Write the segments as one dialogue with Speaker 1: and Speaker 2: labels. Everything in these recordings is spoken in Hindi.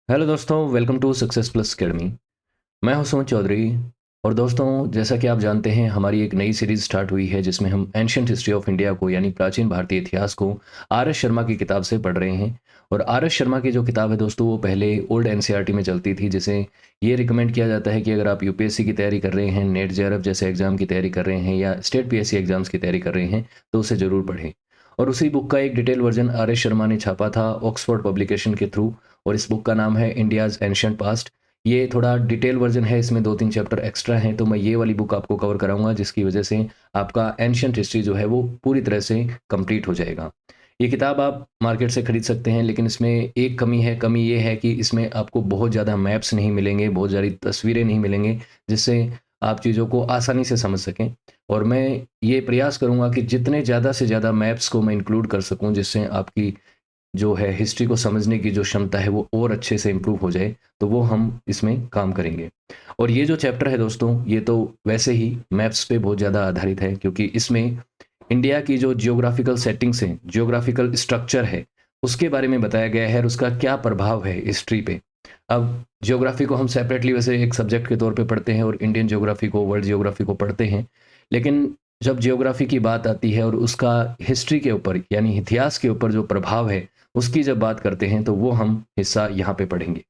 Speaker 1: हेलो दोस्तों, welcome to Success Plus Academy. मैं हूं सुमित चौधरी। और दोस्तों, जैसा कि आप जानते हैं, हमारी एक नई सीरीज़ स्टार्ट हुई है जिसमें हम एंशियंट हिस्ट्री ऑफ इंडिया को यानी प्राचीन भारतीय इतिहास को आर एस शर्मा की किताब से पढ़ रहे हैं। और आर एस शर्मा की जो किताब है दोस्तों, वो पहले ओल्ड एनसीईआरटी में चलती थी, जिसे ये रिकमेंड किया जाता है कि अगर आप यूपीएससी की तैयारी कर रहे हैं, नेट जेआरएफ जैसे एग्जाम की तैयारी कर रहे हैं या स्टेट पीएससी एग्जाम्स की तैयारी कर रहे हैं, तो उसे ज़रूर पढ़ें। और उसी बुक का एक detail version R S Sharma ने छापा था ऑक्सफोर्ड पब्लिकेशन के थ्रू। और इस बुक का नाम है इंडियाज़ एंशियंट पास्ट। ये थोड़ा डिटेल वर्जन है, इसमें 2-3 चैप्टर एक्स्ट्रा हैं, तो मैं ये वाली बुक आपको कवर कराऊँगा, जिसकी वजह से आपका एंशिएंट हिस्ट्री जो है वो पूरी तरह से कंप्लीट हो जाएगा। ये किताब आप मार्केट से खरीद सकते हैं, लेकिन इसमें एक कमी है, कमी ये है कि इसमें आपको बहुत ज़्यादा मैप्स नहीं मिलेंगे, बहुत सारी तस्वीरें नहीं मिलेंगी, जिससे आप चीज़ों को आसानी से समझ सकें। और मैं ये प्रयास करूँगा कि जितने ज़्यादा से ज़्यादा मैप्स को मैं इंक्लूड कर सकूँ, जिससे आपकी जो है हिस्ट्री को समझने की जो क्षमता है वो और अच्छे से इम्प्रूव हो जाए, तो वो हम इसमें काम करेंगे। और ये जो चैप्टर है दोस्तों, ये तो वैसे ही मैप्स पे बहुत ज़्यादा आधारित है, क्योंकि इसमें इंडिया की जो जियोग्राफिकल सेटिंग्स हैं, जियोग्राफिकल स्ट्रक्चर है, उसके बारे में बताया गया है और उसका क्या प्रभाव है हिस्ट्री पे। अब जियोग्राफी को हम सेपरेटली वैसे एक सब्जेक्ट के तौर पे पढ़ते हैं और इंडियन जियोग्राफी को, वर्ल्ड जियोग्राफी को पढ़ते हैं। लेकिन जब जियोग्राफी की बात आती है और उसका हिस्ट्री के ऊपर यानी इतिहास के ऊपर जो प्रभाव है, उसकी जब बात करते हैं, तो वो हम हिस्सा यहाँ पे पढ़ेंगे।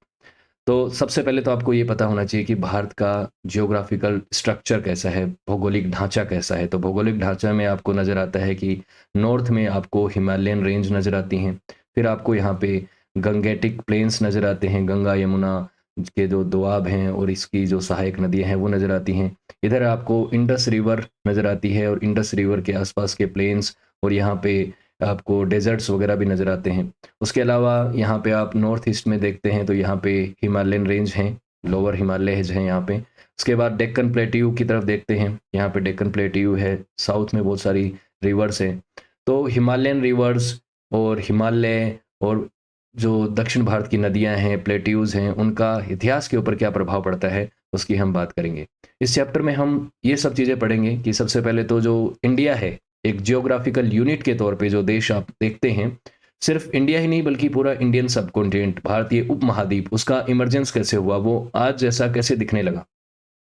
Speaker 1: तो सबसे पहले तो आपको ये पता होना चाहिए कि भारत का जियोग्राफिकल स्ट्रक्चर कैसा है, भौगोलिक ढांचा कैसा है। तो भौगोलिक ढांचा में आपको नज़र आता है कि नॉर्थ में आपको हिमालयन रेंज नज़र आती हैं। फिर आपको यहाँ पे गंगेटिक प्लेन्स नज़र आते हैं, गंगा यमुना के जो दोआब हैं और इसकी जो सहायक नदियाँ हैं वो नज़र आती हैं। इधर आपको इंडस रिवर नज़र आती है और इंडस रिवर के आसपास के प्लेन्स, और यहाँ पे आपको डेजर्ट्स वगैरह भी नज़र आते हैं। उसके अलावा यहाँ पे आप नॉर्थ ईस्ट में देखते हैं तो यहाँ पे हिमालयन रेंज हैं, लोअर हिमालयज हैं यहाँ पे। उसके बाद डेक्कन प्लेट्यू की तरफ देखते हैं, यहाँ पे डेक्कन प्लेट्यू है, साउथ में बहुत सारी रिवर्स हैं। तो हिमालयन रिवर्स और हिमालय और जो दक्षिण भारत की नदियाँ हैं, प्लेट्यूज़ हैं, उनका इतिहास के ऊपर क्या प्रभाव पड़ता है, उसकी हम बात करेंगे। इस चैप्टर में हम ये सब चीज़ें पढ़ेंगे कि सबसे पहले तो जो इंडिया है, एक जियोग्राफिकल यूनिट के तौर पे जो देश आप देखते हैं, सिर्फ इंडिया ही नहीं बल्कि पूरा इंडियन सबकॉन्टिनेंट, भारतीय उपमहाद्वीप, उसका इमर्जेंस कैसे हुआ, वो आज जैसा कैसे दिखने लगा,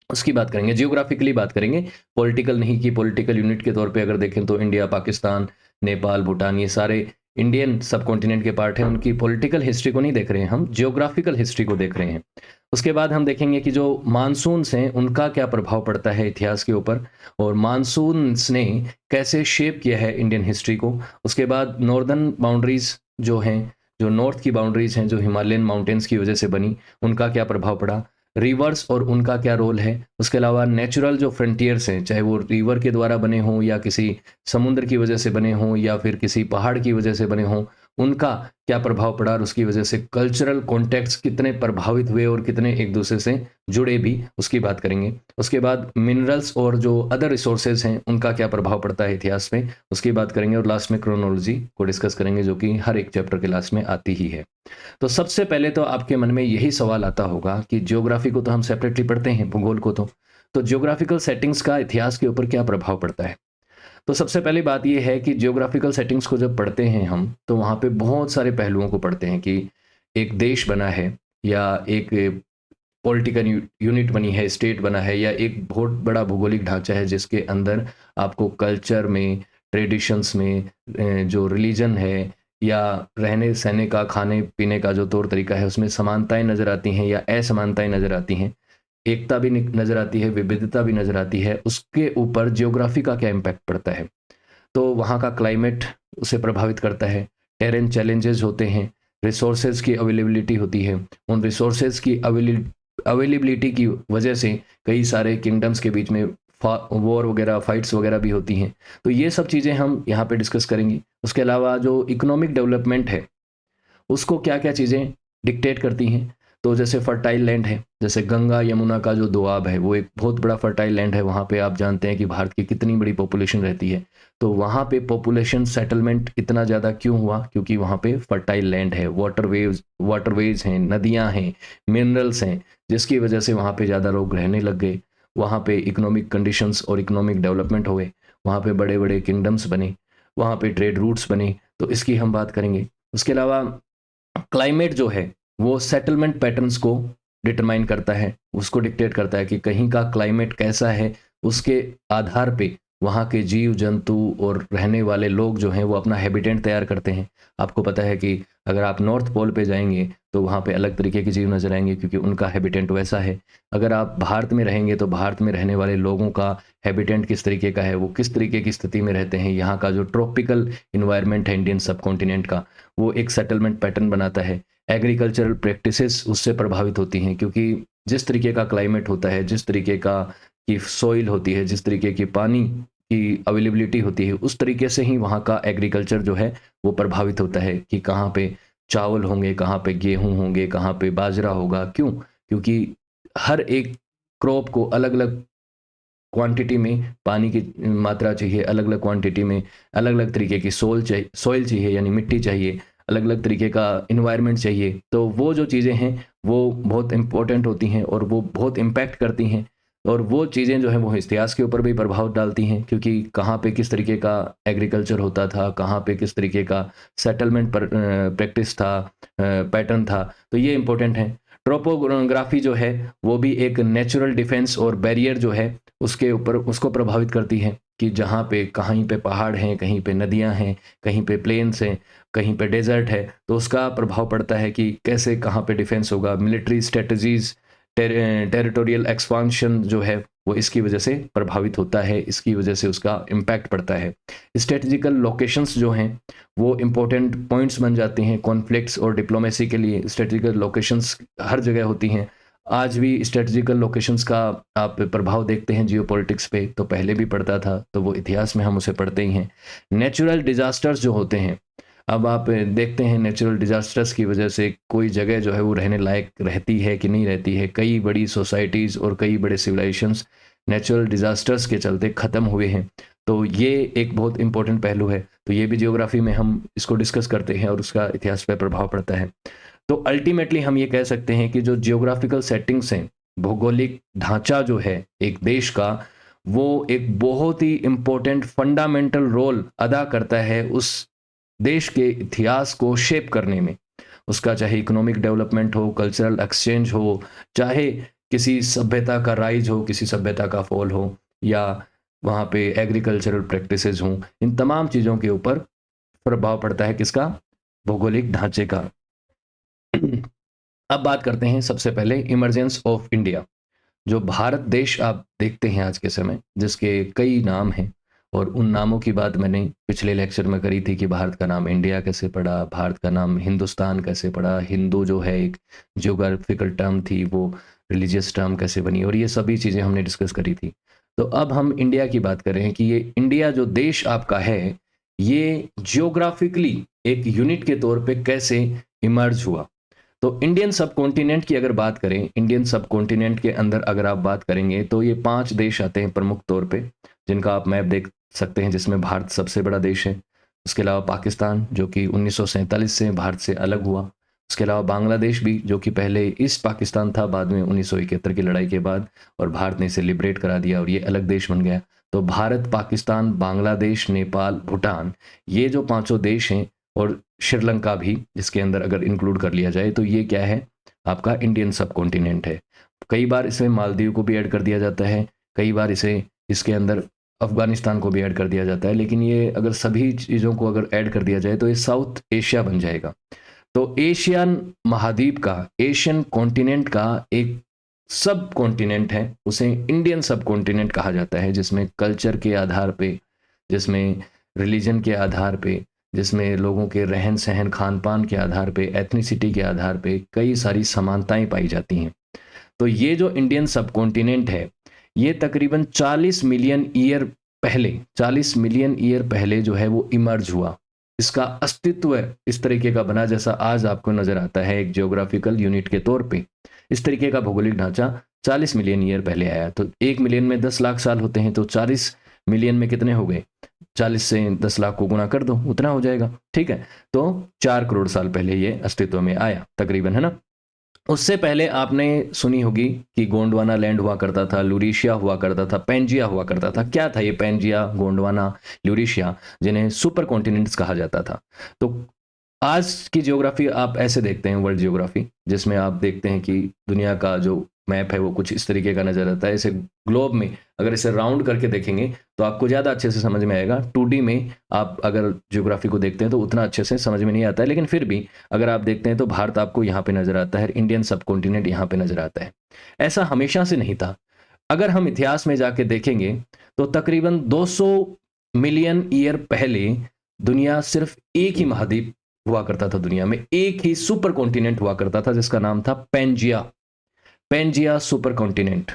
Speaker 1: उसकी बात करेंगे। जियोग्राफिकली बात करेंगे, पॉलिटिकल नहीं। कि पॉलिटिकल यूनिट के तौर पे अगर देखें तो इंडिया, पाकिस्तान, नेपाल, भूटान, ये सारे इंडियन सबकॉन्टिनेंट के पार्ट हैं। उनकी पॉलिटिकल हिस्ट्री को नहीं देख रहे हैं, हम जियोग्राफिकल हिस्ट्री को देख रहे हैं। उसके बाद हम देखेंगे कि जो मानसून्स हैं उनका क्या प्रभाव पड़ता है इतिहास के ऊपर, और मानसून्स ने कैसे शेप किया है इंडियन हिस्ट्री को। उसके बाद नॉर्दर्न बाउंड्रीज जो हैं, जो नॉर्थ की बाउंड्रीज हैं, जो हिमालयन माउंटेन्स की वजह से बनी, उनका क्या प्रभाव पड़ा, रिवर्स और उनका क्या रोल है। उसके अलावा नेचुरल जो फ्रंटियर्स हैं, चाहे वो रिवर के द्वारा बने हों या किसी समुद्र की वजह से बने हों या फिर किसी पहाड़ की वजह से बने हों, उनका क्या प्रभाव पड़ा और उसकी वजह से कल्चरल कॉन्टेक्स्ट कितने प्रभावित हुए और कितने एक दूसरे से जुड़े भी, उसकी बात करेंगे। उसके बाद मिनरल्स और जो अदर रिसोर्सेज हैं उनका क्या प्रभाव पड़ता है इतिहास में, उसकी बात करेंगे। और लास्ट में क्रोनोलॉजी को डिस्कस करेंगे, जो कि हर एक चैप्टर के लास्ट में आती ही है। तो सबसे पहले तो आपके मन में यही सवाल आता होगा कि ज्योग्राफी को तो हम सेपरेटली पढ़ते हैं, भूगोल को तो ज्योग्राफिकल सेटिंग्स का इतिहास के ऊपर क्या प्रभाव पड़ता है। तो सबसे पहली बात ये है कि ज्योग्राफिकल सेटिंग्स को जब पढ़ते हैं हम, तो वहाँ पे बहुत सारे पहलुओं को पढ़ते हैं कि एक देश बना है या एक पॉलिटिकल यूनिट बनी है, स्टेट बना है, या एक बहुत बड़ा भौगोलिक ढांचा है जिसके अंदर आपको कल्चर में, ट्रेडिशंस में, जो रिलीजन है या रहने सहने का, खाने पीने का जो तौर तरीका है, उसमें समानताएं नज़र आती हैं या असमानताएं नज़र आती हैं, एकता भी नज़र आती है, विविधता भी नज़र आती है। उसके ऊपर जियोग्राफी का क्या इम्पैक्ट पड़ता है। तो वहाँ का क्लाइमेट उसे प्रभावित करता है, टेरेन चैलेंजेस होते हैं, रिसोर्सेज की अवेलेबिलिटी होती है, उन रिसोर्सेज की अवेलेबिलिटी की वजह से कई सारे किंगडम्स के बीच में वॉर वगैरह, फाइट्स वगैरह भी होती हैं। तो ये सब चीज़ें हम यहाँ पे डिस्कस करेंगे। उसके अलावा जो इकोनॉमिक डेवलपमेंट है, उसको क्या-क्या चीज़ें डिक्टेट करती हैं। तो जैसे फर्टाइल लैंड है, जैसे गंगा यमुना का जो दोआब है, वो एक बहुत बड़ा फर्टाइल लैंड है। वहाँ पे आप जानते हैं कि भारत की कितनी बड़ी पॉपुलेशन रहती है। तो वहाँ पे पॉपुलेशन सेटलमेंट इतना ज़्यादा क्यों हुआ? क्योंकि वहाँ पे फर्टाइल लैंड है, वाटरवेज़ हैं, नदियाँ हैं, मिनरल्स हैं, जिसकी वजह से वहाँ पे ज़्यादा लोग रहने लग गए। वहाँ पे इकोनॉमिक कंडीशंस और इकोनॉमिक डेवलपमेंट हुए। वहाँ पे बड़े-बड़े किंगडम्स बने, वहाँ पे ट्रेड रूट्स बने। तो इसकी हम बात करेंगे। उसके अलावा क्लाइमेट जो है, वो सेटलमेंट पैटर्न्स को डिटरमाइन करता है, उसको डिक्टेट करता है कि कहीं का क्लाइमेट कैसा है, उसके आधार पे वहाँ के जीव जंतु और रहने वाले लोग जो हैं वो अपना हैबिटेट तैयार करते हैं। आपको पता है कि अगर आप नॉर्थ पोल पे जाएंगे तो वहाँ पे अलग तरीके के जीव नजर आएंगे, क्योंकि उनका हैबिटेट वैसा है। अगर आप भारत में रहेंगे तो भारत में रहने वाले लोगों का हैबिटेट किस तरीके का है, वो किस तरीके की स्थिति में रहते हैं, यहाँ का जो ट्रॉपिकल इन्वायरमेंट है इंडियन सब कॉन्टिनेंट का, वो एक सेटलमेंट पैटर्न बनाता है। एग्रीकल्चरल प्रैक्टिसेस उससे प्रभावित होती हैं, क्योंकि जिस तरीके का क्लाइमेट होता है, जिस तरीके का की सॉइल होती है, जिस तरीके की पानी की अवेलेबिलिटी होती है, उस तरीके से ही वहाँ का एग्रीकल्चर जो है वो प्रभावित होता है कि कहाँ पे चावल होंगे, कहाँ पे गेहूं होंगे, कहाँ पे बाजरा होगा। क्यों? क्योंकि हर एक क्रॉप को अलग अलग क्वांटिटी में पानी की मात्रा चाहिए, अलग अलग क्वांटिटी में अलग अलग तरीके की सॉइल चाहिए यानी मिट्टी चाहिए, अलग अलग तरीके का इन्वायरमेंट चाहिए। तो वो जो चीज़ें हैं वो बहुत इंपॉर्टेंट होती हैं और वो बहुत इम्पैक्ट करती हैं, और वो चीज़ें जो हैं वो इतिहास के ऊपर भी प्रभाव डालती हैं, क्योंकि कहाँ पे किस तरीके का एग्रीकल्चर होता था, कहाँ पे किस तरीके का सेटलमेंट पर प्रैक्टिस था, पैटर्न था। तो ये इम्पोर्टेंट है। ट्रोपोग्राफी जो है वो भी एक नेचुरल डिफेंस और बैरियर जो है उसके ऊपर उसको प्रभावित करती है, कि जहाँ पे कहीं पे पहाड़ हैं, कहीं पे नदियाँ हैं, कहीं पे प्लेन्स हैं, कहीं पे डेजर्ट है, तो उसका प्रभाव पड़ता है कि कैसे कहाँ पे डिफेंस होगा। मिलिट्री स्ट्रेटजीज, टेरिटोरियल एक्सपांशन जो है वो इसकी वजह से प्रभावित होता है, इसकी वजह से उसका इम्पैक्ट पड़ता है। स्ट्रेटजिकल लोकेशंस जो हैं वो इम्पोर्टेंट पॉइंट्स बन जाते हैं कॉन्फ्लिक्ट्स और डिप्लोमेसी के लिए। स्ट्रेटजिकल लोकेशंस हर जगह होती हैं। आज भी स्ट्रेटजिकल लोकेशंस का आप प्रभाव देखते हैं जियोपॉलिटिक्स पे, तो पहले भी पड़ता था, तो वो इतिहास में हम उसे पढ़ते ही हैं। नेचुरल डिजास्टर्स जो होते हैं, अब आप देखते हैं नेचुरल डिजास्टर्स की वजह से कोई जगह जो है वो रहने लायक रहती है कि नहीं रहती है। कई बड़ी सोसाइटीज़ और कई बड़े सिविलाइजेशंस नेचुरल डिजास्टर्स के चलते ख़त्म हुए हैं। तो ये एक बहुत इंपॉर्टेंट पहलू है। तो ये भी जियोग्राफी में हम इसको डिस्कस करते हैं और उसका इतिहास पर प्रभाव पड़ता है। तो अल्टीमेटली हम ये कह सकते हैं कि जो जियोग्राफिकल सेटिंग्स हैं, भौगोलिक ढांचा जो है एक देश का, वो एक बहुत ही इम्पोर्टेंट फंडामेंटल रोल अदा करता है उस देश के इतिहास को शेप करने में। उसका चाहे इकोनॉमिक डेवलपमेंट हो, कल्चरल एक्सचेंज हो, चाहे किसी सभ्यता का राइज हो, किसी सभ्यता का फॉल हो, या वहाँ पे एग्रीकल्चरल प्रैक्टिसेस हों, इन तमाम चीज़ों के ऊपर प्रभाव पड़ता है किसका? भौगोलिक ढांचे का। अब बात करते हैं सबसे पहले इमरजेंस ऑफ इंडिया। जो भारत देश आप देखते हैं आज के समय, जिसके कई नाम हैं, और उन नामों की बात मैंने पिछले लेक्चर में करी थी कि भारत का नाम इंडिया कैसे पड़ा, भारत का नाम हिंदुस्तान कैसे पड़ा, हिंदू जो है एक जियोग्राफिकल टर्म थी, वो रिलीजियस टर्म कैसे बनी, और ये सभी चीज़ें हमने डिस्कस करी थी। तो अब हम इंडिया की बात कर रहे हैं कि ये इंडिया जो देश आपका है, ये जियोग्राफिकली एक यूनिट के तौर पे कैसे इमर्ज हुआ। तो इंडियन सब कॉन्टिनेंट की अगर बात करें, इंडियन सब कॉन्टिनेंट के अंदर अगर आप बात करेंगे तो ये 5 देश आते हैं प्रमुख तौर पे, जिनका आप मैप देख सकते हैं, जिसमें भारत सबसे बड़ा देश है। उसके अलावा पाकिस्तान, जो कि 1947 से भारत से अलग हुआ। उसके अलावा बांग्लादेश भी, जो कि पहले ईस्ट पाकिस्तान था, बाद में 1971 की लड़ाई के बाद और भारत ने इसे लिबरेट करा दिया और ये अलग देश बन गया। तो भारत, पाकिस्तान, बांग्लादेश, नेपाल, भूटान, ये जो पाँचों देश हैं, और श्रीलंका भी जिसके अंदर अगर इंक्लूड कर लिया जाए, तो ये क्या है? आपका इंडियन सब कॉन्टिनेंट है। कई बार इसमें मालदीव को भी ऐड कर दिया जाता है, कई बार इसे इसके अंदर अफगानिस्तान को भी ऐड कर दिया जाता है, लेकिन ये अगर सभी चीज़ों को अगर ऐड कर दिया जाए तो ये साउथ एशिया बन जाएगा। तो एशियन महाद्वीप का, एशियन कॉन्टिनेंट का एक सब कॉन्टिनेंट है, उसे इंडियन सब कॉन्टिनेंट कहा जाता है, जिसमें कल्चर के आधार पे, जिसमें रिलीजन के आधार पे, जिसमें लोगों के रहन सहन खान पान के आधार पे, एथनिसिटी के आधार पे कई सारी समानताएं पाई जाती हैं। तो ये जो इंडियन सब कॉन्टिनेंट है, ये तकरीबन 40 मिलियन ईयर पहले, 40 मिलियन ईयर पहले जो है वो इमर्ज हुआ। इसका अस्तित्व इस तरीके का बना जैसा आज आपको नजर आता है एक जियोग्राफिकल यूनिट के तौर पे। इस तरीके का भौगोलिक ढांचा 40 मिलियन ईयर पहले आया। तो 1 मिलियन में 10 लाख साल होते हैं, तो 40 मिलियन में कितने हो गए? 40 से 10 लाख को गुना कर दो, उतना हो जाएगा। ठीक है, तो 4 करोड़ साल पहले ये अस्तित्व में आया तकरीबन, है ना। उससे पहले आपने सुनी होगी कि गोंडवाना लैंड हुआ करता था, ल्यूरेशिया हुआ करता था, पैंजिया हुआ करता था। क्या था ये पैंजिया, गोंडवाना, ल्यूरेशिया, जिन्हें सुपर कॉन्टिनेंट्स कहा जाता था? तो आज की ज्योग्राफी आप ऐसे देखते हैं, वर्ल्ड ज्योग्राफी, जिसमें आप देखते हैं कि दुनिया का जो मैप है वो कुछ इस तरीके का नज़र आता है। इसे ग्लोब में अगर इसे राउंड करके देखेंगे तो आपको ज़्यादा अच्छे से समझ में आएगा। 2D में आप अगर ज्योग्राफी को देखते हैं तो उतना अच्छे से समझ में नहीं आता है, लेकिन फिर भी अगर आप देखते हैं तो भारत आपको यहाँ पे नज़र आता है, इंडियन सबकॉन्टिनेंट यहाँ पे नज़र आता है। ऐसा हमेशा से नहीं था। अगर हम इतिहास में जाके देखेंगे तो तकरीबन 200 मिलियन ईयर पहले दुनिया सिर्फ एक ही महाद्वीप हुआ करता था। दुनिया में एक ही सुपर कॉन्टिनेंट हुआ करता था जिसका नाम था पेंजिया। Pangaea super continent.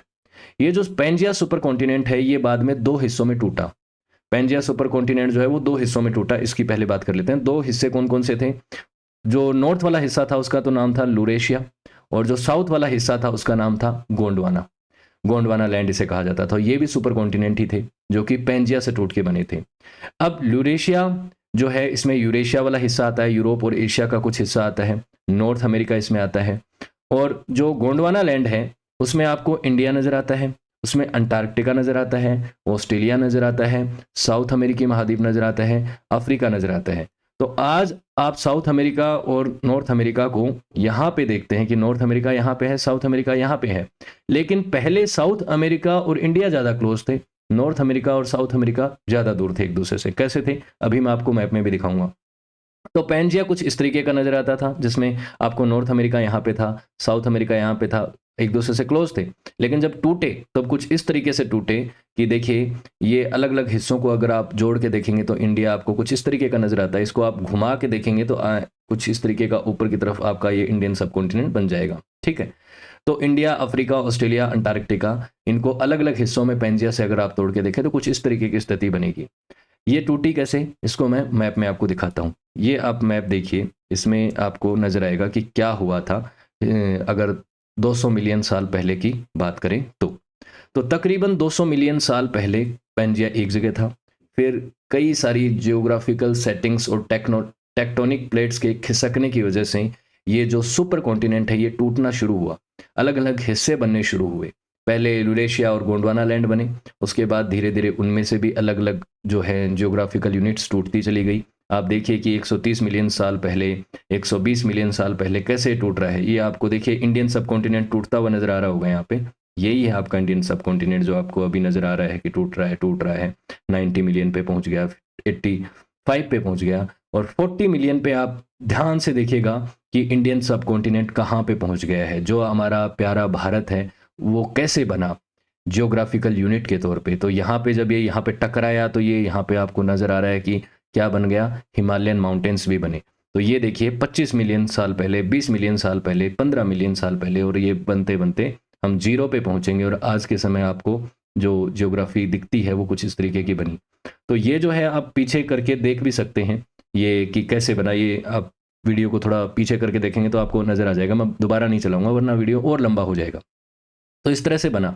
Speaker 1: ये जो पेंजिया सुपर कॉन्टिनेंट है ये बाद में दो हिस्सों में टूटा। पेंजिया सुपर कॉन्टिनेंट जो है वो दो हिस्सों में टूटा। इसकी पहले बात कर लेते हैं। दो हिस्से कौन कौन से थे? जो नॉर्थ वाला हिस्सा था उसका तो नाम था लूरेशिया, और जो साउथ वाला हिस्सा था उसका नाम था गोंडवाना। गोंडवाना लैंड इसे कहा जाता था। ये भी सुपर कॉन्टिनेंट ही थे जो कि पेंजिया से टूट के बने थे। अब यूरेशिया जो है, इसमें यूरेशिया वाला हिस्सा आता है, यूरोप और एशिया का कुछ हिस्सा आता है, नॉर्थ अमेरिका इसमें आता है। और जो गोंडवाना लैंड है उसमें आपको इंडिया नज़र आता है, उसमें अंटार्कटिका नज़र आता है, ऑस्ट्रेलिया नज़र आता है, साउथ अमेरिकी महाद्वीप नज़र आता है, अफ्रीका नज़र आता है। तो आज आप साउथ अमेरिका और नॉर्थ अमेरिका को यहाँ पे देखते हैं कि नॉर्थ अमेरिका यहाँ पे है, साउथ अमेरिका यहाँ पे है। लेकिन पहले साउथ अमेरिका और इंडिया ज़्यादा क्लोज थे, नॉर्थ अमेरिका और साउथ अमेरिका ज़्यादा दूर थे एक दूसरे से। कैसे थे अभी मैं आपको मैप में भी दिखाऊंगा। तो पेंजिया कुछ इस तरीके का नजर आता था जिसमें आपको नॉर्थ अमेरिका यहाँ पे था, साउथ अमेरिका यहाँ पे था, एक दूसरे से क्लोज थे। लेकिन जब टूटे तब कुछ इस तरीके से टूटे कि देखिए ये अलग अलग हिस्सों को अगर आप जोड़ के देखेंगे तो इंडिया आपको कुछ इस तरीके का नजर आता है। इसको आप घुमा के देखेंगे तो कुछ इस तरीके का ऊपर की तरफ आपका ये इंडियन सब कॉन्टिनेंट बन जाएगा। ठीक है। तो इंडिया, अफ्रीका, ऑस्ट्रेलिया, अंटार्कटिका, इनको अलग अलग हिस्सों में पेंजिया से अगर आप तोड़ के देखें तो कुछ इस तरीके की स्थिति बनेगी। ये टूटी कैसे, इसको मैं मैप में आपको दिखाता हूँ। ये आप मैप देखिए, इसमें आपको नजर आएगा कि क्या हुआ था अगर 200 मिलियन साल पहले की बात करें तो तकरीबन 200 मिलियन साल पहले पेंजिया एक जगह था। फिर कई सारी जियोग्राफिकल सेटिंग्स और टेक्टोनिक प्लेट्स के खिसकने की वजह से ये जो सुपर कॉन्टिनेंट है ये टूटना शुरू हुआ, अलग अलग हिस्से बनने शुरू हुए। पहले यूरेशिया और गोंडवाना लैंड बने, उसके बाद धीरे धीरे उनमें से भी अलग अलग जो है जियोग्राफिकल यूनिट्स टूटती चली गई। आप देखिए कि 130 मिलियन साल पहले, 120 मिलियन साल पहले कैसे टूट रहा है। ये आपको देखिए इंडियन सब कॉन्टिनेंट टूटता हुआ नजर आ रहा होगा यहाँ पे। यही है आपका इंडियन सब कॉन्टिनेंट जो आपको अभी नजर आ रहा है कि टूट रहा है। 90 मिलियन पे पहुंच गया, 85 पे पहुंच गया, और 40 मिलियन पे आप ध्यान से देखिएगा कि इंडियन सब कॉन्टिनेंट कहाँ पे पहुंच गया है। जो हमारा प्यारा भारत है वो कैसे बना जियोग्राफिकल यूनिट के तौर पे। तो यहाँ पे जब ये यहाँ पे टकराया तो ये यहाँ पे आपको नज़र आ रहा है कि क्या बन गया, हिमालयन माउंटेन्स भी बने। तो ये देखिए 25 मिलियन साल पहले, 20 मिलियन साल पहले, 15 मिलियन साल पहले, और ये बनते बनते हम जीरो पे पहुँचेंगे और आज के समय आपको जो जियोग्राफी दिखती है वो कुछ इस तरीके की बनी। तो ये जो है आप पीछे करके देख भी सकते हैं ये कि कैसे बना। ये आप वीडियो को थोड़ा पीछे करके देखेंगे तो आपको नज़र आ जाएगा। मैं दोबारा नहीं चलाऊंगा वरना वीडियो और लंबा हो जाएगा। तो इस तरह से बना।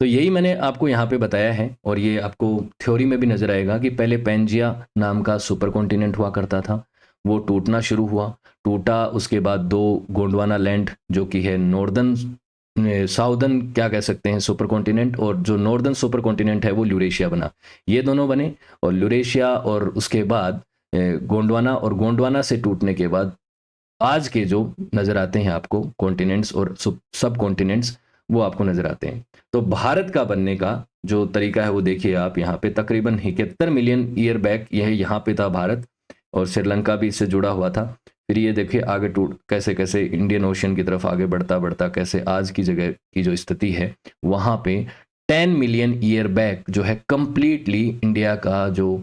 Speaker 1: तो यही मैंने आपको यहाँ पे बताया है, और ये आपको थ्योरी में भी नज़र आएगा कि पहले पेंजिया नाम का सुपर कॉन्टिनेंट हुआ करता था, वो टूटना शुरू हुआ, टूटा। उसके बाद दो गोंडवाना लैंड जो कि है नॉर्दर्न साउदर्न क्या कह सकते हैं सुपर कॉन्टिनेंट, और जो नॉर्दर्न सुपर कॉन्टिनेंट है वो यूरेशिया बना। ये दोनों बने, और यूरेशिया और उसके बाद गोंडवाना, और गोंडवाना से टूटने के बाद आज के जो नज़र आते हैं आपको कॉन्टिनेंट्स और सब कॉन्टिनेंट्स वो आपको नज़र आते हैं। तो भारत का बनने का जो तरीका है वो देखिए आप यहाँ पे तकरीबन 71 मिलियन ईयर बैक यह यहाँ पे था भारत, और श्रीलंका भी इससे जुड़ा हुआ था। फिर ये देखिए आगे टूट कैसे कैसे इंडियन ओशन की तरफ आगे बढ़ता बढ़ता कैसे आज की जगह की जो स्थिति है वहाँ पे 10 मिलियन ईयर बैक जो है कंप्लीटली इंडिया का जो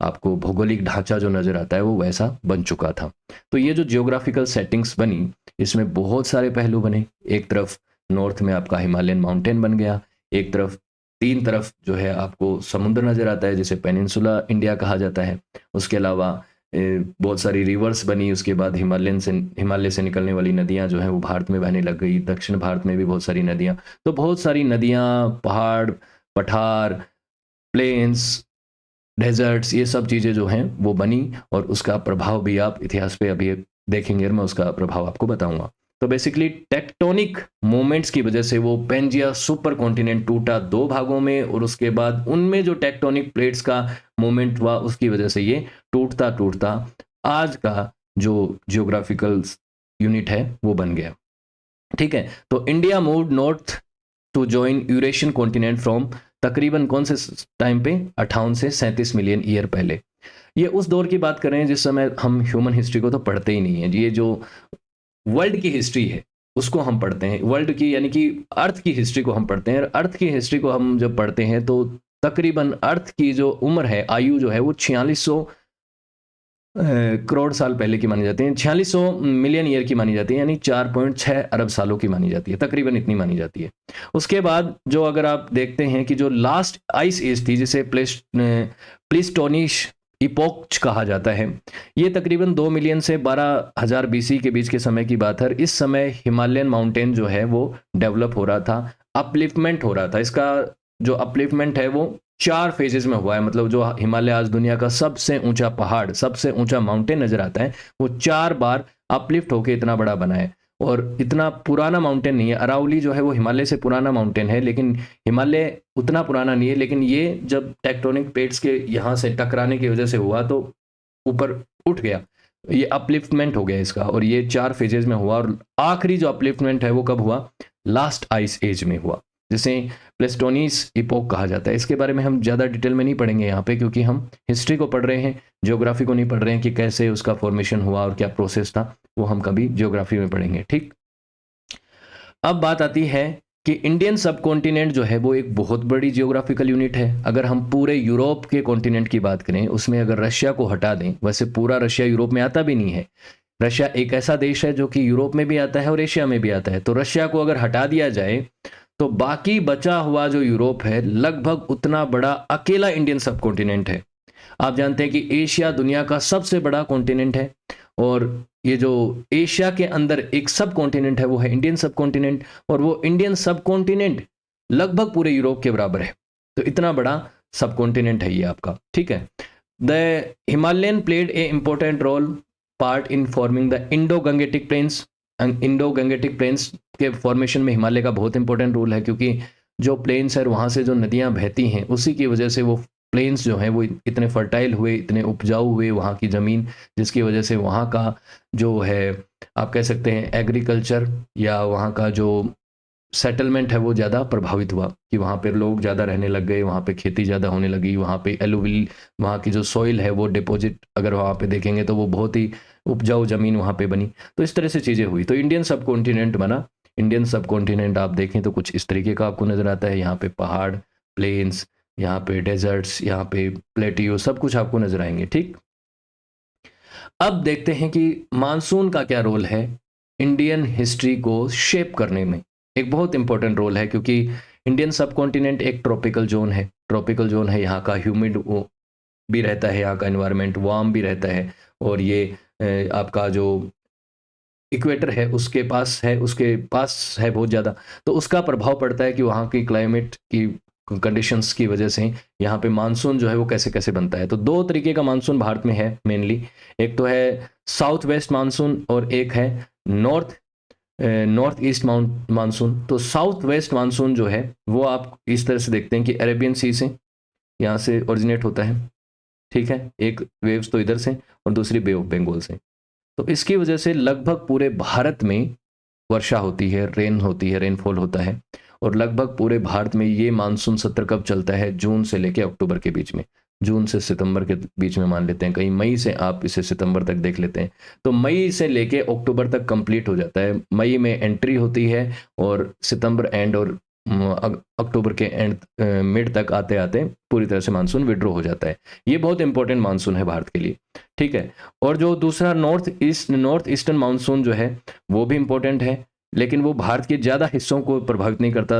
Speaker 1: आपको भौगोलिक ढांचा जो नज़र आता है वो वैसा बन चुका था। तो ये जो जियोग्राफिकल सेटिंग्स बनी इसमें बहुत सारे पहलू बने। एक तरफ नॉर्थ में आपका हिमालयन माउंटेन बन गया, एक तरफ तीन तरफ जो है आपको समुद्र नज़र आता है जिसे पेनिनसुला इंडिया कहा जाता है। उसके अलावा बहुत सारी रिवर्स बनी। उसके बाद हिमालय से निकलने वाली नदियाँ जो हैं वो भारत में बहने लग गई। दक्षिण भारत में भी बहुत सारी नदियाँ, तो बहुत सारी नदियाँ, पहाड़, पठार, प्लेन्स, डेजर्ट्स, ये सब चीज़ें जो हैं वो बनी, और उसका प्रभाव भी आप इतिहास पे अभी देखेंगे और मैं उसका प्रभाव आपको बताऊंगा। तो बेसिकली टेक्टोनिक मूवमेंट्स की वजह से वो पेंजिया सुपर कॉन्टिनेंट टूटा दो भागों में, और उसके बाद उनमें जो टेक्टोनिक प्लेट्स का मूवमेंट हुआ उसकी वजह से ये टूटता टूटता आज का जो जियोग्राफिकल यूनिट है वो बन गया। ठीक है, तो India moved north to join Eurasian continent from तकरीबन कौन से टाइम पे, 58 से 37 मिलियन ईयर पहले। ये उस दौर की बात कर रहे हैं जिस समय हम ह्यूमन हिस्ट्री को तो पढ़ते ही नहीं है, ये जो वर्ल्ड की हिस्ट्री है उसको हम पढ़ते हैं, वर्ल्ड की यानी कि अर्थ की हिस्ट्री को हम पढ़ते हैं। अर्थ की हिस्ट्री को हम जब पढ़ते हैं तो तकरीबन अर्थ की जो उम्र है, आयु जो है वो 4600 करोड़ साल पहले की मानी जाती है, 4600 मिलियन ईयर की मानी जाती है, यानी 4.6 अरब सालों की मानी जाती है, तकरीबन इतनी मानी जाती है। उसके बाद जो अगर आप देखते हैं कि जो लास्ट आइस एज थी जिसे प्लीस्टोनिश इपोक कहा जाता है, ये तकरीबन 2 मिलियन से 12,000 बीसी के बीच के समय की बात है। इस समय हिमालयन माउंटेन जो है वो डेवलप हो रहा था, अपलिफ्टमेंट हो रहा था। इसका जो अपलिफ्टमेंट है वो 4 फेजेस में हुआ है, मतलब जो हिमालय आज दुनिया का सबसे ऊंचा पहाड़, सबसे ऊंचा माउंटेन नजर आता है, वो 4 बार अपलिफ्ट होकर इतना बड़ा बना है। और इतना पुराना माउंटेन नहीं है, अरावली जो है वो हिमालय से पुराना माउंटेन है, लेकिन हिमालय उतना पुराना नहीं है। लेकिन ये जब टेक्टोनिक प्लेट्स के यहाँ से टकराने की वजह से हुआ तो ऊपर उठ गया, ये अपलिफ्टमेंट हो गया इसका, और ये 4 फेजेस में हुआ। और आखिरी जो अपलिफ्टमेंट है वो कब हुआ, लास्ट आइस एज में हुआ, जिसे प्लेस्टोनीस इपोक कहा जाता है। इसके बारे में हम ज़्यादा डिटेल में नहीं पढ़ेंगे यहाँ पे, क्योंकि हम हिस्ट्री को पढ़ रहे हैं, ज्योग्राफी को नहीं पढ़ रहे हैं कि कैसे उसका फॉर्मेशन हुआ और क्या प्रोसेस था, वो हम कभी ज्योग्राफी में पढ़ेंगे। ठीक, अब बात आती है कि इंडियन सब कॉन्टिनेंट जो है वो एक बहुत बड़ी जियोग्राफिकल यूनिट है। अगर हम पूरे यूरोप के कॉन्टिनेंट की बात करें, उसमें अगर रशिया को हटा दें, वैसे पूरा रशिया यूरोप में आता भी नहीं है, रशिया एक ऐसा देश है जो कि यूरोप में भी आता है और एशिया में भी आता है, तो रशिया को अगर हटा दिया जाए तो बाकी बचा हुआ जो यूरोप है लगभग उतना बड़ा अकेला इंडियन सब कॉन्टिनेंट है। आप जानते हैं कि एशिया दुनिया का सबसे बड़ा कॉन्टिनेंट है, और ये जो एशिया के अंदर एक सब कॉन्टिनेंट है वो है इंडियन सब कॉन्टिनेंट, और वो इंडियन सब कॉन्टिनेंट लगभग पूरे यूरोप के बराबर है। तो इतना बड़ा सब कॉन्टिनेंट है ये आपका। ठीक है, the Himalayan played a important role part in forming the Indo Gangetic plains. Indo Gangetic plains के फॉर्मेशन में हिमालय का बहुत इंपॉर्टेंट रोल है, क्योंकि जो प्लेन्स है वहाँ से जो नदियाँ बहती हैं उसी की वजह से वो प्लेन्स जो हैं वो इतने फर्टाइल हुए, इतने उपजाऊ हुए वहाँ की ज़मीन, जिसकी वजह से वहाँ का जो है आप कह सकते हैं एग्रीकल्चर या वहाँ का जो सेटलमेंट है वो ज़्यादा प्रभावित हुआ, कि वहाँ पर लोग ज़्यादा रहने लग गए, वहाँ पे खेती ज़्यादा होने लगी, वहाँ पे एलुविल, वहाँ की जो सॉइल है वो डिपॉजिट अगर वहाँ पे देखेंगे तो वो बहुत ही उपजाऊ ज़मीन वहाँ पे बनी। तो इस तरह से चीज़ें हुई, तो इंडियन सब कॉन्टिनेंट बना। इंडियन सब कॉन्टिनेंट आप देखें तो कुछ इस तरीके का आपको नज़र आता है, यहाँ पे पहाड़, प्लेन्स, यहाँ पे डेजर्ट्स, यहाँ पे प्लेटियो, सब कुछ आपको नज़र आएंगे। ठीक, अब देखते हैं कि मानसून का क्या रोल है इंडियन हिस्ट्री को शेप करने में। एक बहुत इंपॉर्टेंट रोल है, क्योंकि इंडियन सब कॉन्टिनेंट एक ट्रॉपिकल जोन है, ट्रॉपिकल जोन है, यहाँ का ह्यूमिड भी रहता है, यहाँ का एनवायरनमेंट वार्म भी रहता है, और ये आपका जो इक्वेटर है उसके पास है बहुत ज़्यादा, तो उसका प्रभाव पड़ता है कि वहाँ की क्लाइमेट की कंडीशंस की वजह से यहाँ पे मानसून जो है वो कैसे कैसे बनता है। तो 2 तरीके का मानसून भारत में है मेनली, एक तो है साउथ वेस्ट मानसून और एक है नॉर्थ ईस्ट मानसून। तो साउथ वेस्ट मानसून जो है वो आप इस तरह से देखते हैं कि अरेबियन सी से यहाँ से ओरिजिनेट होता है। ठीक है, एक वेव्स तो इधर से और दूसरी बे ऑफ बंगाल से, तो इसकी वजह से लगभग पूरे भारत में वर्षा होती है, रेनफॉल होता है, और लगभग पूरे भारत में ये मानसून सत्र कब चलता है, जून से लेकर अक्टूबर के बीच में, जून से सितंबर के बीच में मान लेते हैं, कहीं मई से आप इसे सितंबर तक देख लेते हैं, तो मई से लेके अक्टूबर तक कंप्लीट हो जाता है। मई में एंट्री होती है और सितंबर एंड और अक्टूबर के एंड मिड तक आते आते पूरी तरह से मानसून विड्रॉ हो जाता है। ये बहुत इंपॉर्टेंट मानसून है भारत के लिए। ठीक है, और जो दूसरा नॉर्थ ईस्टर्न मानसून जो है वो भी इंपॉर्टेंट है, लेकिन वो भारत के ज़्यादा हिस्सों को प्रभावित नहीं करता।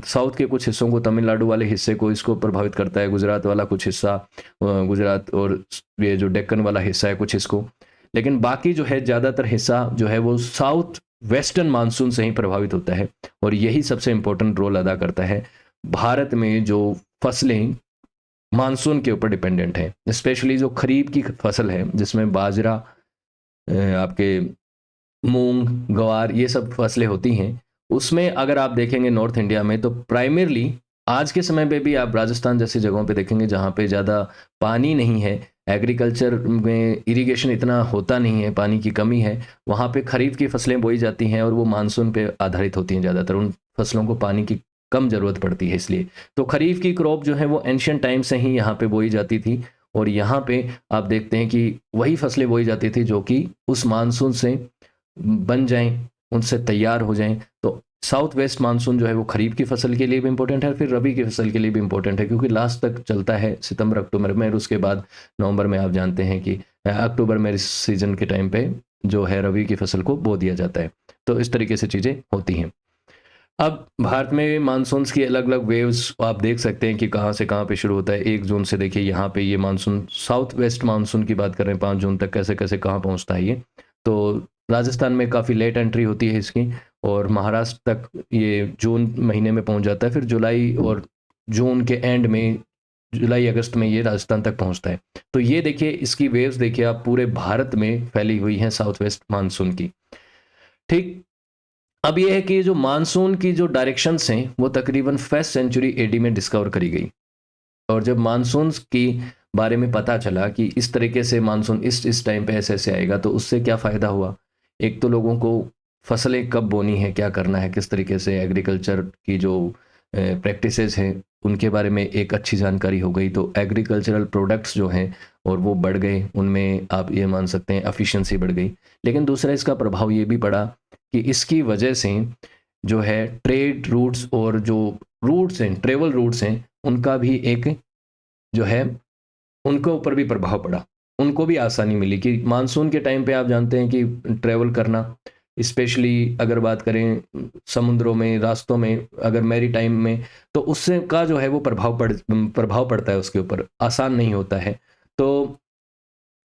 Speaker 1: साउथ के कुछ हिस्सों को, तमिलनाडु वाले हिस्से को इसको प्रभावित करता है, गुजरात वाला कुछ हिस्सा, गुजरात और ये जो डेक्कन वाला हिस्सा है कुछ इसको, लेकिन बाकी जो है ज़्यादातर हिस्सा जो है वो साउथ वेस्टर्न मानसून से ही प्रभावित होता है, और यही सबसे इंपॉर्टेंट रोल अदा करता है। भारत में जो फसलें मानसून के ऊपर डिपेंडेंट है, स्पेशली जो खरीफ की फसल है जिसमें बाजरा, आपके मूंग, ग्वार, ये सब फसलें होती हैं, उसमें अगर आप देखेंगे नॉर्थ इंडिया में तो प्राइमरली आज के समय पे भी आप राजस्थान जैसी जगहों पे देखेंगे जहाँ पे ज़्यादा पानी नहीं है, एग्रीकल्चर में इरिगेशन इतना होता नहीं है, पानी की कमी है, वहाँ पे खरीफ की फसलें बोई जाती हैं और वो मानसून पे आधारित होती हैं ज़्यादातर, उन फसलों को पानी की कम ज़रूरत पड़ती है इसलिए। तो खरीफ की क्रॉप जो है वो एंशिएंट टाइम से ही यहाँ पे बोई जाती थी और यहाँ पे आप देखते हैं कि वही फसलें बोई जाती थी जो कि उस मानसून से बन जाएं, उनसे तैयार हो जाएं। तो साउथ वेस्ट मानसून जो है वो खरीफ की फसल के लिए भी इंपॉर्टेंट है, फिर रबी की फसल के लिए भी इंपॉर्टेंट है, क्योंकि लास्ट तक चलता है सितंबर अक्टूबर में, और उसके बाद नवंबर में आप जानते हैं कि अक्टूबर में इस सीजन के टाइम पे जो है रबी की फसल को बो दिया जाता है। तो इस तरीके से चीज़ें होती हैं। अब भारत में मानसून्स की अलग अलग वेव्स आप देख सकते हैं कि कहाँ से कहाँ पे शुरू होता है। 1 जून से देखिए यहाँ पे ये मानसून, साउथ वेस्ट मानसून की बात कर रहे हैं, 5 जून तक कैसे कैसे कहाँ पहुँचता है ये। तो राजस्थान में काफ़ी लेट एंट्री होती है इसकी, और महाराष्ट्र तक ये जून महीने में पहुँच जाता है, फिर जुलाई और जून के एंड में, जुलाई अगस्त में ये राजस्थान तक पहुँचता है। तो ये देखिए इसकी वेव्स देखिए आप, पूरे भारत में फैली हुई हैं साउथ वेस्ट मानसून की। ठीक, अब ये है कि जो मानसून की जो डायरेक्शंस हैं वो तकरीबन 1st सेंचुरी एडी में डिस्कवर करी गई, और जब मानसून की बारे में पता चला कि इस तरीके से मानसून इस टाइम पे ऐसे ऐसे आएगा, तो उससे क्या फ़ायदा हुआ। एक तो लोगों को फसलें कब बोनी है, क्या करना है, किस तरीके से एग्रीकल्चर की जो प्रैक्टिसेस हैं उनके बारे में एक अच्छी जानकारी हो गई। तो एग्रीकल्चरल प्रोडक्ट्स जो हैं और वो बढ़ गए, उनमें आप ये मान सकते हैं एफिशिएंसी बढ़ गई। लेकिन दूसरा इसका प्रभाव ये भी पड़ा कि इसकी वजह से जो है ट्रेड रूट्स और जो रूट्स हैं, ट्रेवल रूट्स हैं, उनका भी एक जो है उनके ऊपर भी प्रभाव पड़ा। उनको भी आसानी मिली कि मानसून के टाइम पे आप जानते हैं कि ट्रैवल करना, स्पेशली अगर बात करें समुद्रों में, रास्तों में, अगर मैरी टाइम में, तो उससे का जो है वो प्रभाव पड़ता है उसके ऊपर, आसान नहीं होता है। तो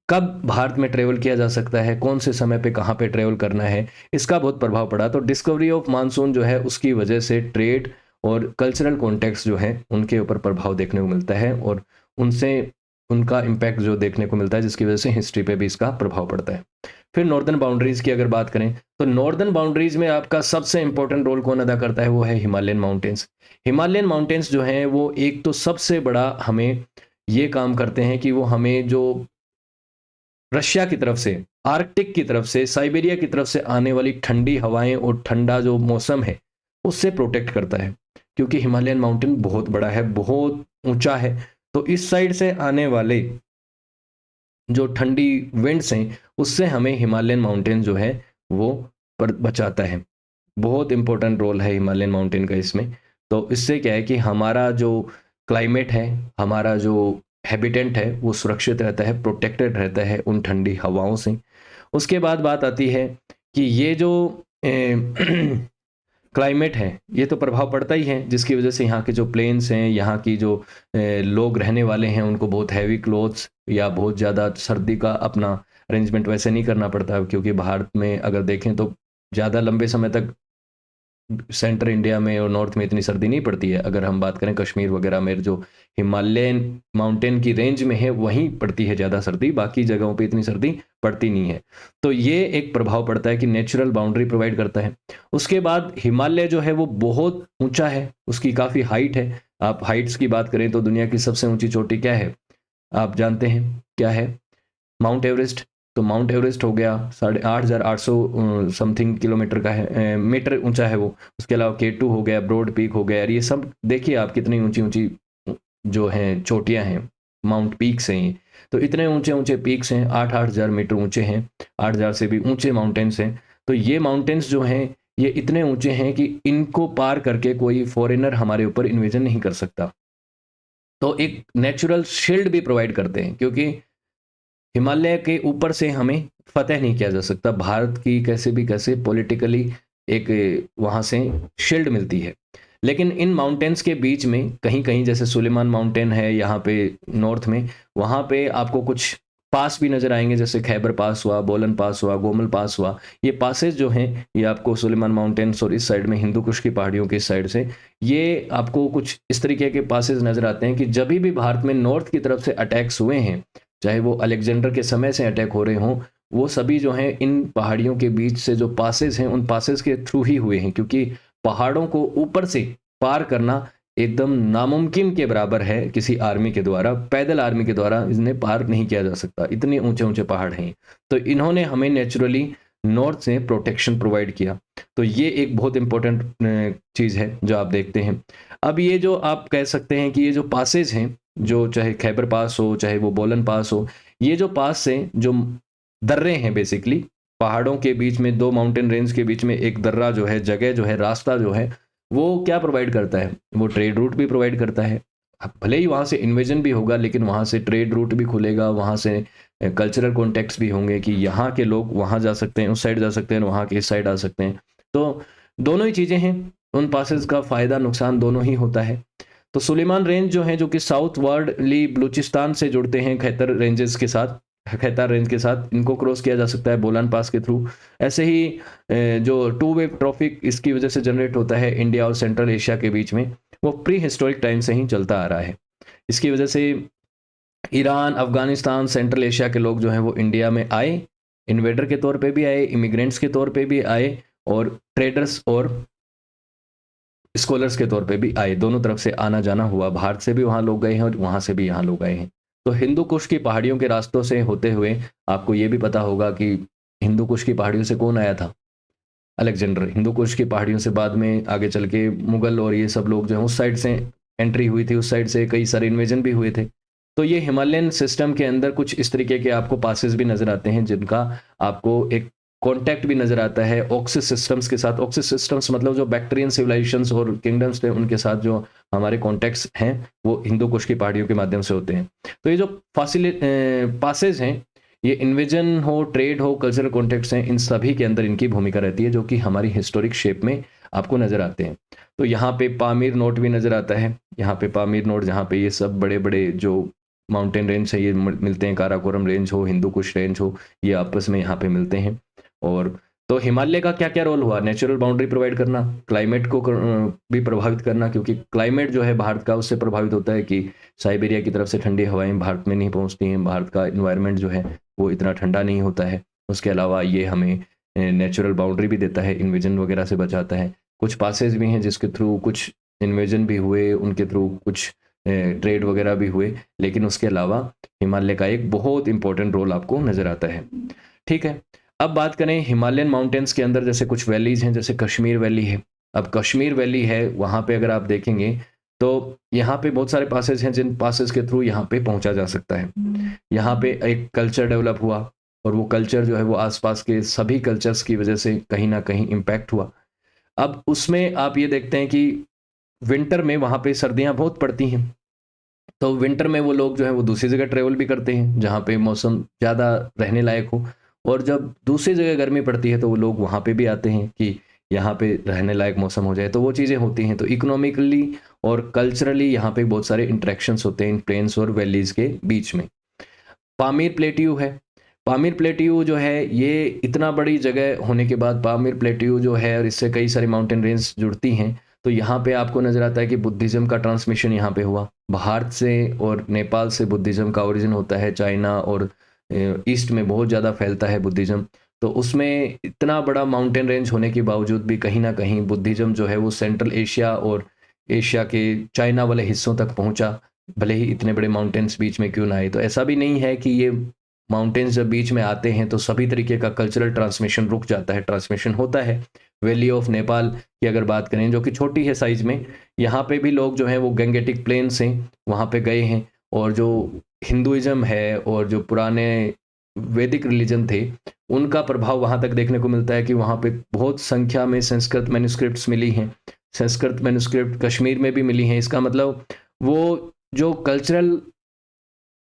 Speaker 1: कब भारत में ट्रेवल किया जा सकता है, कौन से समय पे कहाँ पे ट्रेवल करना है, इसका बहुत प्रभाव पड़ा। तो डिस्कवरी ऑफ मानसून जो है उसकी वजह से ट्रेड और कल्चरल कॉन्टेक्स्ट जो है उनके ऊपर प्रभाव देखने को मिलता है, और उनसे उनका इम्पैक्ट जो देखने को मिलता है, जिसकी वजह से हिस्ट्री पे भी इसका प्रभाव पड़ता है। फिर नॉर्दर्न बाउंड्रीज की अगर बात करें, तो नॉर्दर्न बाउंड्रीज में आपका सबसे इंपॉर्टेंट रोल कौन अदा करता है, वो है हिमालयन माउंटेन्स। हिमालयन माउंटेन्स जो हैं वो एक तो सबसे बड़ा हमें ये काम करते हैं कि वो हमें जो रशिया की तरफ से, आर्कटिक की तरफ से, साइबेरिया की तरफ से आने वाली ठंडी हवाएं और ठंडा जो मौसम है उससे प्रोटेक्ट करता है, क्योंकि हिमालयन माउंटेन बहुत बड़ा है, बहुत ऊंचा है। तो इस साइड से आने वाले जो ठंडी विंड्स हैं उससे हमें हिमालयन माउंटेन जो है वो बचाता है। बहुत इंपॉर्टेंट रोल है हिमालयन माउंटेन का इसमें। तो इससे क्या है कि हमारा जो क्लाइमेट है, हमारा जो हैबिटेंट है वो सुरक्षित रहता है, प्रोटेक्टेड रहता है उन ठंडी हवाओं से। उसके बाद बात आती है कि ये जो क्लाइमेट है ये तो प्रभाव पड़ता ही है, जिसकी वजह से यहाँ के जो प्लेन्स हैं, यहाँ की जो लोग रहने वाले हैं, उनको बहुत हैवी क्लोथ्स या बहुत ज़्यादा सर्दी का अपना अरेंजमेंट वैसे नहीं करना पड़ता, क्योंकि भारत में अगर देखें तो ज़्यादा लंबे समय तक सेंट्रल इंडिया में और नॉर्थ में इतनी सर्दी नहीं पड़ती है। अगर हम बात करें कश्मीर वगैरह में, जो हिमालयन माउंटेन की रेंज में है वहीं पड़ती है ज़्यादा सर्दी, बाकी जगहों पे इतनी सर्दी पड़ती नहीं है। तो ये एक प्रभाव पड़ता है कि नेचुरल बाउंड्री प्रोवाइड करता है। उसके बाद हिमालय जो है वो बहुत ऊंचा है, उसकी काफ़ी हाइट है। आप हाइट्स की बात करें तो दुनिया की सबसे ऊंची चोटी क्या है, आप जानते हैं क्या है? Mount Everest. तो माउंट एवरेस्ट हो गया 8,800 समथिंग किलोमीटर का है, मीटर ऊंचा है वो। उसके अलावा K2 हो गया, ब्रॉड पीक हो गया, ये सब देखिए आप कितनी ऊंची ऊंची जो हैं चोटियां हैं, माउंट पीक्स हैं ये। तो इतने ऊंचे ऊंचे पीक्स हैं, 8,000 मीटर ऊंचे हैं, 8,000 से भी ऊंचे माउंटेन्स हैं। तो ये माउंटेन्स जो हैं ये इतने ऊंचे हैं कि इनको पार करके कोई फॉरेनर हमारे ऊपर इन्वेजन नहीं कर सकता। तो एक नेचुरल शील्ड भी प्रोवाइड करते हैं, क्योंकि हिमालय के ऊपर से हमें फतेह नहीं किया जा सकता। भारत की कैसे भी कैसे पॉलिटिकली एक वहाँ से शील्ड मिलती है। लेकिन इन माउंटेन्स के बीच में कहीं कहीं, जैसे सुलेमान माउंटेन है यहाँ पे नॉर्थ में, वहाँ पे आपको कुछ पास भी नज़र आएंगे, जैसे खैबर पास हुआ, बोलन पास हुआ, गोमल पास हुआ। ये पासेज जो हैं ये आपको सुलेमान माउंटेन्स और इस साइड में हिंदू कुश की पहाड़ियों की साइड से ये आपको कुछ इस तरीके के पासेज नज़र आते हैं कि जब भी भारत में नॉर्थ की तरफ से अटैक्स हुए हैं, चाहे वो अलेक्जेंडर के समय से अटैक हो रहे हों, वो सभी जो हैं इन पहाड़ियों के बीच से जो पासेस हैं उन पासेस के थ्रू ही हुए हैं, क्योंकि पहाड़ों को ऊपर से पार करना एकदम नामुमकिन के बराबर है किसी आर्मी के द्वारा, पैदल आर्मी के द्वारा इन्हें पार नहीं किया जा सकता, इतने ऊंचे ऊंचे पहाड़ हैं। तो इन्होंने हमें नेचुरली नॉर्थ से प्रोटेक्शन प्रोवाइड किया। तो ये एक बहुत इंपॉर्टेंट चीज़ है जो आप देखते हैं। अब ये जो आप कह सकते हैं कि ये जो पासेज हैं, जो चाहे खैबर पास हो, चाहे वो बोलन पास हो, ये जो पास से जो दर्रे हैं, बेसिकली पहाड़ों के बीच में, दो माउंटेन रेंज के बीच में एक दर्रा जो है, जगह जो है, रास्ता जो है, वो क्या प्रोवाइड करता है? वो ट्रेड रूट भी प्रोवाइड करता है। अब भले ही वहाँ से इन्वेजन भी होगा, लेकिन वहाँ से ट्रेड रूट भी खुलेगा, वहाँ से कल्चरल कॉन्टेक्ट्स भी होंगे कि यहाँ के लोग वहाँ जा सकते हैं, उस साइड जा सकते हैं, वहाँ के इस साइड आ सकते हैं। तो दोनों ही चीज़ें हैं, उन पासेस का फ़ायदा नुकसान दोनों ही होता है। तो सुलेमान रेंज जो है, जो कि साउथ वर्डली बलूचिस्तान से जुड़ते हैं खैतर रेंजेस के साथ, खैतार रेंज के साथ, इनको क्रॉस किया जा सकता है बोलान पास के थ्रू। ऐसे ही जो टू वे ट्रैफिक इसकी वजह से जनरेट होता है इंडिया और सेंट्रल एशिया के बीच में, वो प्री हिस्टोरिक टाइम से ही चलता आ रहा है। इसकी वजह से ईरान, अफगानिस्तान, सेंट्रल एशिया के लोग जो हैं वो इंडिया में आए, इन्वेडर के तौर पे भी आए, इमिग्रेंट्स के तौर पे भी आए, और ट्रेडर्स और स्कॉलर्स के तौर पे भी आए। दोनों तरफ से आना जाना हुआ, भारत से भी वहाँ लोग गए हैं और वहाँ से भी यहाँ लोग आए हैं। तो हिंदू कुश की पहाड़ियों के रास्तों से होते हुए आपको ये भी पता होगा कि हिंदू कुश की पहाड़ियों से कौन आया था? अलेक्जेंडर। हिंदू कुश की पहाड़ियों से बाद में आगे चल के मुगल और ये सब लोग जो हैं उस साइड से एंट्री हुई थी, उस साइड से कई सारे इन्वेजन भी हुए थे। तो ये हिमालयन सिस्टम के अंदर कुछ इस तरीके के आपको पासेस भी नजर आते हैं, जिनका आपको एक कॉन्टैक्ट भी नजर आता है ऑक्सिस सिस्टम्स के साथ। ऑक्सिस सिस्टम्स मतलब जो बैक्टीरियन सिविलाइजेशंस और किंगडम्स थे, उनके साथ जो हमारे कॉन्टैक्ट्स हैं वो हिंदू कुश की पहाड़ियों के माध्यम से होते हैं। तो ये जो पासेज हैं, ये इन्वेजन हो, ट्रेड हो, कल्चरल कॉन्टेक्ट्स हैं, इन सभी के अंदर इनकी भूमिका रहती है, जो कि हमारी हिस्टोरिक शेप में आपको नजर आते हैं। तो यहाँ पे पामीर नोट भी नजर आता है, यहाँ पे पामीर नोट, जहाँ पे ये सब बड़े बड़े जो माउंटेन रेंज है ये मिलते हैं, काराकोरम रेंज हो, हिंदू कुश रेंज हो, ये आपस में यहाँ पे मिलते हैं। और तो हिमालय का क्या क्या रोल हुआ? नेचुरल बाउंड्री प्रोवाइड करना, क्लाइमेट को भी प्रभावित करना, क्योंकि क्लाइमेट जो है भारत का उससे प्रभावित होता है कि साइबेरिया की तरफ से ठंडी हवाएं भारत में नहीं पहुंचती हैं, भारत का इन्वायरमेंट जो है वो इतना ठंडा नहीं होता है। उसके अलावा ये हमें नेचुरल बाउंड्री भी देता है, इन्वेजन वगैरह से बचाता है। कुछ पासेज भी हैं जिसके थ्रू कुछ इन्वेजन भी हुए, उनके थ्रू कुछ ट्रेड वगैरह भी हुए, लेकिन उसके अलावा हिमालय का एक बहुत इंपॉर्टेंट रोल आपको नजर आता है। ठीक है, अब बात करें हिमालयन माउंटेन्स के अंदर, जैसे कुछ वैलीज हैं, जैसे कश्मीर वैली है। अब कश्मीर वैली है, वहाँ पे अगर आप देखेंगे तो यहाँ पे बहुत सारे पासेज हैं, जिन पासेज के थ्रू यहाँ पे पहुँचा जा सकता है। यहाँ पे एक कल्चर डेवलप हुआ, और वो कल्चर जो है वो आसपास के सभी कल्चर्स की वजह से कहीं ना कहीं इम्पैक्ट हुआ। अब उसमें आप ये देखते हैं कि विंटर में वहाँ पे सर्दियाँ बहुत पड़ती हैं, तो विंटर में वो लोग जो है वो दूसरी जगह ट्रेवल भी करते हैं जहाँ पे मौसम ज़्यादा रहने लायक हो, और जब दूसरी जगह गर्मी पड़ती है तो वो लोग वहाँ पे भी आते हैं कि यहाँ पे रहने लायक मौसम हो जाए। तो वो चीज़ें होती हैं। तो इकोनॉमिकली और कल्चरली यहाँ पे बहुत सारे इंटरेक्शंस होते हैं इन प्लेन्स और वैलीज के बीच में। पामीर प्लेट्यू है। पामीर प्लेट्यू जो है ये इतना बड़ी जगह होने के बाद, पामीर प्लेट्यू जो है और इससे कई सारी माउंटेन रेंज जुड़ती हैं, तो यहाँ पे आपको नज़र आता है कि बुद्धिज़्म का ट्रांसमिशन यहाँ पे हुआ। भारत से और नेपाल से बुद्धिज़्म का ओरिजिन होता है, चाइना और ईस्ट में बहुत ज़्यादा फैलता है बुद्धिज़्म। तो उसमें इतना बड़ा माउंटेन रेंज होने के बावजूद भी कहीं ना कहीं बुद्धिज़्म जो है वो सेंट्रल एशिया और एशिया के चाइना वाले हिस्सों तक पहुँचा, भले ही इतने बड़े माउंटेन्स बीच में क्यों ना आए। तो ऐसा भी नहीं है कि ये माउंटेन्स जब बीच में आते हैं तो सभी तरीके का कल्चरल ट्रांसमिशन रुक जाता है, ट्रांसमिशन होता है। वैली ऑफ नेपाल की अगर बात करें, जो कि छोटी है साइज में, यहाँ पे भी लोग जो हैं वो गंगेटिक प्लेन्स हैं, वहाँ पे गए हैं, और जो हिंदुइज्म है और जो पुराने वैदिक रिलीजन थे उनका प्रभाव वहाँ तक देखने को मिलता है कि वहाँ पे बहुत संख्या में संस्कृत मैन्युस्क्रिप्ट्स मिली हैं। संस्कृत मैन्युस्क्रिप्ट कश्मीर में भी मिली हैं। इसका मतलब वो जो कल्चरल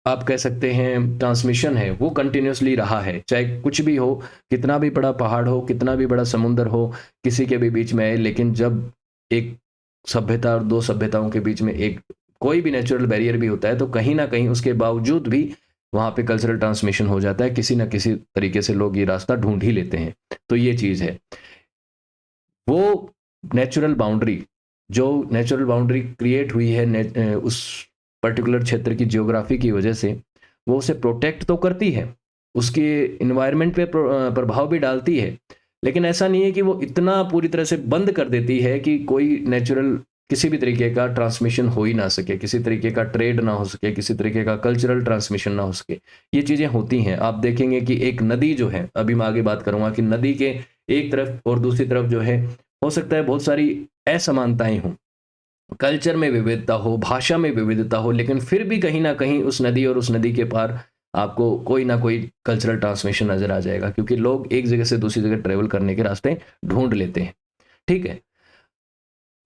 Speaker 1: आप कह सकते हैं ट्रांसमिशन है वो कंटिन्यूसली रहा है, चाहे कुछ भी हो, कितना भी बड़ा पहाड़ हो, कितना भी बड़ा समुंदर हो, किसी के भी बीच में है। लेकिन जब एक सभ्यता और दो सभ्यताओं के बीच में एक कोई भी नेचुरल बैरियर भी होता है, तो कहीं ना कहीं उसके बावजूद भी वहाँ पे कल्चरल ट्रांसमिशन हो जाता है, किसी ना किसी तरीके से लोग ये रास्ता ढूंढ ही लेते हैं। तो ये चीज़ है। वो नेचुरल बाउंड्री, जो नेचुरल बाउंड्री क्रिएट हुई है उस पर्टिकुलर क्षेत्र की जियोग्राफी की वजह से, वो उसे प्रोटेक्ट तो करती है, उसके इन्वायरमेंट पे प्रभाव भी डालती है, लेकिन ऐसा नहीं है कि वो इतना पूरी तरह से बंद कर देती है कि कोई नेचुरल किसी भी तरीके का ट्रांसमिशन हो ही ना सके, किसी तरीके का ट्रेड ना हो सके, किसी तरीके का कल्चरल ट्रांसमिशन ना हो सके, ये चीज़ें होती हैं। आप देखेंगे कि एक नदी जो है, अभी मैं आगे बात करूँगा कि नदी के एक तरफ और दूसरी तरफ जो है, हो सकता है बहुत सारी असमानताएँ हों, कल्चर में विविधता हो, भाषा में विविधता हो, लेकिन फिर भी कहीं न कहीं उस नदी और उस नदी के पार आपको कोई ना कोई कल्चरल ट्रांसमिशन नज़र आ जाएगा, क्योंकि लोग एक जगह से दूसरी जगह ट्रैवल करने के रास्ते ढूँढ लेते हैं, ठीक है?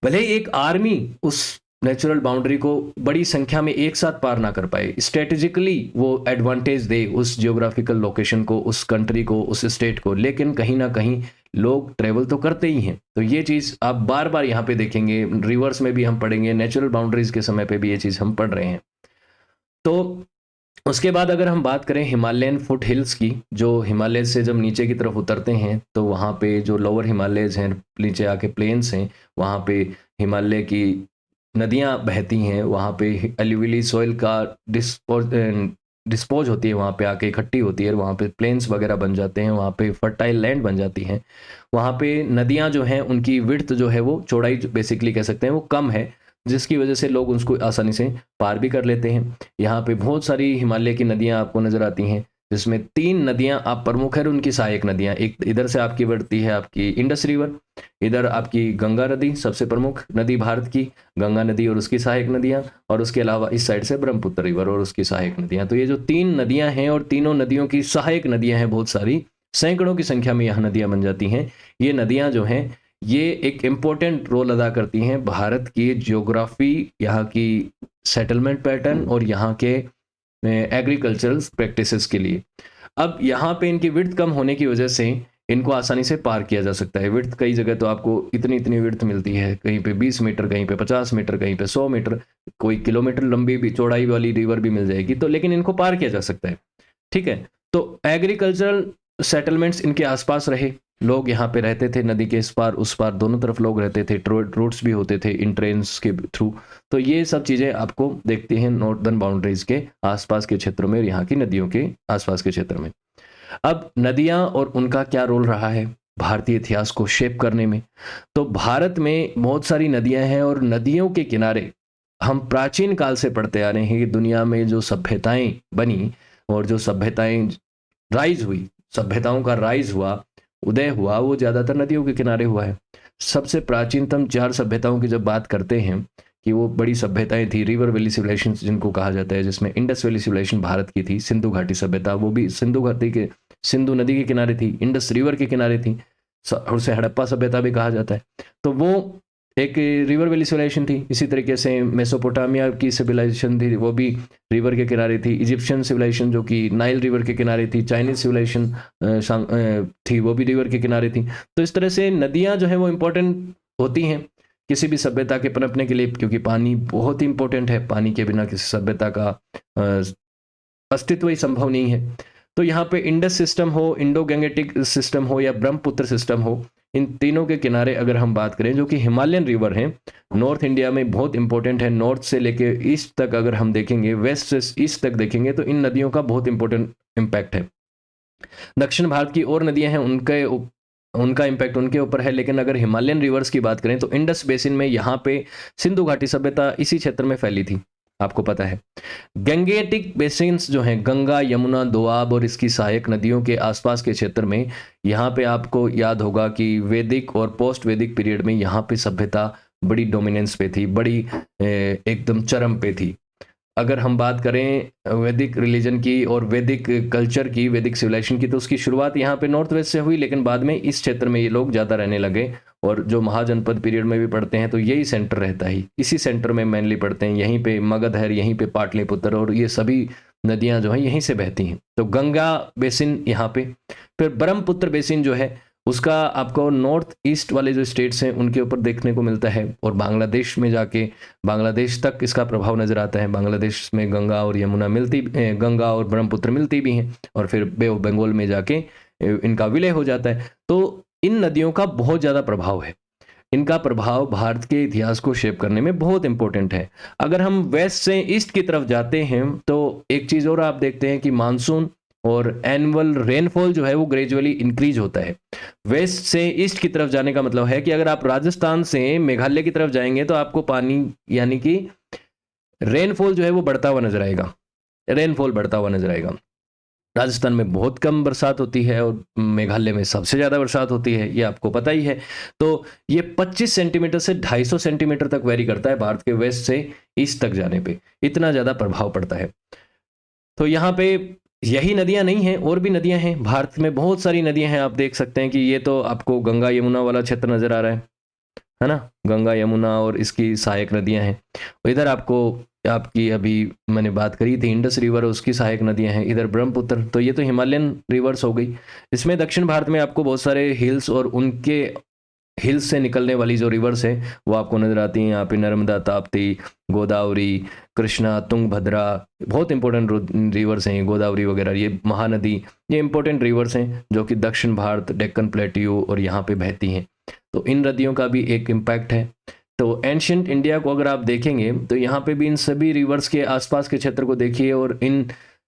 Speaker 1: भले ही एक आर्मी उस नेचुरल बाउंड्री को बड़ी संख्या में एक साथ पार ना कर पाए, स्ट्रेटेजिकली वो एडवांटेज दे उस जियोग्राफिकल लोकेशन को, उस कंट्री को, उस स्टेट को, लेकिन कहीं ना कहीं लोग ट्रेवल तो करते ही हैं। तो ये चीज़ आप बार बार यहाँ पे देखेंगे, रिवर्स में भी हम पढ़ेंगे, नेचुरल बाउंड्रीज के समय पे भी ये चीज़ हम पढ़ रहे हैं। तो उसके बाद अगर हम बात करें हिमालयन फुट हिल्स की, जो हिमालय से जब नीचे की तरफ उतरते हैं तो वहाँ पे जो लोअर हिमालयज हैं, नीचे आके प्लेन्स हैं, वहाँ पे हिमालय की नदियाँ बहती हैं, वहाँ पे एल्यूविली सॉइल का डिस्पोज होती है, वहाँ पे आके इकट्ठी होती है, वहाँ पे प्लेन्स वगैरह बन जाते हैं, वहाँ पे फर्टाइल लैंड बन जाती हैं। वहाँ पे नदियाँ जो हैं उनकी विड्थ जो है वो चौड़ाई बेसिकली कह सकते हैं वो कम है, जिसकी वजह से लोग उसको आसानी से पार भी कर लेते हैं। यहाँ पे बहुत सारी हिमालय की नदियाँ आपको नज़र आती हैं, जिसमें 3 नदियाँ आप प्रमुख है, उनकी सहायक नदियाँ। एक इधर से आपकी बढ़ती है आपकी इंडस रिवर, इधर आपकी गंगा नदी सबसे प्रमुख नदी भारत की, गंगा नदी और उसकी सहायक नदियाँ, और उसके अलावा इस साइड से ब्रह्मपुत्र रिवर और उसकी सहायक नदियाँ। तो ये जो 3 नदियाँ हैं और तीनों नदियों की सहायक नदियाँ हैं, बहुत सारी सैकड़ों की संख्या में यहाँ नदियाँ बन जाती हैं। ये नदियाँ जो हैं ये एक इम्पोर्टेंट रोल अदा करती हैं भारत की जियोग्राफी, यहाँ की सेटलमेंट पैटर्न और यहाँ के एग्रीकल्चरल प्रैक्टिसेस के लिए। अब यहाँ पे इनकी विड्थ कम होने की वजह से इनको आसानी से पार किया जा सकता है। विड्थ कई जगह तो आपको इतनी विड्थ मिलती है, कहीं पे 20 मीटर, कहीं पे 50 मीटर, कहीं पे 100 मीटर, कोई किलोमीटर लंबी भी चौड़ाई वाली रिवर भी मिल जाएगी, तो लेकिन इनको पार किया जा सकता है, ठीक है? तो एग्रीकल्चरल सेटलमेंट्स इनके आसपास रहे, लोग यहाँ पे रहते थे, नदी के इस पार उस पार दोनों तरफ लोग रहते थे, रोड्स भी होते थे इन ट्रेन्स के थ्रू। तो ये सब चीज़ें आपको देखते हैं नॉर्दर्न बाउंड्रीज के आसपास के क्षेत्रों में, यहाँ की नदियों के आसपास के क्षेत्र में। अब नदियाँ और उनका क्या रोल रहा है भारतीय इतिहास को शेप करने में? तो भारत में बहुत सारी नदियाँ हैं और नदियों के किनारे हम प्राचीन काल से पढ़ते आ रहे हैं कि दुनिया में जो सभ्यताएं बनी और जो सभ्यताएं राइज हुई, सभ्यताओं का राइज हुआ, उदय हुआ, वो ज़्यादातर नदियों के किनारे हुआ है। सबसे प्राचीनतम 4 सभ्यताओं की जब बात करते हैं कि वो बड़ी सभ्यताएं थी, रिवर वैली सिविलाइजेशन जिनको कहा जाता है, जिसमें इंडस वैली सिविलाइजेशन भारत की थी, सिंधु घाटी सभ्यता वो भी सिंधु नदी के किनारे थी, इंडस रिवर के किनारे थी, और उसे हड़प्पा सभ्यता भी कहा जाता है। तो वो एक रिवर वैली सिविलाइजेशन थी। इसी तरीके से मेसोपोटामिया की सिविलाइजेशन थी, वो भी रिवर के किनारे थी। इजिप्शियन सिविलाइजेशन जो कि नाइल रिवर के किनारे थी। चाइनीज सिविलाइजेशन थी, वो भी रिवर के किनारे थी। तो इस तरह से नदियाँ जो है वो इम्पोर्टेंट होती हैं किसी भी सभ्यता के पनपने के लिए, क्योंकि पानी बहुत ही इंपॉर्टेंट है। पानी के बिना किसी सभ्यता का अस्तित्व ही संभव नहीं है। तो यहाँ पे इंडस सिस्टम हो, इंडो गैंगेटिक सिस्टम हो या ब्रह्मपुत्र सिस्टम हो, इन तीनों के किनारे अगर हम बात करें, जो कि हिमालयन रिवर हैं, नॉर्थ इंडिया में बहुत इंपॉर्टेंट है। नॉर्थ से लेके ईस्ट तक अगर हम देखेंगे, वेस्ट से ईस्ट तक देखेंगे, तो इन नदियों का बहुत इंपॉर्टेंट इम्पैक्ट है। दक्षिण भारत की और नदियां हैं, उनका इम्पैक्ट उनके ऊपर है, लेकिन अगर हिमालयन रिवर्स की बात करें तो इंडस बेसिन में यहाँ पे सिंधु घाटी सभ्यता इसी क्षेत्र में फैली थी, आपको पता है। गैंगेटिक बेसिन्स जो हैं, गंगा, यमुना, दोआब और इसकी सहायक नदियों के आसपास के क्षेत्र में, यहाँ पे आपको याद होगा कि वैदिक और पोस्ट वैदिक पीरियड में यहाँ पे सभ्यता बड़ी डोमिनेंस पे थी, बड़ी एकदम चरम पे थी। अगर हम बात करें वैदिक रिलीजन की और वैदिक कल्चर की, वैदिक सिविलाइजेशन की, तो उसकी शुरुआत यहाँ पे नॉर्थ वेस्ट से हुई, लेकिन बाद में इस क्षेत्र में ये लोग ज़्यादा रहने लगे। और जो महाजनपद पीरियड में भी पढ़ते हैं तो यही सेंटर रहता है, इसी सेंटर में मेनली पढ़ते हैं। यहीं पे मगध है, यहीं पे पाटलिपुत्र, और ये सभी नदियाँ जो हैं यहीं से बहती हैं। तो गंगा बेसिन यहाँ पे, फिर ब्रह्मपुत्र बेसिन जो है उसका आपको नॉर्थ ईस्ट वाले जो स्टेट्स हैं उनके ऊपर देखने को मिलता है, और बांग्लादेश में जाके बांग्लादेश तक इसका प्रभाव नजर आता है। बांग्लादेश में गंगा और यमुना गंगा और ब्रह्मपुत्र मिलती भी हैं, और फिर बे ऑफ बंगाल में जाके इनका विलय हो जाता है। तो इन नदियों का बहुत ज़्यादा प्रभाव है, इनका प्रभाव भारत के इतिहास को शेप करने में बहुत इंपॉर्टेंट है। अगर हम वेस्ट से ईस्ट की तरफ जाते हैं तो एक चीज़ और आप देखते हैं कि मानसून और एनुअल रेनफॉल जो है वो ग्रेजुअली इंक्रीज होता है। वेस्ट से ईस्ट की तरफ जाने का मतलब है कि अगर आप राजस्थान से मेघालय की तरफ जाएंगे तो आपको पानी यानी कि रेनफॉल जो है वो बढ़ता हुआ नजर आएगा, रेनफॉल बढ़ता हुआ नजर आएगा। राजस्थान में बहुत कम बरसात होती है और मेघालय में सबसे ज़्यादा बरसात होती है, ये आपको पता ही है। तो ये 25 सेंटीमीटर से 250 सेंटीमीटर तक वेरी करता है भारत के वेस्ट से ईस्ट तक जाने पे, इतना ज़्यादा प्रभाव पड़ता है। तो यहाँ पे यही नदियाँ नहीं हैं, और भी नदियाँ हैं भारत में, बहुत सारी नदियाँ हैं। आप देख सकते हैं कि ये तो आपको गंगा यमुना वाला क्षेत्र नज़र आ रहा है ना, गंगा यमुना और इसकी सहायक नदियाँ हैं। इधर आपको आपकी अभी मैंने बात करी थी इंडस रिवर, उसकी सहायक नदियां हैं। इधर ब्रह्मपुत्र, तो ये तो हिमालयन रिवर्स हो गई। इसमें दक्षिण भारत में आपको बहुत सारे हिल्स और उनके हिल्स से निकलने वाली जो रिवर्स है वो आपको नजर आती हैं। यहाँ पे नर्मदा, ताप्ती, गोदावरी, कृष्णा, तुंगभद्रा, बहुत इंपॉर्टेंट रिवर्स हैं गोदावरी वगैरह, ये महानदी, ये इंपॉर्टेंट रिवर्स हैं जो कि दक्षिण भारत, डेक्कन प्लेट्यू और यहाँ पे बहती हैं। तो इन नदियों का भी एक इम्पैक्ट है। तो एंशियंट इंडिया को अगर आप देखेंगे तो यहाँ पे भी इन सभी रिवर्स के आसपास के क्षेत्र को देखिए और इन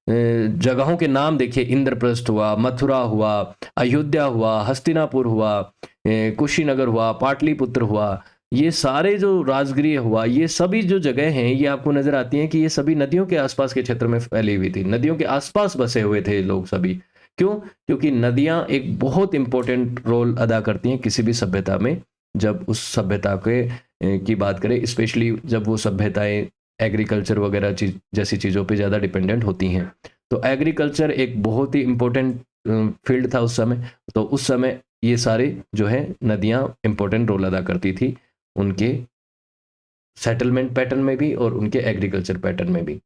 Speaker 1: जगहों के नाम देखिए। इंद्रप्रस्थ हुआ, मथुरा हुआ, अयोध्या हुआ, हस्तिनापुर हुआ, कुशीनगर हुआ, पाटलिपुत्र हुआ, ये सारे जो राजगृह हुआ, ये सभी जो जगह हैं ये आपको नजर आती हैं कि ये सभी नदियों के आसपास के क्षेत्र में फैली हुई थी, नदियों के आसपास बसे हुए थे लोग सभी। क्यों? क्योंकि नदियां एक बहुत इंपॉर्टेंट रोल अदा करती हैं किसी भी सभ्यता में। जब उस सभ्यता के की बात करें, स्पेशली जब वो सभ्यताएं एग्रीकल्चर वगैरह जैसी चीज़ों पे ज़्यादा डिपेंडेंट होती हैं। तो एग्रीकल्चर एक बहुत ही इम्पोर्टेंट फील्ड था उस समय। तो उस समय ये सारे जो है नदियाँ इम्पोर्टेंट रोल अदा करती थी उनके सेटलमेंट पैटर्न में भी और उनके एग्रीकल्चर पैटर्न में भी।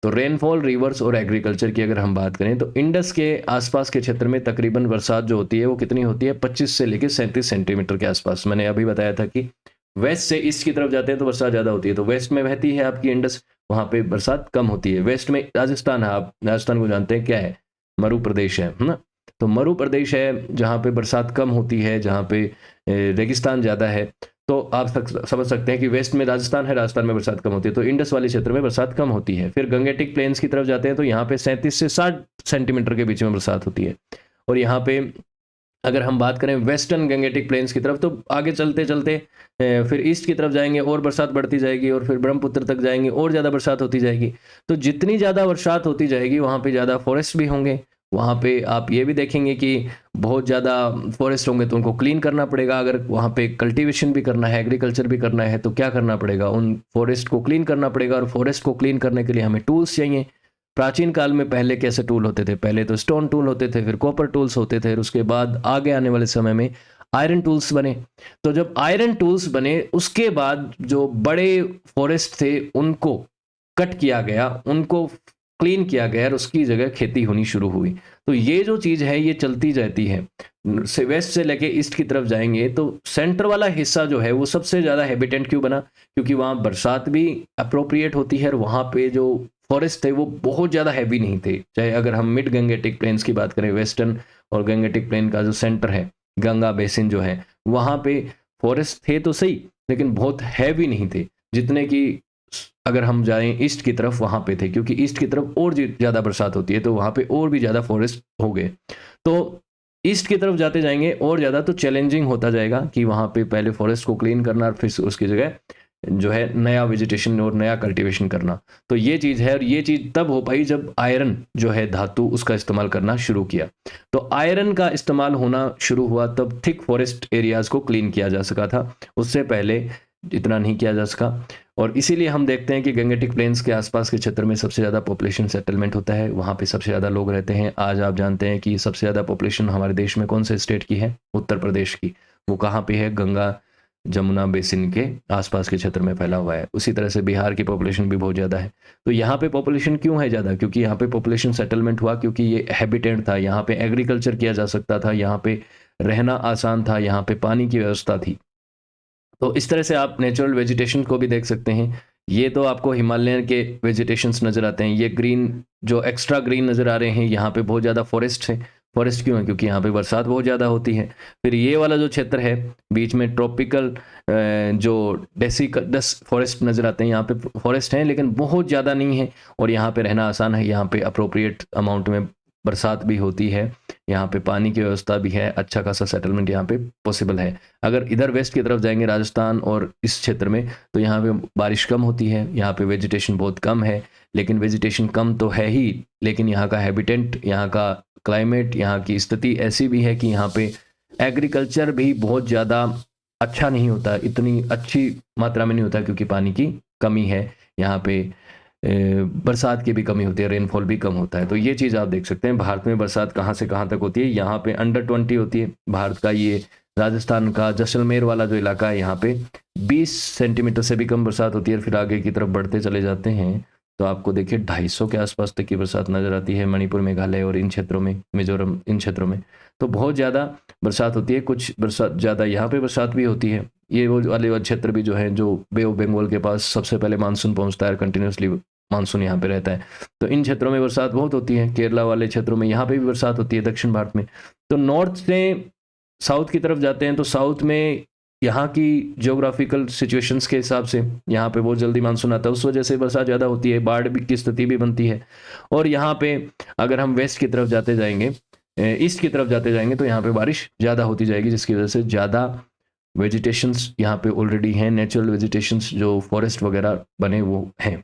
Speaker 1: तो रेनफॉल, रिवर्स और एग्रीकल्चर की अगर हम बात करें तो इंडस के आसपास के क्षेत्र में तकरीबन बरसात जो होती है वो कितनी होती है, 25 से लेकर 37 सेंटीमीटर के आसपास। मैंने अभी बताया था कि वेस्ट से ईस्ट की तरफ जाते हैं तो बरसात ज़्यादा होती है। तो वेस्ट में बहती है आपकी इंडस, वहाँ पे बरसात कम होती है। वेस्ट में राजस्थान है, आप राजस्थान को जानते हैं क्या है, मरु प्रदेश है ना। तो मरु प्रदेश है जहाँ पे बरसात कम होती है, जहाँ पे रेगिस्तान ज़्यादा है। तो आप समझ सकते हैं कि वेस्ट में राजस्थान है, राजस्थान में बरसात कम होती है, तो इंडस वाले क्षेत्र में बरसात कम होती है। फिर गंगेटिक प्लेन्स की तरफ जाते हैं तो यहाँ पे 37 से 60 सेंटीमीटर के बीच में बरसात होती है। और यहाँ पे अगर हम बात करें वेस्टर्न गंगेटिक प्लेन्स की तरफ, तो आगे चलते चलते फिर ईस्ट की तरफ जाएंगे और बरसात बढ़ती जाएगी, और फिर ब्रह्मपुत्र तक जाएंगे और ज़्यादा बरसात होती जाएगी। तो जितनी ज़्यादा बरसात होती जाएगी वहाँ पे ज़्यादा फॉरेस्ट भी होंगे। वहाँ पे आप ये भी देखेंगे कि बहुत ज़्यादा फॉरेस्ट होंगे तो उनको क्लीन करना पड़ेगा। अगर वहाँ पे कल्टीवेशन भी करना है, एग्रीकल्चर भी करना है, तो क्या करना पड़ेगा, उन फॉरेस्ट को क्लीन करना पड़ेगा। और फॉरेस्ट को क्लीन करने के लिए हमें टूल्स चाहिए। प्राचीन काल में पहले कैसे टूल होते थे, पहले तो स्टोन टूल होते थे, फिर कॉपर टूल्स होते थे, और उसके बाद आगे आने वाले समय में आयरन टूल्स बने। तो जब आयरन टूल्स बने उसके बाद जो बड़े फॉरेस्ट थे उनको कट किया गया, उनको क्लीन किया गया और उसकी जगह खेती होनी शुरू हुई। तो ये जो चीज़ है ये चलती जाती है। से वेस्ट से लेके ईस्ट की तरफ जाएंगे तो सेंटर वाला हिस्सा जो है वो सबसे ज़्यादा हैबिटेंट क्यों बना, क्योंकि वहाँ बरसात भी अप्रोप्रिएट होती है और वहाँ पे जो फॉरेस्ट थे वो बहुत ज़्यादा हैवी नहीं थे। चाहे अगर हम मिड गंगेटिक प्लेन्स की बात करें, वेस्टर्न और गंगेटिक प्लेन का जो सेंटर है, गंगा बेसिन जो है, वहाँ पे फॉरेस्ट थे तो सही लेकिन बहुत हैवी नहीं थे जितने कि अगर हम जाएं ईस्ट की तरफ वहाँ पे थे, क्योंकि ईस्ट की तरफ और ज़्यादा बरसात होती है तो वहाँ पे और भी ज़्यादा फॉरेस्ट हो गए। तो ईस्ट की तरफ जाते जाएंगे और ज़्यादा तो चैलेंजिंग होता जाएगा कि वहाँ पे पहले फॉरेस्ट को क्लीन करना और फिर उसकी जगह जो है नया वेजिटेशन और नया कल्टीवेशन करना। तो ये चीज़ है, और ये चीज़ तब हो पाई जब आयरन जो है धातु उसका इस्तेमाल करना शुरू किया। तो आयरन का इस्तेमाल होना शुरू हुआ तब थिक फॉरेस्ट एरियाज़ को क्लीन किया जा सका था, उससे पहले इतना नहीं किया जा सका। और इसीलिए हम देखते हैं कि गंगेटिक प्लेन्स के आसपास के क्षेत्र में सबसे ज़्यादा पॉपुलेशन सेटलमेंट होता है, वहाँ पे सबसे ज़्यादा लोग रहते हैं। आज आप जानते हैं कि सबसे ज़्यादा पॉपुलेशन हमारे देश में कौन से स्टेट की है, उत्तर प्रदेश की। वो कहाँ पे है, गंगा जमुना बेसिन के आसपास के क्षेत्र में फैला हुआ है। उसी तरह से बिहार की पॉपुलेशन भी बहुत ज़्यादा है। तो यहाँ पे पॉपुलेशन क्यों है ज़्यादा, क्योंकि यहाँ पे पॉपुलेशन सेटलमेंट हुआ, क्योंकि ये हैबिटेंट था, यहाँ पे एग्रीकल्चर किया जा सकता था, यहाँ पे रहना आसान था, यहाँ पे पानी की व्यवस्था थी। तो इस तरह से आप नेचुरल वेजिटेशन को भी देख सकते हैं। ये तो आपको हिमालयन के वेजिटेशंस नज़र आते हैं, ये ग्रीन जो एक्स्ट्रा ग्रीन नज़र आ रहे हैं, यहाँ पे बहुत ज़्यादा फॉरेस्ट है। फॉरेस्ट क्यों है, क्योंकि यहाँ पे बरसात बहुत ज़्यादा होती है। फिर ये वाला जो क्षेत्र है बीच में ट्रॉपिकल जो डेसिडस फॉरेस्ट नज़र आते हैं, यहाँ पे फॉरेस्ट हैं लेकिन बहुत ज़्यादा नहीं है और यहाँ पे रहना आसान है, यहाँ पे अप्रोप्रिएट अमाउंट में बरसात भी होती है, यहाँ पे पानी की व्यवस्था भी है, अच्छा खासा सेटलमेंट यहाँ पे पॉसिबल है। अगर इधर वेस्ट की तरफ जाएंगे राजस्थान और इस क्षेत्र में, तो यहाँ पे बारिश कम होती है, यहाँ पे वेजिटेशन बहुत कम है। लेकिन वेजिटेशन कम तो है ही, लेकिन यहाँ का हैबिटेंट, यहाँ का क्लाइमेट, यहाँ की स्थिति ऐसी भी है कि यहाँ पे एग्रीकल्चर भी बहुत ज़्यादा अच्छा नहीं होता, इतनी अच्छी मात्रा में नहीं होता, क्योंकि पानी की कमी है यहाँ पे। बरसात की भी कमी होती है, रेनफॉल भी कम होता है। तो ये चीज़ आप देख सकते हैं। भारत में बरसात कहाँ से कहाँ तक होती है, यहाँ पे अंडर 20 होती है। भारत का ये राजस्थान का जैसलमेर वाला जो इलाका है, यहाँ पे 20 सेंटीमीटर से भी कम बरसात होती है। फिर आगे की तरफ बढ़ते चले जाते हैं तो आपको देखिए 250 के आसपास तक की बरसात नजर आती है मणिपुर, मेघालय और इन क्षेत्रों में, मिजोरम, इन क्षेत्रों में तो बहुत ज़्यादा बरसात होती है। कुछ बरसात ज़्यादा यहाँ पे बरसात भी होती है। ये वो वाले क्षेत्र भी जो है, जो बे ऑफ बंगाल के पास सबसे पहले मानसून पहुँचता है, कंटिन्यूसली मानसून यहाँ पे रहता है, तो इन क्षेत्रों में बरसात बहुत होती है। केरला वाले क्षेत्रों में यहाँ पे भी बरसात होती है, दक्षिण भारत में। तो नॉर्थ से साउथ की तरफ जाते हैं तो साउथ में यहाँ की जियोग्राफिकल सिचुएशंस के हिसाब से यहाँ पे बहुत जल्दी मानसून आता है, उस वजह से बरसात ज़्यादा होती है, बाढ़ की स्थिति भी बनती है। और यहाँ पे अगर हम वेस्ट की तरफ जाते जाएंगे, ईस्ट की तरफ जाते जाएंगे, तो यहाँ पे बारिश ज़्यादा होती जाएगी, जिसकी वजह से ज़्यादा वेजिटेशंस यहाँ पे ऑलरेडी हैं, नेचुरल वेजिटेशंस जो फॉरेस्ट वगैरह बने वो हैं।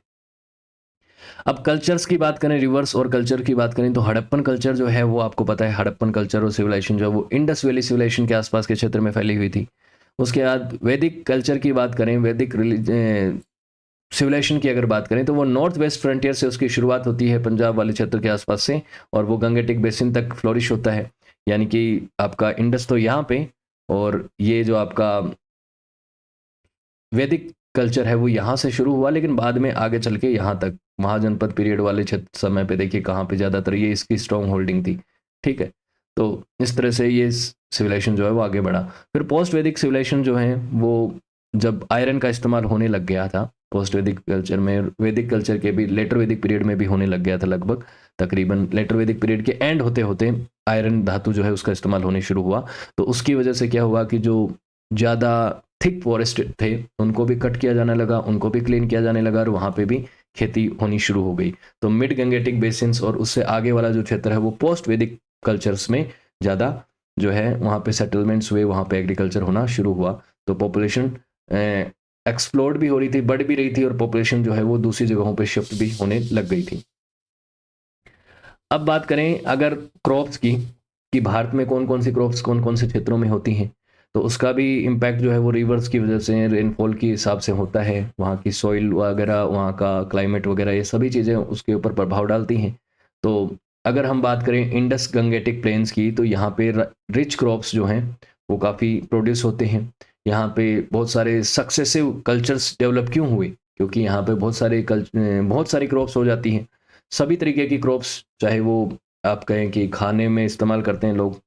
Speaker 1: अब कल्चर्स की बात करें, रिवर्स और कल्चर की बात करें, तो हड़प्पन कल्चर जो है वो आपको पता है, हड़प्पन कल्चर और सिविलाइजेशन जो है वो इंडस वैली सिविलाइजेशन के आसपास के क्षेत्र में फैली हुई थी। उसके बाद वैदिक कल्चर की बात करें, वैदिक सिविलाइजेशन की अगर बात करें, तो वो नॉर्थ वेस्ट फ्रंटियर से उसकी शुरुआत होती है, पंजाब वाले क्षेत्र के आसपास से, और वो गंगेटिक बेसिन तक फ्लोरिश होता है। यानी कि आपका इंडस तो यहाँ पे, और ये जो आपका वैदिक कल्चर है वो यहाँ से शुरू हुआ, लेकिन बाद में आगे चल के यहाँ तक महाजनपद पीरियड वाले क्षेत्र समय पे देखिए कहाँ पे ज़्यादातर ये इसकी स्ट्रॉन्ग होल्डिंग थी। ठीक है, तो इस तरह से ये सिविलाइजेशन जो है वो आगे बढ़ा। फिर पोस्ट वैदिक सिविलाइजेशन जो है वो जब आयरन का इस्तेमाल होने लग गया था, पोस्ट वैदिक कल्चर में, वैदिक कल्चर के भी लेटर वैदिक पीरियड में भी होने लग गया था, लगभग तकरीबन लेटर वैदिक पीरियड के एंड होते होते आयरन धातु जो है उसका इस्तेमाल होने शुरू हुआ। तो उसकी वजह से क्या हुआ कि जो ज़्यादा थिक फॉरेस्ट थे उनको भी कट किया जाने लगा, उनको भी क्लीन किया जाने लगा, और वहाँ पे भी खेती होनी शुरू हो गई। तो मिड गंगेटिक बेसिन्स और उससे आगे वाला जो क्षेत्र है वो पोस्ट वैदिक कल्चर्स में ज़्यादा जो है वहाँ पे सेटलमेंट्स हुए, वहाँ पे एग्रीकल्चर होना शुरू हुआ। तो पॉपुलेशन एक्सप्लोर्ड भी हो रही थी, बढ़ भी रही थी, और पॉपुलेशन जो है वो दूसरी जगहों पे शिफ्ट भी होने लग गई थी। अब बात करें अगर क्रॉप्स की, कि भारत में कौन कौन सी क्रॉप्स कौन कौन से क्षेत्रों में होती हैं, तो उसका भी इम्पैक्ट जो है वो रिवर्स की वजह से, रेनफॉल के हिसाब से होता है। वहाँ की सॉइल वगैरह, वहाँ का क्लाइमेट वगैरह, ये सभी चीज़ें उसके ऊपर प्रभाव डालती हैं। तो अगर हम बात करें इंडस गंगेटिक प्लेन्स की, तो यहाँ पे रिच क्रॉप्स जो हैं वो काफ़ी प्रोड्यूस होते हैं। यहाँ पे बहुत सारे सक्सेसिव कल्चर्स डेवलप क्यों हुए, क्योंकि यहाँ पे बहुत सारी क्रॉप्स हो जाती हैं, सभी तरीके की क्रॉप्स, चाहे वो आप कहें कि खाने में इस्तेमाल करते हैं लोग,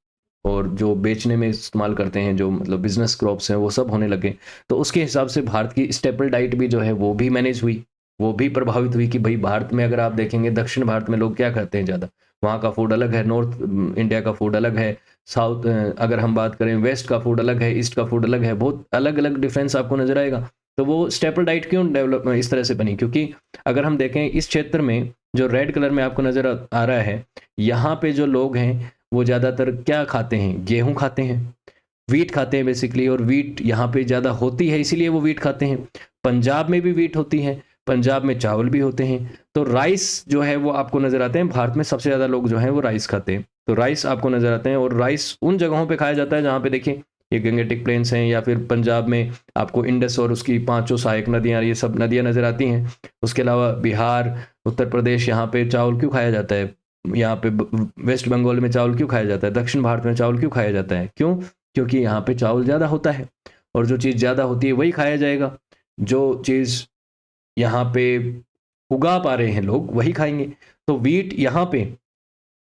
Speaker 1: और जो बेचने में इस्तेमाल करते हैं, जो मतलब बिजनेस क्रॉप्स हैं, वो सब होने लगे। तो उसके हिसाब से भारत की स्टेपल डाइट भी जो है वो भी मैनेज हुई, वो भी प्रभावित हुई। कि भाई भारत में अगर आप देखेंगे, दक्षिण भारत में लोग क्या करते हैं ज़्यादा, वहाँ का फूड अलग है, नॉर्थ इंडिया का फूड अलग है, साउथ अगर हम बात करें वेस्ट का फूड अलग है, ईस्ट का फूड अलग है, बहुत अलग अलग डिफरेंस आपको नजर आएगा। तो वो स्टेपल डाइट क्यों डेवलप इस तरह से बनी, क्योंकि अगर हम देखें इस क्षेत्र में जो रेड कलर में आपको नजर आ रहा है, यहाँ पे जो लोग हैं वो ज़्यादातर क्या खाते हैं, गेहूं खाते हैं, वीट खाते हैं बेसिकली, और वीट यहाँ पे ज़्यादा होती है इसीलिए वो वीट खाते हैं। पंजाब में भी वीट होती है, पंजाब में चावल भी होते हैं। तो राइस जो है वो आपको नज़र आते हैं, भारत में सबसे ज़्यादा लोग जो हैं वो राइस खाते हैं, तो राइस आपको नज़र आते हैं। और राइस उन जगहों पर खाया जाता है जहाँ पे देखिए ये गंगेटिक प्लेन्स हैं, या फिर पंजाब में आपको इंडस और उसकी 5 सहायक नदियाँ, ये सब नदियाँ नज़र आती हैं। उसके अलावा बिहार, उत्तर प्रदेश, यहाँ पे चावल क्यों खाया जाता है, यहाँ पे वेस्ट बंगाल में चावल क्यों खाया जाता है, दक्षिण भारत में चावल क्यों खाया जाता है, क्यों, क्योंकि यहाँ पे चावल ज़्यादा होता है, और जो चीज़ ज़्यादा होती है वही खाया जाएगा। जो चीज़ यहाँ पे उगा पा रहे हैं लोग वही खाएंगे। तो वीट यहाँ पे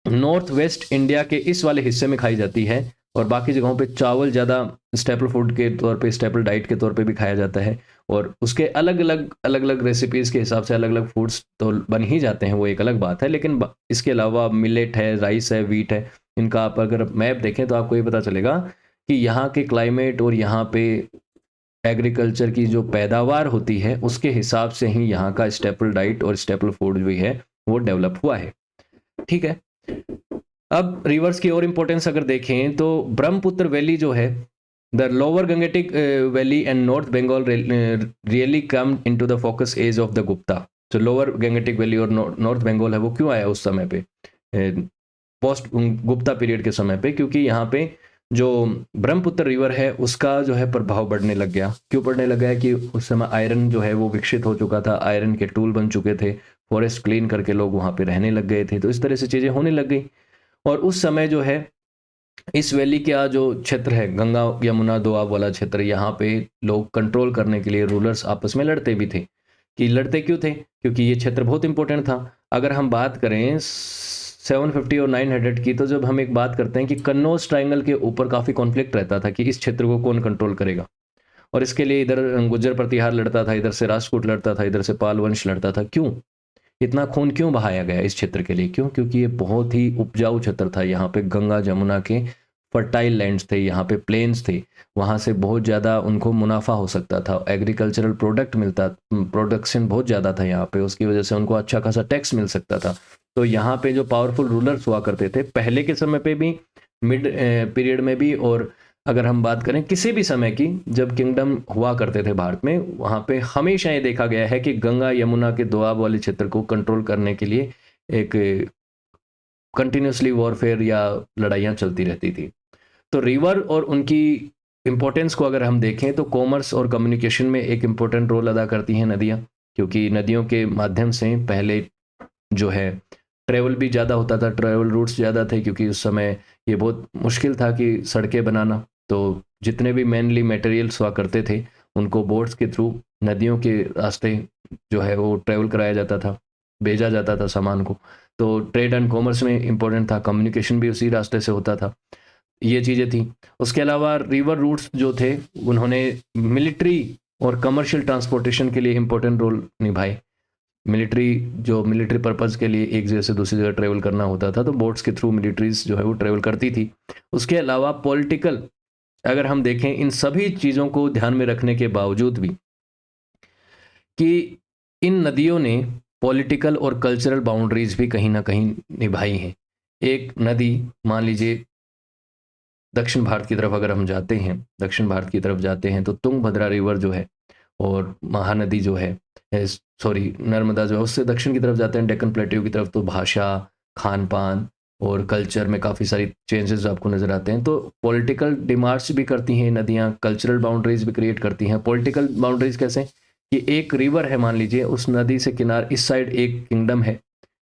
Speaker 1: नॉर्थ वेस्ट इंडिया के इस वाले हिस्से में खाई जाती है, और बाकी जगहों पे चावल ज़्यादा स्टेपल फूड के तौर पे, स्टेपल डाइट के तौर पे भी खाया जाता है। और उसके अलग अलग रेसिपीज़ के हिसाब से अलग अलग फूड्स तो बन ही जाते हैं, वो एक अलग बात है। लेकिन इसके अलावा मिलेट है, राइस है, वीट है, इनका आप अगर मैप देखें तो आपको ये पता चलेगा कि यहाँ के क्लाइमेट और यहाँ पे एग्रीकल्चर की जो पैदावार होती है उसके हिसाब से ही यहाँ का staple diet or staple food भी है वो डेवलप हुआ है। ठीक है, अब रिवर्स की और इम्पोर्टेंस अगर देखें तो ब्रह्मपुत्र वैली जो है, the lower Gangetic valley and north Bengal really come into the focus age of the Gupta. जो लोअर गंगेटिक वैली और नॉर्थ बंगाल है वो क्यों आया उस समय पे, पोस्ट गुप्ता पीरियड के समय पे? क्योंकि यहाँ पे जो ब्रह्मपुत्र रिवर है उसका जो है प्रभाव बढ़ने लग गया। क्यों बढ़ने लगा है कि उस समय आयरन जो है वो विकसित हो चुका था, आयरन के टूल बन चुके थे, फॉरेस्ट क्लीन करके लोग वहाँ पे रहने लग गए थे, तो इस तरह से चीज़ें होने लग गई। और उस समय जो है इस वैली का जो क्षेत्र है, गंगा यमुना दोआब वाला क्षेत्र, यहाँ पे लोग कंट्रोल करने के लिए रूलर्स आपस में लड़ते भी थे। कि लड़ते क्यों थे? क्योंकि ये क्षेत्र बहुत इंपॉर्टेंट था। अगर हम बात करें 750 और 900 की, तो जब हम एक बात करते हैं कि कन्नौज ट्रायंगल के ऊपर काफ़ी कॉन्फ्लिक्ट रहता था कि इस क्षेत्र को कौन कंट्रोल करेगा, और इसके लिए इधर गुज्जर प्रतिहार लड़ता था, इधर से राजपूत लड़ता था, इधर से पाल वंश लड़ता था। क्यों इतना खून क्यों बहाया गया इस क्षेत्र के लिए? क्यों? क्योंकि ये बहुत ही उपजाऊ क्षेत्र था। यहाँ पे गंगा जमुना के फर्टाइल लैंड्स थे, यहाँ पे प्लेन्स थे, वहाँ से बहुत ज़्यादा उनको मुनाफा हो सकता था, एग्रीकल्चरल प्रोडक्ट मिलता, प्रोडक्शन बहुत ज़्यादा था यहाँ पे, उसकी वजह से उनको अच्छा खासा टैक्स मिल सकता था। तो यहाँ पे जो पावरफुल रूलर्स हुआ करते थे पहले के समय पे भी, मिड पीरियड में भी, और अगर हम बात करें किसी भी समय की जब किंगडम हुआ करते थे भारत में, वहाँ पे हमेशा ये देखा गया है कि गंगा यमुना के दोआब वाले क्षेत्र को कंट्रोल करने के लिए एक कंटिन्यूसली वॉरफेयर या लड़ाइयाँ चलती रहती थी। तो रिवर और उनकी इम्पोर्टेंस को अगर हम देखें तो कॉमर्स और कम्युनिकेशन में एक इम्पोर्टेंट रोल अदा करती हैं नदियाँ, क्योंकि नदियों के माध्यम से पहले जो है ट्रैवल भी ज़्यादा होता था, ट्रैवल रूट्स ज़्यादा थे, क्योंकि उस समय ये बहुत मुश्किल था कि सड़कें बनाना। तो जितने भी मेनली मटेरियल्स हुआ करते थे उनको बोट्स के थ्रू नदियों के रास्ते जो है वो ट्रैवल कराया जाता था, भेजा जाता था सामान को। तो ट्रेड एंड कॉमर्स में इम्पोर्टेंट था, कम्युनिकेशन भी उसी रास्ते से होता था, ये चीज़ें थी। उसके अलावा रिवर रूट्स जो थे उन्होंने मिलिट्री और कमर्शियल ट्रांसपोर्टेशन के लिए इम्पोर्टेंट रोल निभाए। मिलिट्री पर्पज़ के लिए एक जगह से दूसरी जगह ट्रैवल करना होता था तो बोट्स के थ्रू मिलिट्रीज जो है वो ट्रैवल करती थी। उसके अलावा पॉलिटिकल, अगर हम देखें इन सभी चीज़ों को ध्यान में रखने के बावजूद भी, कि इन नदियों ने पॉलिटिकल और कल्चरल बाउंड्रीज भी कहीं ना कहीं निभाई हैं। एक नदी, मान लीजिए दक्षिण भारत की तरफ अगर हम जाते हैं, दक्षिण भारत की तरफ जाते हैं तो तुंगभद्रा रिवर जो है और महानदी जो है, सॉरी नर्मदा जो है, उससे दक्षिण की तरफ जाते हैं डेक्कन प्लेट्यू की तरफ, तो भाषा, खान पान और कल्चर में काफ़ी सारी चेंजेस आपको नज़र आते हैं। तो पॉलिटिकल डिमांड्स भी करती हैं नदियाँ, कल्चरल बाउंड्रीज भी क्रिएट करती हैं। पॉलिटिकल बाउंड्रीज कैसे? कि एक रिवर है, मान लीजिए उस नदी से किनार इस साइड एक किंगडम है,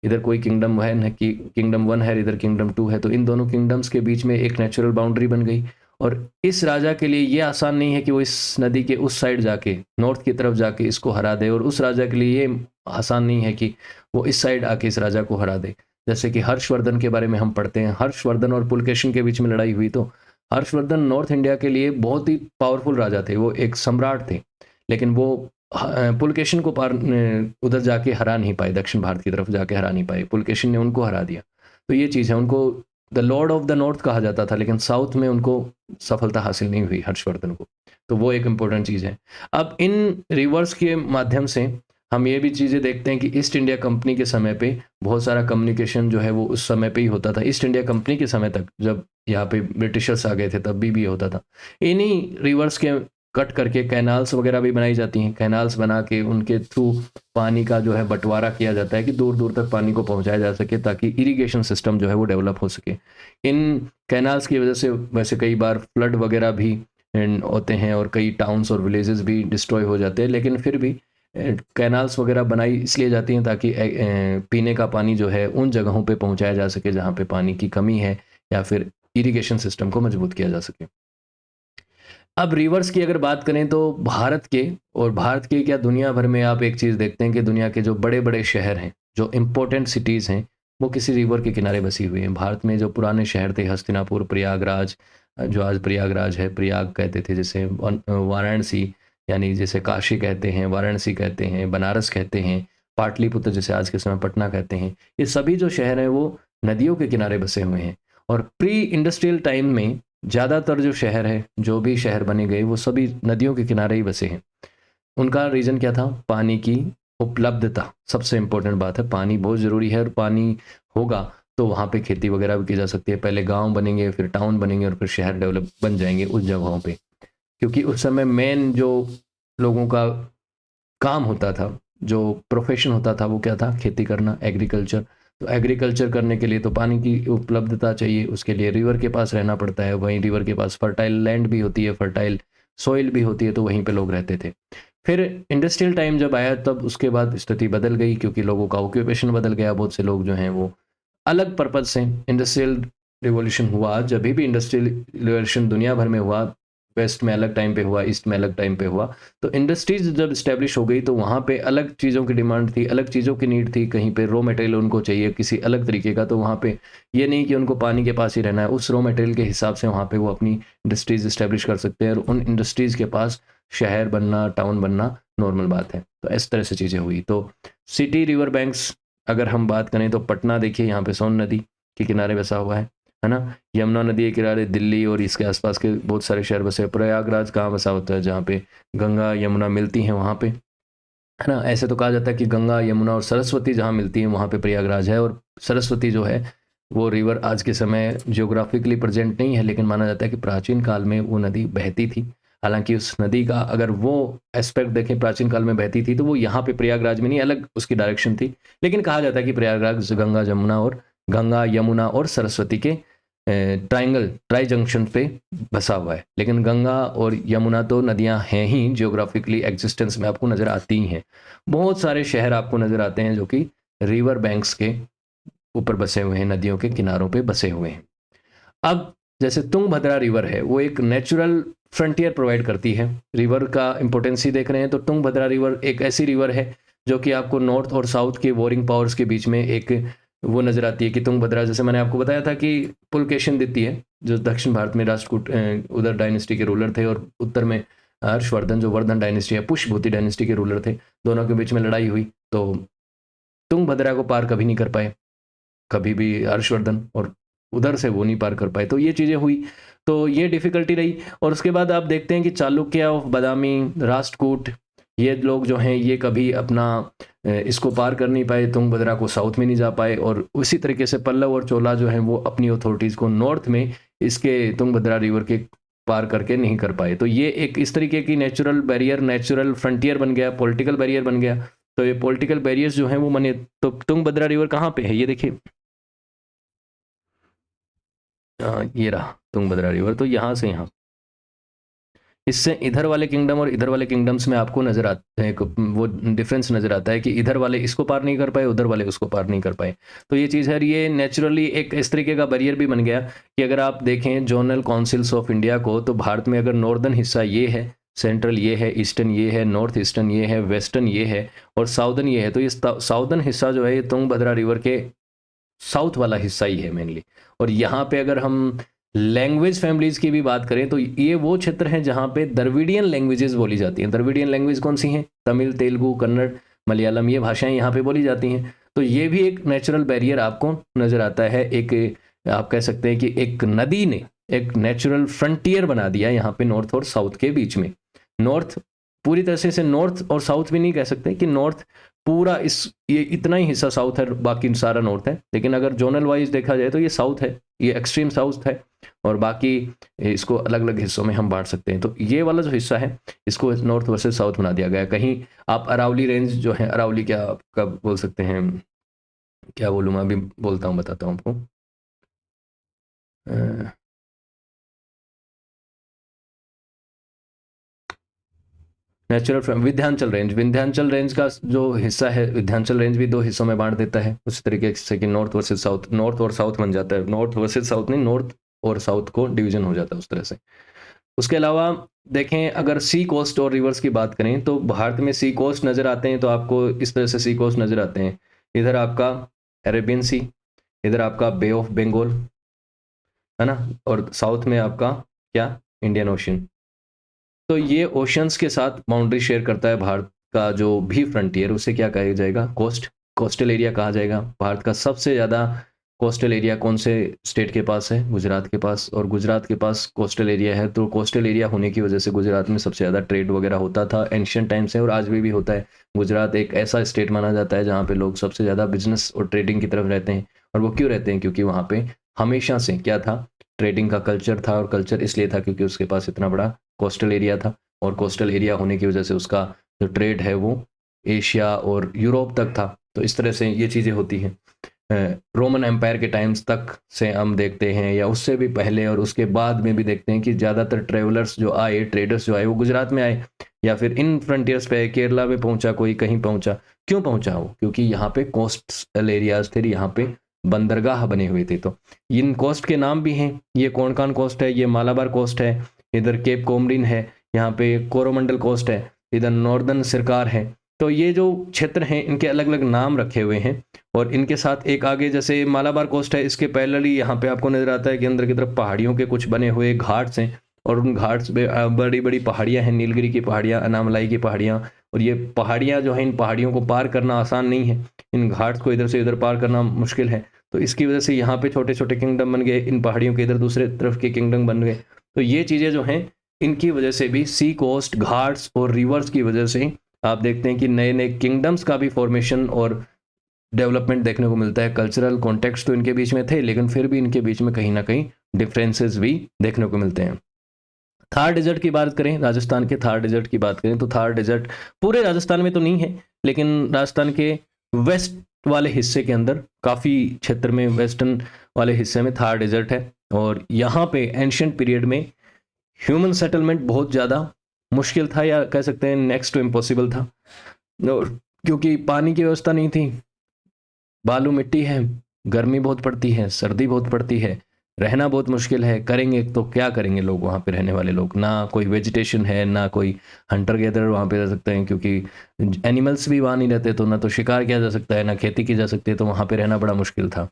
Speaker 1: इधर कोई किंगडम है न, कि किंगडम 1 है, इधर किंगडम 2 है, तो इन दोनों किंगडम्स के बीच में एक नेचुरल बाउंड्री बन गई। और इस राजा के लिए ये आसान नहीं है कि वो इस नदी के उस साइड जाके, नॉर्थ की तरफ जाके इसको हरा दे, और उस राजा के लिए ये आसान नहीं है कि वो इस साइड आके इस राजा को हरा दे। जैसे कि हर्षवर्धन के बारे में हम पढ़ते हैं, हर्षवर्धन और पुलकेशिन के बीच में लड़ाई हुई, तो हर्षवर्धन नॉर्थ इंडिया के लिए बहुत ही पावरफुल राजा थे, वो एक सम्राट थे, लेकिन वो पुलकेशिन को पार उधर जाके हरा नहीं पाए, दक्षिण भारत की तरफ जाके हरा नहीं पाए, पुलकेशिन ने उनको हरा दिया। तो ये चीज़ है, उनको the Lord of the north कहा जाता था, लेकिन साउथ में उनको सफलता हासिल नहीं हुई हर्षवर्धन को। तो वो एक इम्पोर्टेंट चीज़ है। अब इन रिवर्स के माध्यम से हम ये भी चीज़ें देखते हैं कि ईस्ट इंडिया कंपनी के समय पे बहुत सारा कम्युनिकेशन जो है वो उस समय पे ही होता था। ईस्ट इंडिया कंपनी के समय तक, जब यहाँ पे ब्रिटिशर्स आ गए थे तब भी ये होता था। इन्हीं रिवर्स के कट करके कैनाल्स वगैरह भी बनाई जाती हैं। कैनाल्स बना के उनके थ्रू पानी का जो है बंटवारा किया जाता है कि दूर दूर तक पानी को पहुंचाया जा सके, ताकि इरिगेशन सिस्टम जो है वो डेवलप हो सके। इन कैनाल्स की वजह से वैसे कई बार फ्लड वगैरह भी होते हैं और कई टाउन्स और विलेजेस भी डिस्ट्रॉय हो जाते हैं, लेकिन फिर भी कैनाल्स वगैरह बनाई इसलिए जाती हैं ताकि पीने का पानी जो है उन जगहों पे पहुंचाया जा सके जहाँ पे पानी की कमी है, या फिर इरिगेशन सिस्टम को मजबूत किया जा सके। अब रिवर्स की अगर बात करें तो भारत के, और भारत के क्या दुनिया भर में, आप एक चीज़ देखते हैं कि दुनिया के जो बड़े बड़े शहर हैं, जो इम्पोर्टेंट सिटीज़ हैं, वो किसी रिवर के किनारे बसी हुई हैं। भारत में जो पुराने शहर थे, हस्तिनापुर, प्रयागराज, जो आज प्रयागराज है, प्रयाग कहते थे जिसे, वाराणसी यानी जिसे काशी कहते हैं, वाराणसी कहते हैं, बनारस कहते हैं, पाटलिपुत्र जिसे आज के समय पटना कहते हैं, ये सभी जो शहर हैं वो नदियों के किनारे बसे हुए हैं। और प्री इंडस्ट्रियल टाइम में ज़्यादातर जो शहर है, जो भी शहर बने गए, वो सभी नदियों के किनारे ही बसे हैं। उनका रीज़न क्या था? पानी की उपलब्धता सबसे इम्पोर्टेंट बात है। पानी बहुत ज़रूरी है, और पानी होगा तो वहाँ पे खेती वगैरह भी की जा सकती है। पहले गांव बनेंगे, फिर टाउन बनेंगे और फिर शहर डेवलप बन जाएंगे उस जगहों पे, क्योंकि उस समय मेन जो लोगों का काम होता था, जो प्रोफेशन होता था, वो क्या था? खेती करना, एग्रीकल्चर। तो एग्रीकल्चर करने के लिए तो पानी की उपलब्धता चाहिए, उसके लिए रिवर के पास रहना पड़ता है, वहीं रिवर के पास फर्टाइल लैंड भी होती है, फर्टाइल सॉइल भी होती है, तो वहीं पे लोग रहते थे। फिर इंडस्ट्रियल टाइम जब आया तब उसके बाद स्थिति बदल गई, क्योंकि लोगों का ऑक्यूपेशन बदल गया। बहुत से लोग जो हैं वो अलग पर्पज से, इंडस्ट्रियल रिवॉल्यूशन हुआ, जब भी इंडस्ट्रियल रिवॉल्यूशन दुनिया भर में हुआ, वेस्ट में अलग टाइम पे हुआ, ईस्ट में अलग टाइम पे हुआ, तो इंडस्ट्रीज जब स्टैब्लिश हो गई तो वहाँ पे अलग चीज़ों की डिमांड थी, अलग चीज़ों की नीड थी। कहीं पे रॉ मटेरियल उनको चाहिए किसी अलग तरीके का, तो वहाँ पे ये नहीं कि उनको पानी के पास ही रहना है, उस रॉ मटेरियल के हिसाब से वहाँ पे वो अपनी इंडस्ट्रीज स्टैब्लिश कर सकते हैं, और उन इंडस्ट्रीज के पास शहर बनना, टाउन बनना नॉर्मल बात है। तो इस तरह से चीज़ें हुई। तो सिटी रिवर बैंक्स अगर हम बात करें तो पटना देखिए, यहाँ पे सोन नदी के किनारे बसा हुआ है ना। यमुना नदी के किनारे दिल्ली और इसके आसपास के बहुत सारे शहर बसे। प्रयागराज कहाँ बसा होता है? जहाँ पे गंगा यमुना मिलती हैं वहाँ पे, है ना। ऐसे तो कहा जाता है कि गंगा यमुना और सरस्वती जहाँ मिलती हैं वहाँ पे प्रयागराज है, और सरस्वती जो है वो रिवर आज के समय जियोग्राफिकली प्रेजेंट नहीं है, लेकिन माना जाता है कि प्राचीन काल में वो नदी बहती थी। हालांकि उस नदी का अगर वो एस्पेक्ट देखें, प्राचीन काल में बहती थी, तो वो यहाँ पे प्रयागराज में नहीं, अलग उसकी डायरेक्शन थी। लेकिन कहा जाता है कि प्रयागराज गंगा यमुना और सरस्वती के ट्राइंगल, ट्राई जंक्शन पे बसा हुआ है। लेकिन गंगा और यमुना तो नदियां हैं ही, जियोग्राफिकली एग्जिस्टेंस में आपको नज़र आती ही हैं। बहुत सारे शहर आपको नज़र आते हैं जो कि रिवर बैंक्स के ऊपर बसे हुए हैं, नदियों के किनारों पे बसे हुए हैं। अब जैसे तुंगभद्रा रिवर है, वो एक नेचुरल फ्रंटियर प्रोवाइड करती है। रिवर का इंपॉर्टेंस ही देख रहे हैं तो तुंगभद्रा रिवर एक ऐसी रिवर है जो कि आपको नॉर्थ और साउथ के वॉरिंग पावर्स के बीच में एक वो नजर आती है कि तुंगभद्रा, जैसे मैंने आपको बताया था कि पुलकेशिन द्वितीय है जो दक्षिण भारत में राष्ट्रकूट उधर डायनेस्टी के रूलर थे, और उत्तर में हर्षवर्धन जो वर्धन डायनेस्टी है, पुष्यभूति डायनेस्टी के रूलर थे। दोनों के बीच में लड़ाई हुई तो तुंगभद्रा को पार कभी नहीं कर पाए, कभी भी हर्षवर्धन, और उधर से वो नहीं पार कर पाए। तो ये चीज़ें हुई, तो ये डिफिकल्टी रही। और उसके बाद आप देखते हैं कि चालुक्य ऑफ बादामी, राष्ट्रकूट, ये लोग जो हैं ये कभी अपना इसको पार कर नहीं पाए, तुंगभद्रा को साउथ में नहीं जा पाए। और उसी तरीके से पल्लव और चोला जो हैं वो अपनी अथॉरिटीज़ को नॉर्थ में इसके तुंगभद्रा रिवर के पार करके नहीं कर पाए। तो ये एक इस तरीके की नेचुरल बैरियर, नेचुरल फ्रंटियर बन गया, पॉलिटिकल बैरियर बन गया। तो ये पॉलिटिकल बैरियर्स जो हैं वो बने। तो तुंगभद्रा रिवर कहाँ पे है? ये देखिए, ये रहा तुंगभद्रा रिवर। तो यहाँ से यहाँ, इससे इधर वाले किंगडम और इधर वाले किंगडम्स में आपको नजर आते हैं वो डिफरेंस नजर आता है कि इधर वाले इसको पार नहीं कर पाए, उधर वाले उसको पार नहीं कर पाए। तो ये चीज़ है, ये नेचुरली एक इस तरीके का बैरियर भी बन गया कि अगर आप देखें जोनल काउंसिल्स ऑफ इंडिया को, तो भारत में अगर नॉर्दर्न हिस्सा ये है, सेंट्रल ये है, ईस्टर्न ये है, नॉर्थ ईस्टर्न ये है, वेस्टर्न ये है, और साउदर्न ये है। तो ये साउदर्न हिस्सा जो है ये तुंगभद्रा रिवर के साउथ वाला हिस्सा ही है मेनली। और यहाँ पे अगर हम लैंग्वेज फैमिलीज की भी बात करें तो ये वो क्षेत्र है जहाँ पे द्रविडियन लैंग्वेजेस बोली जाती हैं। द्रविडियन लैंग्वेज कौन सी हैं? तमिल, तेलुगु, कन्नड़, मलयालम, ये भाषाएं यहाँ पे बोली जाती हैं। तो ये भी एक नेचुरल बैरियर आपको नजर आता है। एक आप कह सकते हैं कि एक नदी ने एक नेचुरल फ्रंटियर बना दिया यहाँ पे नॉर्थ और साउथ के बीच में। नॉर्थ पूरी तरह से नॉर्थ और साउथ भी नहीं कह सकते कि नॉर्थ पूरा ये इतना ही हिस्सा साउथ है, बाकी सारा नॉर्थ है। लेकिन अगर जोनल वाइज देखा जाए तो ये साउथ है, ये एक्सट्रीम साउथ है, और बाकी इसको अलग अलग हिस्सों में हम बांट सकते हैं। तो ये वाला जो हिस्सा है इसको नॉर्थ वर्सेस साउथ बना दिया गया। कहीं आप अरावली रेंज जो है, अरावली क्या आपका बोल सकते हैं, क्या बोलूँ मैं, अभी बोलता हूँ, बताता हूँ आपको। नेचुरल विंध्याचल रेंज का जो हिस्सा है, विंध्याचल रेंज भी दो हिस्सों में बांट देता है उस तरीके से कि नॉर्थ वर्सेस साउथ, नॉर्थ और साउथ बन जाता है। नॉर्थ वर्सेस साउथ नहीं, नॉर्थ और साउथ को डिवीजन हो जाता है उस तरह से। उसके अलावा देखें, अगर सी कोस्ट और रिवर्स की बात करें तो भारत में सी कोस्ट नज़र आते हैं, तो आपको इस तरह से सी कोस्ट नज़र आते हैं। इधर आपका अरेबियन सी, इधर आपका बे ऑफ बंगाल, है ना, और साउथ में आपका क्या, इंडियन ओशन। तो ये ओशंस के साथ बाउंड्री शेयर करता है भारत का जो भी फ्रंटियर, उसे क्या कहा जाएगा, कोस्टल एरिया कहा जाएगा। भारत का सबसे ज़्यादा कोस्टल एरिया कौन से स्टेट के पास है? गुजरात के पास। और गुजरात के पास कोस्टल एरिया है, तो कोस्टल एरिया होने की वजह से गुजरात में सबसे ज़्यादा ट्रेड वगैरह होता था एंशियंट टाइम से, और आज भी होता है। गुजरात एक ऐसा स्टेट माना जाता है जहाँ पे लोग सबसे ज़्यादा बिजनेस और ट्रेडिंग की तरफ रहते हैं। और वो क्यों रहते हैं? क्योंकि वहाँ पे हमेशा से क्या था, ट्रेडिंग का कल्चर था, और कल्चर इसलिए था क्योंकि उसके पास इतना बड़ा कोस्टल एरिया था, और कोस्टल एरिया होने की वजह से उसका जो ट्रेड है वो एशिया और यूरोप तक था। तो इस तरह से ये चीज़ें होती हैं। रोमन एम्पायर के टाइम्स तक से हम देखते हैं, या उससे भी पहले और उसके बाद में भी देखते हैं कि ज़्यादातर ट्रेवलर्स जो आए, ट्रेडर्स जो आए, वो गुजरात में आए, या फिर इन फ्रंटियर्स पे केरला में पहुंचा, कोई कहीं पहुंचा। क्यों पहुंचा वो? क्योंकि यहाँ पे कोस्टल एरियाज थे, यहाँ पे बंदरगाह बने हुए थे। तो इन कोस्ट के नाम भी हैं, ये कोंकण कोस्ट है, ये मालाबार कोस्ट है, इधर केप कोमरिन है, यहाँ पे कोरोमंडल कोस्ट है, इधर नॉर्दर्न सरकार है। तो ये जो क्षेत्र हैं इनके अलग अलग नाम रखे हुए हैं, और इनके साथ एक आगे जैसे मालाबार कोस्ट है, इसके पैरेलली यहाँ पे आपको नजर आता है कि अंदर की तरफ पहाड़ियों के कुछ बने हुए घाट्स हैं, और उन घाट्स पे बड़ी बड़ी पहाड़ियाँ हैं, नीलगिरी की पहाड़ियाँ, अनामलाई की पहाड़ियाँ। और ये पहाड़ियाँ जो हैं, इन पहाड़ियों को पार करना आसान नहीं है, इन घाट्स को इधर से इधर पार करना मुश्किल है। तो इसकी वजह से यहाँ पे छोटे छोटे किंगडम बन गए, इन पहाड़ियों के इधर दूसरे तरफ के किंगडम बन गए। तो ये चीज़ें जो हैं, इनकी वजह से भी सी कोस्ट, घाट्स और रिवर्स की वजह से आप देखते हैं कि नए नए किंगडम्स का भी फॉर्मेशन और डेवलपमेंट देखने को मिलता है। कल्चरल कॉन्टेक्स्ट तो इनके बीच में थे, लेकिन फिर भी इनके बीच में कहीं ना कहीं डिफरेंसेस भी देखने को मिलते हैं। थार डेजर्ट की बात करें, राजस्थान के थार डेजर्ट की बात करें, तो थार डेजर्ट पूरे राजस्थान में तो नहीं है, लेकिन राजस्थान के वेस्ट वाले हिस्से के अंदर काफ़ी क्षेत्र में, वेस्टर्न वाले हिस्से में थार डेजर्ट है। और यहाँ पे एंशियंट पीरियड में ह्यूमन सेटलमेंट बहुत ज़्यादा मुश्किल था, या कह सकते हैं नेक्स्ट टू इम्पॉसिबल था। और क्योंकि पानी की व्यवस्था नहीं थी, बालू मिट्टी है, गर्मी बहुत पड़ती है, सर्दी बहुत पड़ती है, रहना बहुत मुश्किल है। करेंगे तो क्या करेंगे लोग, वहाँ पे रहने वाले लोग? ना कोई वेजिटेशन है, ना कोई हंटर गैदर वहाँ पे रह सकते हैं, क्योंकि एनिमल्स भी वहाँ नहीं रहते, तो ना तो शिकार किया जा सकता है, ना खेती की जा सकती है, तो वहाँ पे रहना बड़ा मुश्किल था।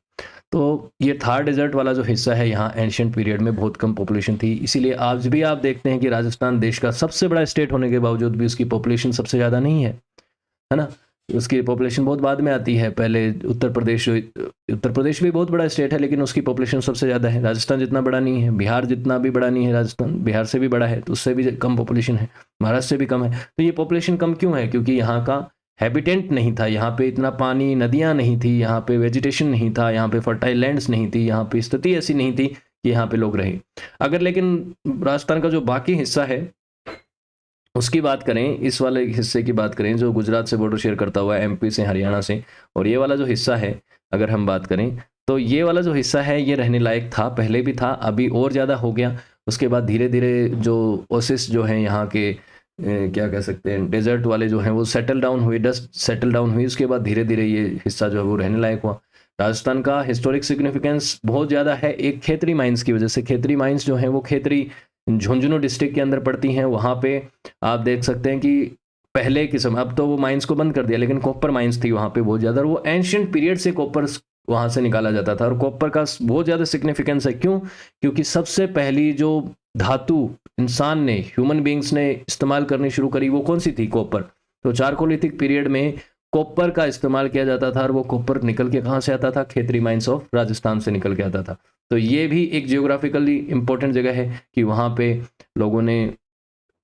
Speaker 1: तो ये थार डेजर्ट वाला जो हिस्सा है, यहाँ एंशियंट पीरियड में बहुत कम पॉपुलेशन थी, इसीलिए आज भी आप देखते हैं कि राजस्थान देश का सबसे बड़ा स्टेट होने के बावजूद भी उसकी पॉपुलेशन सबसे ज़्यादा नहीं है ना। उसकी पॉपुलेशन बहुत बाद में आती है, पहले उत्तर प्रदेश भी बहुत बड़ा स्टेट है, लेकिन उसकी पॉपुलेशन सबसे ज़्यादा है। राजस्थान जितना बड़ा नहीं है, बिहार जितना भी बड़ा नहीं है, राजस्थान बिहार से भी बड़ा है, तो उससे भी कम पॉपुलेशन है, महाराष्ट्र से भी कम है। तो ये पॉपुलेशन कम क्यों है? क्योंकि यहाँ का हैबिटेंट नहीं था, यहाँ पे इतना पानी, नदियाँ नहीं थी, यहाँ पे वेजिटेशन नहीं था, यहाँ पे फर्टाइल लैंड्स नहीं थी, यहाँ पे स्थिति ऐसी नहीं थी कि यहाँ पे लोग रहे। अगर लेकिन राजस्थान का जो बाकी हिस्सा है उसकी बात करें, इस वाले हिस्से की बात करें जो गुजरात से बॉर्डर शेयर करता हुआ है, एमपी से, हरियाणा से, और ये वाला जो हिस्सा है अगर हम बात करें, तो ये वाला जो हिस्सा है ये रहने लायक था, पहले भी था, अभी और ज़्यादा हो गया। उसके बाद धीरे धीरे जो ओसिस जो हैं यहाँ के क्या कह सकते हैं, डेजर्ट वाले जो हैं वो सेटल डाउन हुए, डस्ट सेटल डाउन हुई, उसके बाद धीरे धीरे ये हिस्सा जो है वो रहने लायक हुआ। राजस्थान का हिस्टोरिक सिग्निफिकेंस बहुत ज़्यादा है, एक खेतरी माइंस की वजह से। खेतरी माइंस जो हैं वो खेतरी झुंझुनू डिस्ट्रिक्ट के अंदर पड़ती हैं। वहाँ पे आप देख सकते हैं कि पहले के समय, अब तो वो माइंस को बंद कर दिया, लेकिन कॉपर माइंस थी वहाँ पे बहुत ज़्यादा, और वो एंशियंट पीरियड से कॉपर वहाँ से निकाला जाता था। और कॉपर का बहुत ज़्यादा सिग्निफिकेंस है, क्यों? क्योंकि सबसे पहली जो धातु इंसान ने, ह्यूमन बींग्स ने इस्तेमाल करनी शुरू करी, वो कौन सी थी? कॉपर। तो चारकोलिथिक पीरियड में कॉपर का इस्तेमाल किया जाता था, और वो कॉपर निकल के कहाँ से आता था? खेतरी माइंस ऑफ राजस्थान से निकल के आता था। तो ये भी एक जियोग्राफिकली इंपॉर्टेंट जगह है कि वहाँ पे लोगों ने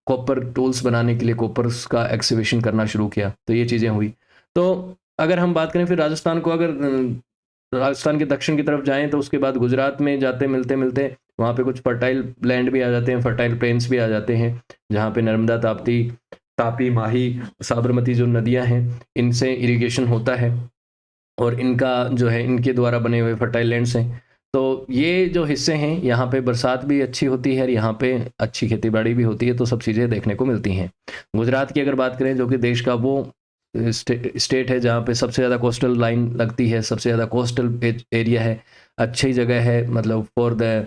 Speaker 1: कॉपर टूल्स बनाने के लिए कॉपर्स का एक्सिबिशन करना शुरू किया, तो ये चीज़ें हुई। तो अगर हम बात करें फिर राजस्थान को, अगर राजस्थान के दक्षिण की तरफ जाएं तो उसके बाद गुजरात में जाते मिलते मिलते वहाँ पे कुछ फर्टाइल लैंड भी आ जाते हैं, फर्टाइल प्लेन्स भी आ जाते हैं, जहाँ पे नर्मदा, ताप्ती, तापी, माही, साबरमती जो नदियाँ हैं इनसे इरिगेशन होता है, और इनका जो है इनके द्वारा बने हुए फर्टाइल लैंड्स हैं। तो ये जो हिस्से हैं यहाँ पे बरसात भी अच्छी होती है, यहाँ पे अच्छी खेतीबाड़ी भी होती है, तो सब चीज़ें देखने को मिलती हैं। गुजरात की अगर बात करें, जो कि देश का वो स्टेट है जहाँ पे सबसे ज़्यादा कोस्टल लाइन लगती है, सबसे ज़्यादा कोस्टल एरिया है, अच्छी जगह है, मतलब for the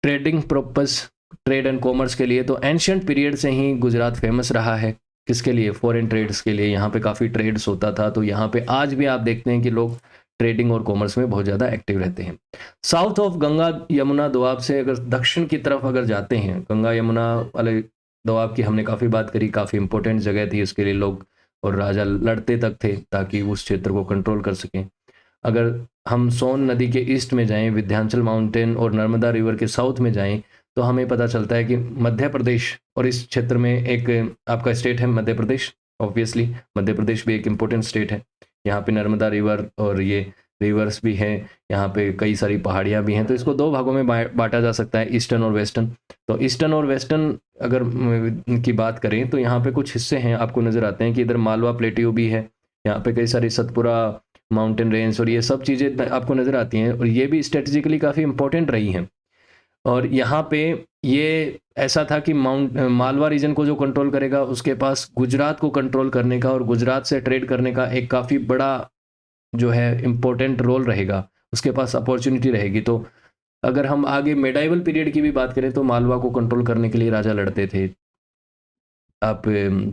Speaker 1: trading purpose, trade and commerce के लिए। तो एंशियंट पीरियड से ही गुजरात फेमस रहा है, किसके लिए? फॉरेन ट्रेड्स के लिए। यहाँ पे काफ़ी ट्रेड्स होता था, तो यहाँ पे आज भी आप देखते हैं कि लोग ट्रेडिंग और कॉमर्स में बहुत ज़्यादा एक्टिव रहते हैं। साउथ ऑफ गंगा यमुना दोआब से अगर दक्षिण की तरफ अगर जाते हैं, गंगा यमुना वाले दोआब की हमने काफ़ी बात करी, काफ़ी इंपॉर्टेंट जगह थी, उसके लिए लोग और राजा लड़ते तक थे ताकि उस क्षेत्र को कंट्रोल कर सकें। अगर हम सोन नदी के ईस्ट में जाएं, विंध्याचल माउंटेन और नर्मदा रिवर के साउथ में जाएं, तो हमें पता चलता है कि मध्य प्रदेश, और इस क्षेत्र में एक आपका स्टेट है मध्य प्रदेश, ऑब्वियसली मध्य प्रदेश भी एक इम्पोर्टेंट स्टेट है। यहाँ पे नर्मदा रिवर और ये रिवर्स भी हैं, यहाँ पे कई सारी पहाड़ियाँ भी हैं। तो इसको दो भागों में बांटा जा सकता है, ईस्टर्न और वेस्टर्न। तो ईस्टर्न और वेस्टर्न अगर की बात करें तो यहाँ पे कुछ हिस्से हैं आपको नज़र आते हैं कि इधर मालवा प्लेट्यू भी है, यहाँ पे कई सारी सतपुरा माउंटेन रेंज और ये सब चीज़ें आपको नज़र आती हैं, और ये भी स्ट्रेटेजिकली काफ़ी इंपॉर्टेंट रही हैं। और यहाँ पे ये ऐसा था कि मालवा रीजन को जो कंट्रोल करेगा उसके पास गुजरात को कंट्रोल करने का और गुजरात से ट्रेड करने का एक काफ़ी बड़ा जो है इम्पोर्टेंट रोल रहेगा, उसके पास अपॉर्चुनिटी रहेगी। तो अगर हम आगे मेडाइवल पीरियड की भी बात करें तो मालवा को कंट्रोल करने के लिए राजा लड़ते थे। आप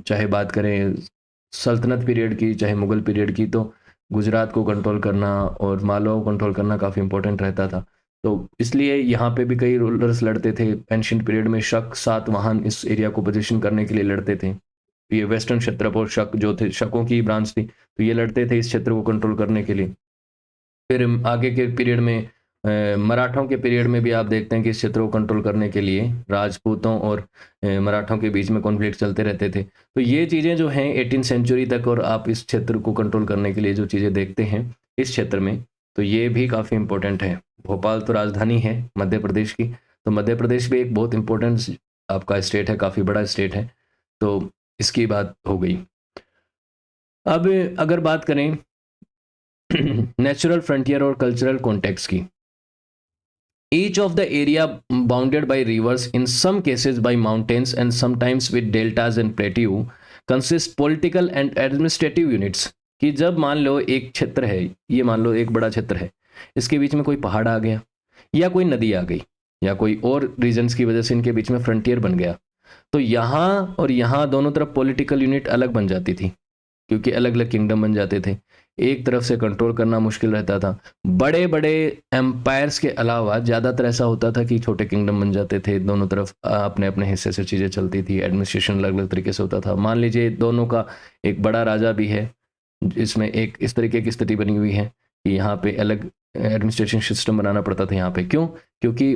Speaker 1: चाहे बात करें सल्तनत पीरियड की, चाहे मुगल पीरियड की, तो गुजरात को कंट्रोल करना और मालवा को कंट्रोल करना काफ़ी इंपॉर्टेंट रहता था। तो इसलिए यहाँ पे भी कई रूलर्स लड़ते थे। एंशियंट पीरियड में शक, सातवाहन इस एरिया को पोजीशन करने के लिए लड़ते थे। ये वेस्टर्न क्षत्रप और शक जो थे, शकों की ब्रांच थी, तो ये लड़ते थे इस क्षेत्र को कंट्रोल करने के लिए। फिर आगे के पीरियड में मराठों के पीरियड में भी आप देखते हैं कि इस क्षेत्र को कंट्रोल करने के लिए राजपूतों और मराठों के बीच में कॉन्फ्लिक्ट चलते रहते थे। तो ये चीज़ें जो हैं 18th सेंचुरी तक, और आप इस क्षेत्र को कंट्रोल करने के लिए जो चीज़ें देखते हैं इस क्षेत्र में, तो ये भी काफ़ी इंपॉर्टेंट है। भोपाल तो राजधानी है मध्य प्रदेश की, तो मध्य प्रदेश भी एक बहुत इंपॉर्टेंट आपका स्टेट है, काफ़ी बड़ा स्टेट है। तो इसकी बात हो गई। अब अगर बात करें नेचुरल फ्रंटियर और कल्चरल कॉन्टेक्स्ट की, each of the area bounded by rivers, in some cases by mountains and sometimes with deltas and plateau, consist political and administrative units। कि जब मान लो एक क्षेत्र है, ये मान लो एक बड़ा क्षेत्र है, इसके बीच में कोई पहाड़ आ गया या कोई नदी आ गई या कोई और रीजन्स की वजह से इनके बीच में फ्रंटियर बन गया, तो यहाँ और यहाँ दोनों तरफ पॉलिटिकल यूनिट अलग बन जाती थी, क्योंकि अलग अलग किंगडम बन जाते थे। एक तरफ से कंट्रोल करना मुश्किल रहता था। बड़े बड़े एम्पायर्स के अलावा ज़्यादातर ऐसा होता था कि छोटे किंगडम बन जाते थे, दोनों तरफ अपने अपने हिस्से से चीज़ें चलती थी, एडमिनिस्ट्रेशन अलग अलग तरीके से होता था। मान लीजिए दोनों का एक बड़ा राजा भी है, इसमें एक इस तरीके की स्थिति बनी हुई है कि यहाँ पे अलग एडमिनिस्ट्रेशन सिस्टम बनाना पड़ता था यहाँ पे। क्यों? क्योंकि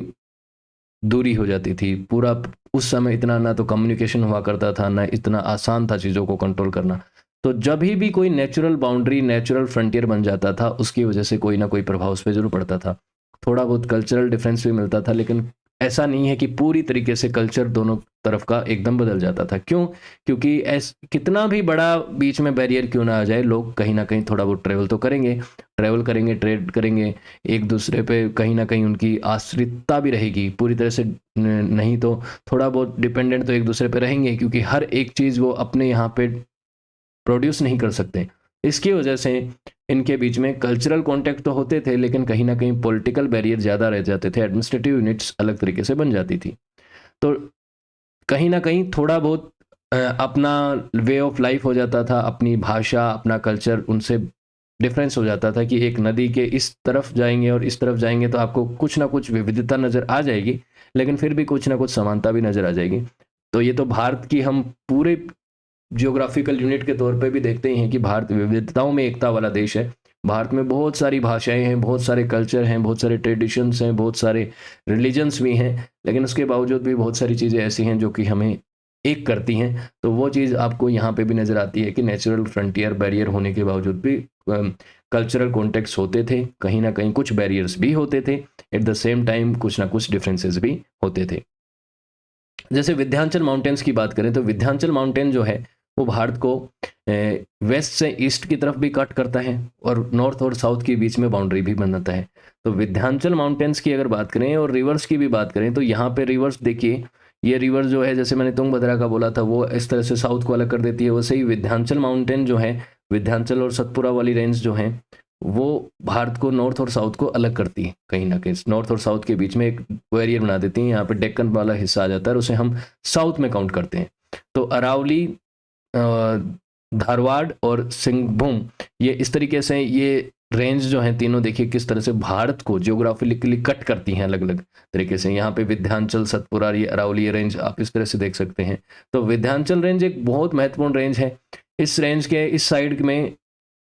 Speaker 1: दूरी हो जाती थी पूरा। उस समय इतना ना तो कम्युनिकेशन हुआ करता था, ना इतना आसान था चीज़ों को कंट्रोल करना। तो जब भी कोई नेचुरल बाउंड्री, नेचुरल फ्रंटियर बन जाता था, उसकी वजह से कोई ना कोई प्रभाव उस पर जरूर पड़ता था। थोड़ा बहुत कल्चरल डिफरेंस भी मिलता था, लेकिन ऐसा नहीं है कि पूरी तरीके से कल्चर दोनों तरफ का एकदम बदल जाता था। क्यों? क्योंकि कितना भी बड़ा बीच में बैरियर क्यों ना आ जाए, लोग कहीं ना कहीं थोड़ा बहुत ट्रैवल तो करेंगे, ट्रेड करेंगे, एक दूसरे पे कहीं ना कहीं उनकी आश्रितता भी रहेगी। पूरी तरह से नहीं तो थोड़ा बहुत डिपेंडेंट तो एक दूसरे पे रहेंगे, क्योंकि हर एक चीज़ वो अपने यहाँ पे प्रोड्यूस नहीं कर सकते। इसकी वजह से इनके बीच में कल्चरल कॉन्टेक्ट तो होते थे, लेकिन कहीं ना कहीं पॉलिटिकल बैरियर ज़्यादा रह जाते थे, एडमिनिस्ट्रेटिव यूनिट्स अलग तरीके से बन जाती थी। तो कहीं ना कहीं थोड़ा बहुत अपना वे ऑफ लाइफ हो जाता था, अपनी भाषा, अपना कल्चर उनसे डिफरेंस हो जाता था कि एक नदी के इस तरफ जाएंगे और इस तरफ जाएंगे तो आपको कुछ ना कुछ विविधता नज़र आ जाएगी, लेकिन फिर भी कुछ ना कुछ समानता भी नज़र आ जाएगी। तो ये तो भारत की हम पूरे जियोग्राफिकल यूनिट के तौर पे भी देखते ही हैं कि भारत विविधताओं में एकता वाला देश है। भारत में बहुत सारी भाषाएं हैं, बहुत सारे कल्चर हैं, बहुत सारे ट्रेडिशंस हैं, बहुत सारे रिलीजन्स भी हैं, लेकिन उसके बावजूद भी बहुत सारी चीज़ें ऐसी हैं जो कि हमें एक करती हैं। तो वो चीज़ आपको यहाँ पे भी नज़र आती है कि नेचुरल फ्रंटियर बैरियर होने के बावजूद भी कल्चरल कॉन्टेक्स्ट होते थे, कहीं ना कहीं कुछ बैरियर्स भी होते थे, एट द सेम टाइम कुछ ना कुछ डिफरेंसेस भी होते थे। जैसे विंध्याचल माउंटेन्स की बात करें तो विंध्याचल माउंटेन जो है वो भारत को वेस्ट से ईस्ट की तरफ भी कट करता है और नॉर्थ और साउथ के बीच में बाउंड्री भी बनाता है। तो विंध्याचल माउंटेन्स की अगर बात करें और रिवर्स की भी बात करें तो यहाँ पे रिवर्स देखिए, ये रिवर जो है जैसे मैंने तुंगभद्रा का बोला था वो इस तरह से साउथ को अलग कर देती है, वैसे ही विंध्याचल माउंटेन जो है, विंध्याचल और सतपुरा वाली रेंज जो है वो भारत को नॉर्थ और साउथ को अलग करती है। कहीं ना कहीं नॉर्थ और साउथ के बीच में एक बैरियर बना देती है। यहाँ पे डेक्कन वाला हिस्सा आ जाता है और उसे हम साउथ में काउंट करते हैं। तो अरावली, धारवाड़ और सिंहभूम, ये इस तरीके से ये रेंज जो है तीनों देखिए किस तरह से भारत को जियोग्राफिकली कट करती हैं अलग अलग तरीके से। यहाँ पे विंध्याचल, सतपुरा, ये अरावली रेंज आप इस तरह से देख सकते हैं। तो विंध्याचल रेंज एक बहुत महत्वपूर्ण रेंज है। इस रेंज के इस साइड में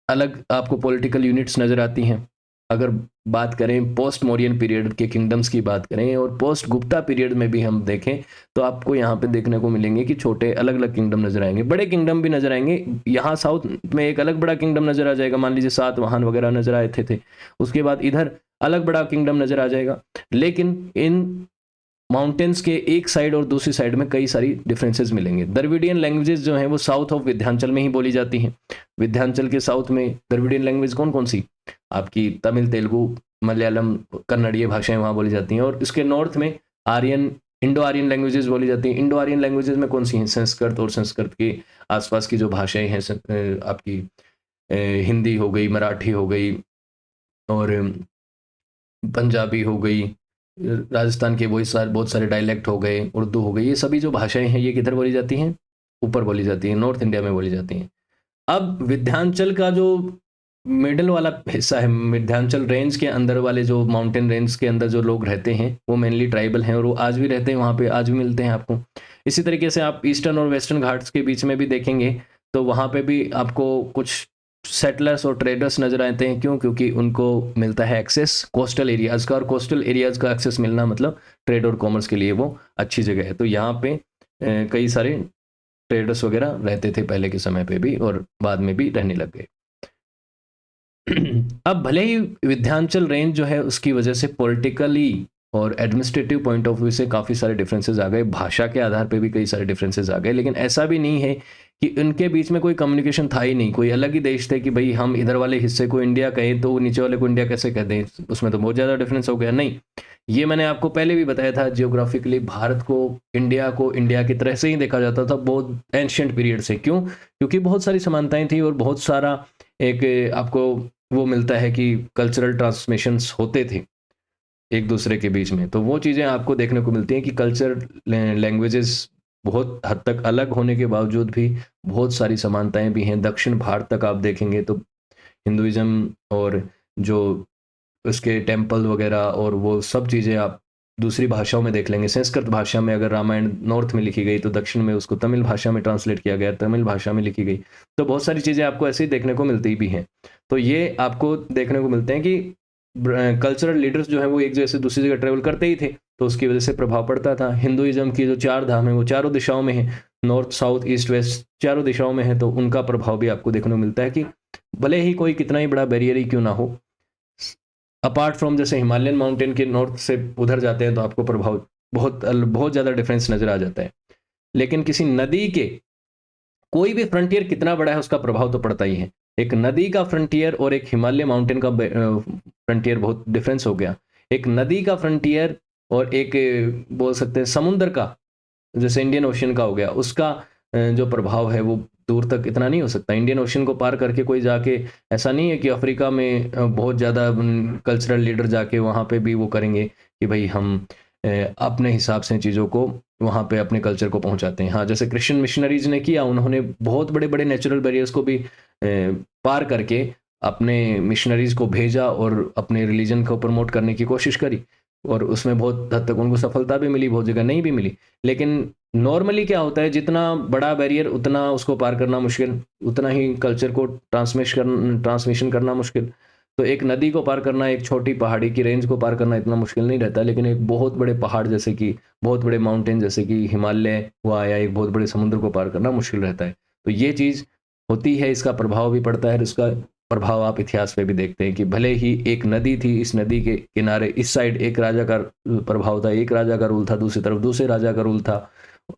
Speaker 1: अलग आपको पॉलिटिकल यूनिट्स नज़र आती हैं, अगर बात करें पोस्ट मौर्यन पीरियड के किंगडम्स की बात करें और पोस्ट गुप्ता पीरियड में भी हम देखें, तो आपको यहाँ पे देखने को मिलेंगे कि छोटे अलग अलग किंगडम नजर आएंगे, बड़े किंगडम भी नजर आएंगे। यहाँ साउथ में एक अलग बड़ा किंगडम नजर आ जाएगा, मान लीजिए सातवाहन वगैरह नजर आए थे। उसके बाद इधर अलग बड़ा किंगडम नजर आ जाएगा। लेकिन इन माउंटेन्स के एक साइड और दूसरी साइड में कई सारी डिफरेंसेस मिलेंगे। द्रविडियन लैंग्वेजेस जो हैं वो साउथ ऑफ विंध्याचल में ही बोली जाती हैं। विंध्याचल के साउथ में द्रविडियन लैंग्वेज कौन कौन सी, आपकी तमिल, तेलुगु, मलयालम, कन्नड़, ये भाषाएं वहाँ बोली जाती हैं। और इसके नॉर्थ में आर्यन, इंडो आर्यन लैंग्वेजेस बोली जाती हैं। इंडो आर्यन लैंग्वेजेस में कौन सी हैं, संस्कृत और संस्कृत के आसपास की जो भाषाएं हैं, आपकी हिंदी हो गई, मराठी हो गई, और पंजाबी हो गई, राजस्थान के वही सारे बहुत सारे डायलेक्ट हो गए, उर्दू हो गई, ये सभी जो भाषाएं हैं ये किधर बोली जाती हैं, ऊपर बोली जाती हैं, नॉर्थ इंडिया में बोली जाती हैं। अब विंध्याचल का जो मिडल वाला हिस्सा है, विंध्याचल रेंज के अंदर वाले जो माउंटेन रेंज के अंदर जो लोग रहते हैं वो मेनली ट्राइबल हैं, और वो आज भी रहते हैं वहाँ पे, आज भी मिलते हैं आपको। इसी तरीके से आप ईस्टर्न और वेस्टर्न घाट्स के बीच में भी देखेंगे तो वहाँ पे भी आपको कुछ सेटलर्स और ट्रेडर्स नजर आते हैं। क्यों? क्योंकि उनको मिलता है एक्सेस कोस्टल एरियाज का, और कोस्टल एरियाज का एक्सेस मिलना मतलब ट्रेड और कॉमर्स के लिए वो अच्छी जगह है। तो यहाँ पे कई सारे ट्रेडर्स वगैरह रहते थे पहले के समय पे भी, और बाद में भी रहने लग गए। अब भले ही विंध्याचल रेंज जो है उसकी वजह से पॉलिटिकली और एडमिनिस्ट्रेटिव पॉइंट ऑफ व्यू से काफ़ी सारे डिफरेंसेस आ गए, भाषा के आधार पे भी कई सारे डिफरेंसेस आ गए, लेकिन ऐसा भी नहीं है कि उनके बीच में कोई कम्युनिकेशन था ही नहीं, कोई अलग ही देश थे कि भाई हम इधर वाले हिस्से को इंडिया कहें तो नीचे वाले को इंडिया कैसे कह दें, उसमें तो बहुत ज़्यादा डिफरेंस हो गया। नहीं, ये मैंने आपको पहले भी बताया था, जियोग्राफिकली भारत को इंडिया की तरह से ही देखा जाता था बहुत एंशियंट पीरियड से। क्यों? क्योंकि बहुत सारी समानताएं थी और बहुत सारा एक आपको वो मिलता है कि कल्चरल ट्रांसमिशंस होते थे एक दूसरे के बीच में। तो वो चीज़ें आपको देखने को मिलती हैं कि कल्चर, लैंग्वेजेस बहुत हद तक अलग होने के बावजूद भी बहुत सारी समानताएं भी हैं। दक्षिण भारत तक आप देखेंगे तो हिंदुइज्म और जो उसके टेम्पल वगैरह और वो सब चीज़ें आप दूसरी भाषाओं में देख लेंगे। संस्कृत भाषा में अगर रामायण नॉर्थ में लिखी गई तो दक्षिण में उसको तमिल भाषा में ट्रांसलेट किया गया, तमिल भाषा में लिखी गई। तो बहुत सारी चीज़ें आपको ऐसे ही देखने को मिलती भी हैं। तो ये आपको देखने को मिलते हैं कि कल्चरल लीडर्स जो है वो एक जगह से दूसरी जगह ट्रेवल करते ही थे, तो उसकी वजह से प्रभाव पड़ता था। हिंदुइज्म की जो 4 धाम है वो चारों दिशाओं में है, नॉर्थ, साउथ, ईस्ट, वेस्ट चारों दिशाओं में है, तो उनका प्रभाव भी आपको देखने को मिलता है कि भले ही कोई कितना ही बड़ा बैरियर ही क्यों ना हो, अपार्ट फ्रॉम जैसे हिमालयन माउंटेन के नॉर्थ से उधर जाते हैं तो आपको प्रभाव बहुत बहुत ज़्यादा डिफरेंस नज़र आ जाता है। लेकिन किसी नदी के कोई भी फ्रंटियर कितना बड़ा है उसका प्रभाव तो पड़ता ही है। एक नदी का फ्रंटियर और एक हिमालय माउंटेन का फ्रंटियर बहुत डिफरेंस हो गया। एक नदी का फ्रंटियर और एक बोल सकते हैं समुद्र का, जैसे इंडियन ओशन का हो गया, उसका जो प्रभाव है वो दूर तक इतना नहीं हो सकता। इंडियन ओशन को पार करके कोई जाके, ऐसा नहीं है कि अफ्रीका में बहुत ज़्यादा कल्चरल लीडर जाके वहाँ पे भी वो करेंगे कि भाई हम अपने हिसाब से चीज़ों को वहाँ पे अपने कल्चर को पहुँचाते हैं। हाँ, जैसे क्रिश्चियन मिशनरीज ने किया, उन्होंने बहुत बड़े बड़े नेचुरल बैरियर्स को भी पार करके अपने मिशनरीज को भेजा और अपने रिलीजन को प्रमोट करने की कोशिश करी, और उसमें बहुत हद तक उनको सफलता भी मिली, बहुत जगह नहीं भी मिली। लेकिन नॉर्मली क्या होता है, जितना बड़ा बैरियर उतना उसको पार करना मुश्किल, उतना ही कल्चर को ट्रांसमिशन करना मुश्किल। तो एक नदी को पार करना, एक छोटी पहाड़ी की रेंज को पार करना इतना मुश्किल नहीं रहता, लेकिन एक बहुत बड़े पहाड़ जैसे कि बहुत बड़े माउंटेन जैसे कि हिमालय हुआ या एक बहुत बड़े समुद्र को पार करना मुश्किल रहता है। तो ये चीज़ होती है, इसका प्रभाव भी पड़ता है। इसका प्रभाव आप इतिहास पे भी देखते हैं कि भले ही एक नदी थी, इस नदी के किनारे इस साइड एक राजा का प्रभाव था, एक राजा का रूल था, दूसरी तरफ दूसरे राजा का रूल था,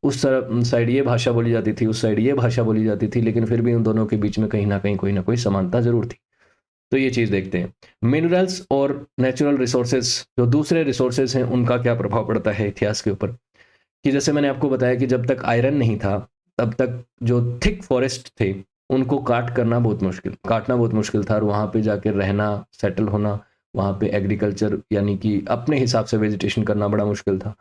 Speaker 1: उस तरफ साइड ये भाषा बोली जाती थी, उस साइड ये भाषा बोली जाती थी, लेकिन फिर भी उन दोनों के बीच में कहीं ना कहीं कोई ना कोई समानता जरूर थी। तो ये चीज़ देखते हैं। मिनरल्स और नेचुरल रिसोर्सेज, जो दूसरे रिसोर्सेज हैं, उनका क्या प्रभाव पड़ता है इतिहास के ऊपर। कि जैसे मैंने आपको बताया कि जब तक आयरन नहीं था तब तक जो थिक फॉरेस्ट थे उनको काटना बहुत मुश्किल था, और वहाँ पे जाकर रहना, सेटल होना, वहाँ पे एग्रीकल्चर यानी कि अपने हिसाब से वेजिटेशन करना बड़ा मुश्किल था।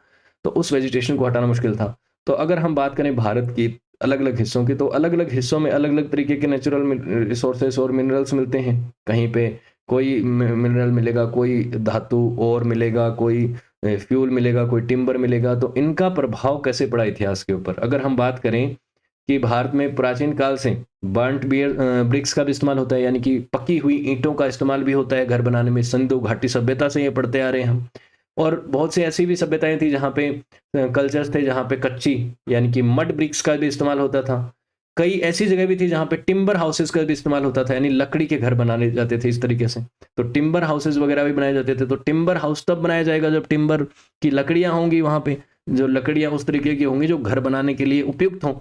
Speaker 1: तो उस वेजिटेशन को हटाना मुश्किल था। तो अगर हम बात करें भारत की अलग अलग हिस्सों की, तो अलग अलग हिस्सों में अलग अलग तरीके के नेचुरल रिसोर्सेस और मिनरल्स मिलते हैं। कहीं पे कोई मिनरल मिलेगा, कोई धातु और मिलेगा, कोई फ्यूल मिलेगा, कोई टिम्बर मिलेगा। तो इनका प्रभाव कैसे पड़ा इतिहास के ऊपर, अगर हम बात करें कि भारत में प्राचीन काल से बर्न्ट बियर ब्रिक्स का भी इस्तेमाल होता है, यानी कि पकी हुई ईंटों का इस्तेमाल भी होता है घर बनाने में। सिंधु घाटी सभ्यता से ये पढ़ते आ रहे हैं हम। और बहुत सी ऐसी भी सभ्यताएं थी जहाँ पे कल्चर्स थे जहाँ पे कच्ची यानी कि मड ब्रिक्स का भी इस्तेमाल होता था। कई ऐसी जगह भी थी जहाँ पे टिम्बर हाउसेस का भी इस्तेमाल होता था, यानी लकड़ी के घर बनाने जाते थे इस तरीके से। तो टिम्बर हाउसेस वगैरह भी बनाए जाते थे। तो टिम्बर हाउस तब बनाया जाएगा जब टिम्बर की लकड़ियां होंगी, वहां पे जो लकड़ियां उस तरीके की होंगी जो घर बनाने के लिए उपयुक्त हों।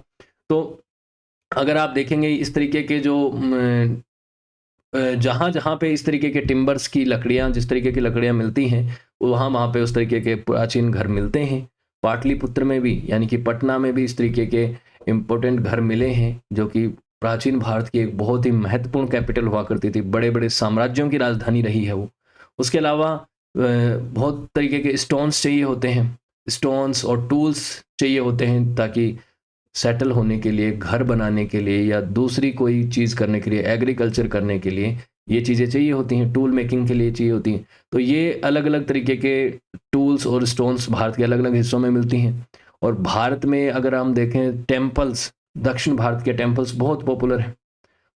Speaker 1: तो अगर आप देखेंगे इस तरीके के जो जहाँ जहाँ पे इस तरीके के टिम्बर्स की लकड़ियाँ, जिस तरीके की लकड़ियाँ मिलती हैं, वहाँ वहाँ पे उस तरीके के प्राचीन घर मिलते हैं। पाटलिपुत्र में भी यानी कि पटना में भी इस तरीके के इम्पोर्टेंट घर मिले हैं, जो कि प्राचीन भारत की एक बहुत ही महत्वपूर्ण कैपिटल हुआ करती थी, बड़े बड़े साम्राज्यों की राजधानी रही है वो। उसके अलावा बहुत तरीके के स्टोन्स चाहिए होते हैं, स्टोन्स और टूल्स चाहिए होते हैं, ताकि सेटल होने के लिए, घर बनाने के लिए या दूसरी कोई चीज़ करने के लिए, एग्रीकल्चर करने के लिए ये चीज़ें चाहिए होती हैं, टूल मेकिंग के लिए चाहिए होती हैं। तो ये अलग-अलग तरीके के टूल्स और स्टोन्स भारत के अलग-अलग हिस्सों में मिलती हैं। और भारत में अगर हम देखें टेम्पल्स, दक्षिण भारत के टेम्पल्स बहुत पॉपुलर हैं।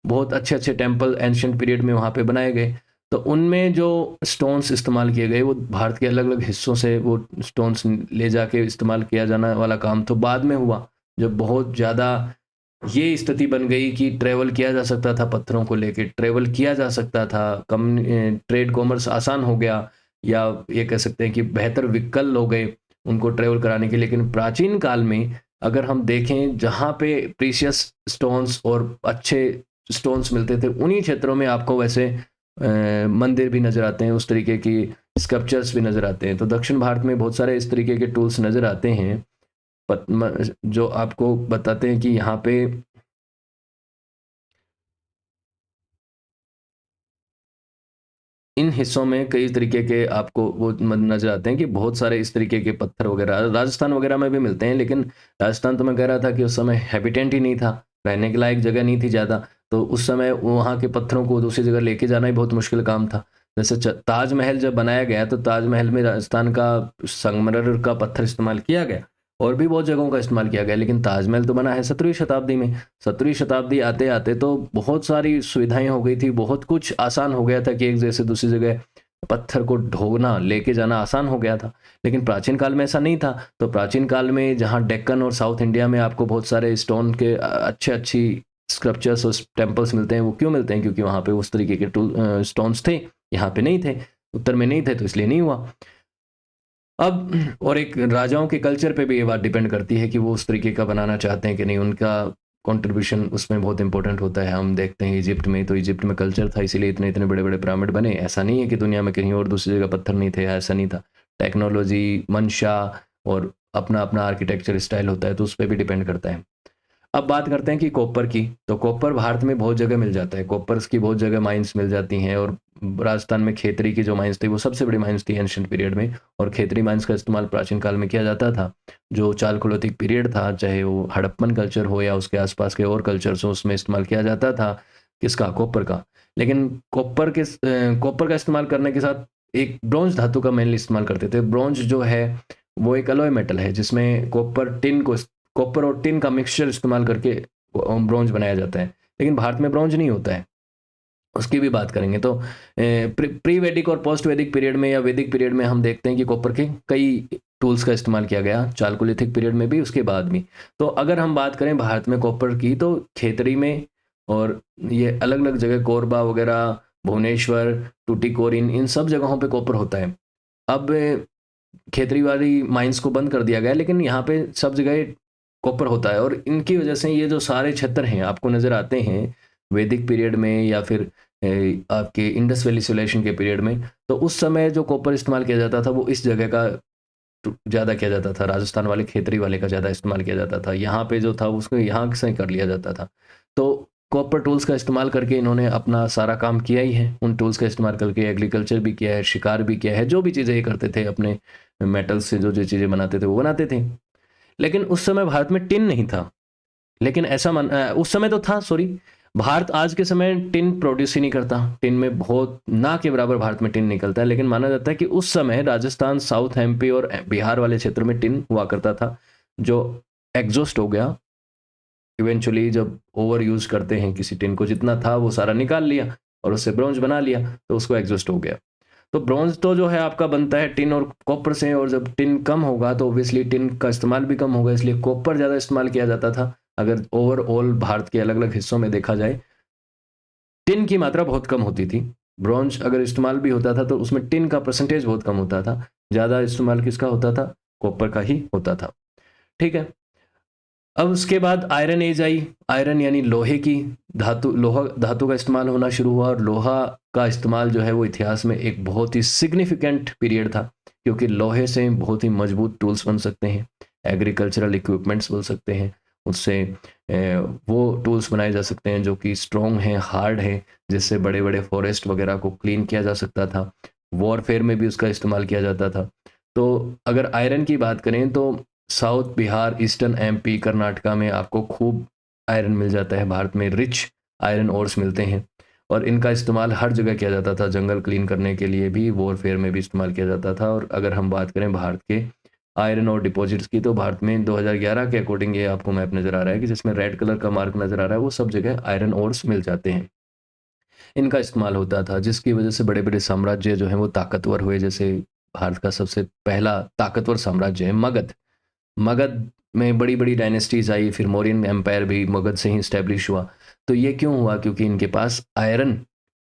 Speaker 1: बहुत अच्छे-अच्छे टेम्पल एंशिएंट पीरियड में वहाँ पे बनाए गए। तो उनमें जो स्टोन्स इस्तेमाल किए गए वो भारत के अलग-अलग हिस्सों से वो स्टोन्स ले जाके इस्तेमाल किया जाने वाला काम तो बाद में हुआ, जब बहुत ज़्यादा ये स्थिति बन गई कि ट्रैवल किया जा सकता था, पत्थरों को लेके ट्रैवल किया जा सकता था, ट्रेड कॉमर्स आसान हो गया, या ये कह सकते हैं कि बेहतर विकल्प हो गए उनको ट्रैवल कराने के। लेकिन प्राचीन काल में अगर हम देखें जहाँ पे प्रीशियस स्टोन्स और अच्छे स्टोन्स मिलते थे, उन्हीं क्षेत्रों में आपको वैसे मंदिर भी नज़र आते हैं, उस तरीके की स्कल्पचर्स भी नज़र आते हैं। तो दक्षिण भारत में बहुत सारे इस तरीके के टूल्स नज़र आते हैं जो आपको बताते हैं कि यहाँ पे इन हिस्सों में कई तरीके के आपको वो नज़र आते हैं कि बहुत सारे इस तरीके के पत्थर वगैरह राजस्थान वगैरह में भी मिलते हैं। लेकिन राजस्थान तो मैं कह रहा था कि उस समय हैबिटेंट ही नहीं था, रहने के लायक जगह नहीं थी ज़्यादा। तो उस समय वहाँ के पत्थरों को दूसरी जगह लेके जाना ही बहुत मुश्किल काम था। जैसे ताजमहल जब बनाया गया तो ताजमहल में राजस्थान का संगमरमर का पत्थर इस्तेमाल किया गया, और भी बहुत जगहों का इस्तेमाल किया गया। लेकिन ताजमहल तो बना है 17वीं शताब्दी में। 17वीं शताब्दी आते आते तो बहुत सारी सुविधाएं हो गई थी, बहुत कुछ आसान हो गया था कि एक जगह से दूसरी जगह पत्थर को ढोना लेके जाना आसान हो गया था। लेकिन प्राचीन काल में ऐसा नहीं था। तो प्राचीन काल में जहाँ डेक्कन और साउथ इंडिया में आपको बहुत सारे स्टोन के अच्छे अच्छी स्क्रप्चर्स और टेम्पल्स मिलते हैं। वो क्यों मिलते हैं? क्योंकि वहाँ पे उस तरीके के स्टोन्स थे, यहाँ पे नहीं थे, उत्तर में नहीं थे, तो इसलिए नहीं हुआ। अब और एक राजाओं के कल्चर पे भी ये बात डिपेंड करती है कि वो उस तरीके का बनाना चाहते हैं कि नहीं, उनका कंट्रीब्यूशन उसमें बहुत इंपॉर्टेंट होता है। हम देखते हैं इजिप्ट में, तो इजिप्ट में कल्चर था, इसीलिए इतने इतने बड़े बड़े पिरामिड बने। ऐसा नहीं है कि दुनिया में कहीं और दूसरी जगह पत्थर नहीं थे, ऐसा नहीं था। टेक्नोलॉजी, मंशा और अपना अपना आर्किटेक्चर स्टाइल होता है, तो उस पर भी डिपेंड करता है। अब बात करते हैं कि कॉपर की। तो कॉपर भारत में बहुत जगह मिल जाता है, कॉपर्स की बहुत जगह माइंस मिल जाती हैं। और राजस्थान में खेतरी की जो माइंस थी वो सबसे बड़ी माइंस थी एंशिएंट पीरियड में। और खेतरी माइंस का इस्तेमाल प्राचीन काल में किया जाता था। जो चालकोलिथिक पीरियड था, चाहे वो हड़प्पन कल्चर हो या उसके आसपास के और कल्चर्स हो, उसमें इस्तेमाल किया जाता था किसका? कॉपर का। लेकिन कॉपर का इस्तेमाल करने के साथ एक ब्रॉन्ज धातु का मेनली इस्तेमाल करते थे। ब्रॉन्ज जो है वो एक अलॉय मेटल है, जिसमें कॉपर और टिन का मिक्सचर इस्तेमाल करके ब्रॉन्ज बनाया जाता है। लेकिन भारत में ब्रॉन्ज नहीं होता है, उसकी भी बात करेंगे। तो प्री वैदिक और पोस्ट वैदिक पीरियड में या वैदिक पीरियड में हम देखते हैं कि कॉपर के कई टूल्स का इस्तेमाल किया गया, चालकोलिथिक पीरियड में भी, उसके बाद भी। तो अगर हम बात करें भारत में कॉपर की, तो खेतरी में और ये अलग अलग जगह कोरबा वगैरह, भुवनेश्वर, टूटीकोरिन, इन सब जगहों पे कॉपर होता है। अब खेतरी वाली माइंस को बंद कर दिया गया, लेकिन यहाँ पे सब जगह कॉपर होता है। और इनकी वजह से ये जो सारे क्षेत्र हैं आपको नज़र आते हैं वैदिक पीरियड में या फिर आपके इंडस वैली सिविलाइजेशन के पीरियड में, तो उस समय जो कॉपर इस्तेमाल किया जाता था वो इस जगह का ज़्यादा किया जाता था, राजस्थान वाले खेतरी वाले का ज़्यादा इस्तेमाल किया जाता था। यहाँ पे जो था उसको यहाँ से कर लिया जाता था। तो कॉपर टूल्स का इस्तेमाल करके इन्होंने अपना सारा काम किया ही है। उन टूल्स का इस्तेमाल करके एग्रीकल्चर भी किया है, शिकार भी किया है, जो भी चीज़ें ये करते थे अपने मेटल से जो जो चीज़ें बनाते थे वो बनाते थे। लेकिन उस समय भारत में टिन नहीं था। लेकिन उस समय तो था, सॉरी, भारत आज के समय टिन प्रोड्यूस ही नहीं करता। टिन में बहुत ना के बराबर भारत में टिन निकलता है। लेकिन माना जाता है कि उस समय राजस्थान, साउथ एमपी और बिहार वाले क्षेत्र में टिन हुआ करता था, जो एग्जॉस्ट हो गया इवेंचुअली जब ओवर यूज़ करते हैं किसी टिन को, जितना था वो सारा निकाल लिया और उससे ब्रॉन्ज बना लिया, तो उसको एग्जॉस्ट हो गया। तो ब्रॉन्ज तो जो है आपका बनता है टिन और कॉपर से, और जब टिन कम होगा तो ऑब्वियसली टिन का इस्तेमाल भी कम होगा, इसलिए कॉपर ज़्यादा इस्तेमाल किया जाता था। अगर ओवरऑल भारत के अलग अलग हिस्सों में देखा जाए, टिन की मात्रा बहुत कम होती थी। ब्रॉन्ज अगर इस्तेमाल भी होता था तो उसमें टिन का परसेंटेज बहुत कम होता था, ज़्यादा इस्तेमाल किसका होता था? कॉपर का ही होता था। ठीक है। अब उसके बाद आयरन एज आई। आयरन यानी लोहे की लोहा धातु का इस्तेमाल होना शुरू हुआ, और लोहा का इस्तेमाल जो है वो इतिहास में एक बहुत ही सिग्निफिकेंट पीरियड था, क्योंकि लोहे से बहुत ही मजबूत टूल्स बन सकते हैं, एग्रीकल्चरल इक्विपमेंट्स बन सकते हैं, उससे वो टूल्स बनाए जा सकते हैं जो कि स्ट्रॉन्ग हैं, हार्ड हैं, जिससे बड़े बड़े फॉरेस्ट वगैरह को क्लीन किया जा सकता था। वॉरफेयर में भी उसका इस्तेमाल किया जाता था। तो अगर आयरन की बात करें तो south Bihar, eastern MP, Karnataka में आपको खूब आयरन मिल जाता है। भारत में रिच आयरन ओर्स मिलते हैं, और इनका इस्तेमाल हर जगह किया जाता था। जंगल क्लीन करने के लिए भी, वॉरफेयर में भी इस्तेमाल किया जाता था। और अगर हम बात करें भारत के आयरन और डिपॉजिट्स की, तो भारत में 2011 के अकॉर्डिंग ये आपको मैप नज़र आ रहा है कि जिसमें रेड कलर का मार्क नज़र आ रहा है, वो सब जगह आयरन ओर्स मिल जाते हैं। इनका इस्तेमाल होता था, जिसकी वजह से बड़े बड़े साम्राज्य जो हैं वो ताकतवर हुए। जैसे भारत का सबसे पहला ताकतवर साम्राज्य है मगध। मगध में बड़ी बड़ी डायनेस्टीज आई, फिर मौर्यन एम्पायर भी मगध से ही स्टैब्लिश हुआ। तो ये क्यों हुआ? क्योंकि इनके पास आयरन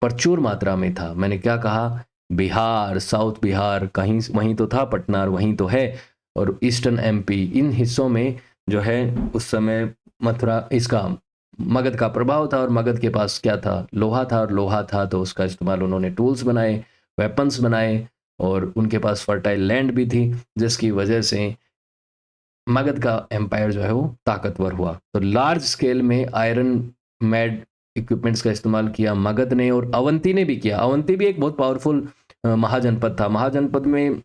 Speaker 1: प्रचुर मात्रा में था। मैंने क्या कहा? बिहार, साउथ बिहार कहीं वहीं तो था, पटना और वहीं तो है, और ईस्टर्न एमपी, इन हिस्सों में जो है उस समय मथुरा, इसका मगध का प्रभाव था। और मगध के पास क्या था? लोहा था, और लोहा था तो उसका इस्तेमाल उन्होंने टूल्स बनाए, वेपन्स बनाए, और उनके पास फर्टाइल लैंड भी थी, जिसकी वजह से मगध का एम्पायर जो है वो ताकतवर हुआ। तो लार्ज स्केल में आयरन मेड इक्विपमेंट्स का इस्तेमाल किया मगध ने, और अवंती ने भी किया। अवंती भी एक बहुत पावरफुल महाजनपद था। महाजनपद में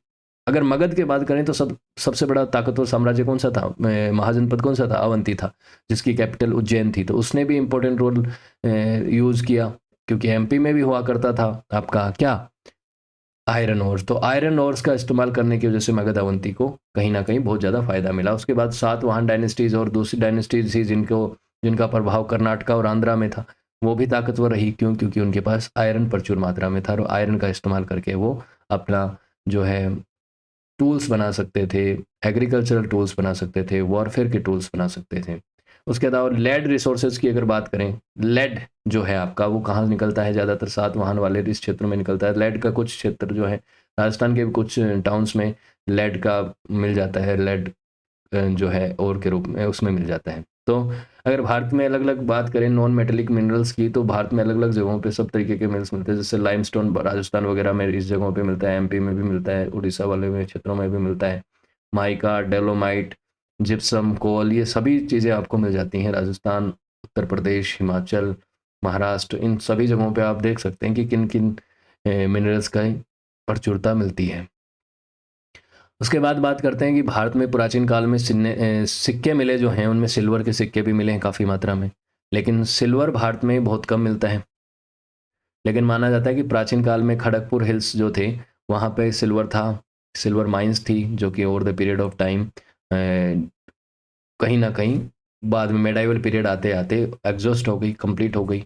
Speaker 1: अगर मगध की बात करें तो सबसे बड़ा ताकतवर साम्राज्य कौन सा था, महाजनपद कौन सा था? अवंती था, जिसकी कैपिटल उज्जैन थी। तो उसने भी इंपॉर्टेंट रोल यूज़ किया, क्योंकि एमपी में भी हुआ करता था आपका क्या? Iron ores. तो आयरन ओर्स का इस्तेमाल करने की वजह से मगध अवंती को कहीं ना कहीं बहुत ज़्यादा फायदा मिला। उसके बाद सातवाहन डायनेस्टीज और दूसरी डायनेस्टीज थी जिनका प्रभाव कर्नाटका और आंध्रा में था, वो भी ताकतवर रही। क्यों? क्योंकि उनके पास आयरन प्रचुर मात्रा में था, और आयरन का इस्तेमाल करके वो अपना जो है टूल्स बना सकते थे, एग्रीकल्चरल टूल्स बना सकते थे, वॉरफेयर के टूल्स बना सकते थे। उसके अलावा लेड रिसोर्सेज की अगर बात करें, लेड जो है आपका वो कहाँ निकलता है? ज़्यादातर सातवाहन वाले इस क्षेत्र में निकलता है। लेड का कुछ क्षेत्र जो है राजस्थान के भी कुछ टाउन्स में लेड का मिल जाता है, लेड जो है और के रूप में उसमें मिल जाता है। तो अगर भारत में अलग अलग बात करें नॉन मेटेलिक मिनरल्स की, तो भारत में अलग अलग जगहों पे सब तरीके के मिनरल्स मिलते हैं। जैसे लाइमस्टोन राजस्थान वगैरह में इस जगहों पे मिलता है, एमपी में भी मिलता है, उड़ीसा वाले में क्षेत्रों में भी मिलता है। माइका, डेलोमाइट, जिप्सम, कोल, ये सभी चीज़ें आपको मिल जाती हैं। राजस्थान, उत्तर प्रदेश, हिमाचल, महाराष्ट्र, इन सभी जगहों पे आप देख सकते हैं कि किन किन मिनरल्स का प्रचुरता मिलती है। उसके बाद बात करते हैं कि भारत में प्राचीन काल में सिक्के मिले जो हैं, उनमें सिल्वर के सिक्के भी मिले हैं काफ़ी मात्रा में। लेकिन सिल्वर भारत में बहुत कम मिलता है। लेकिन माना जाता है कि प्राचीन काल में खड़गपुर हिल्स जो थे, वहाँ पे सिल्वर था, सिल्वर माइंस थी, जो कि over the period of time कहीं ना कहीं बाद में मेडाइवल पीरियड आते आते एग्जॉस्ट हो गई, कंप्लीट हो गई,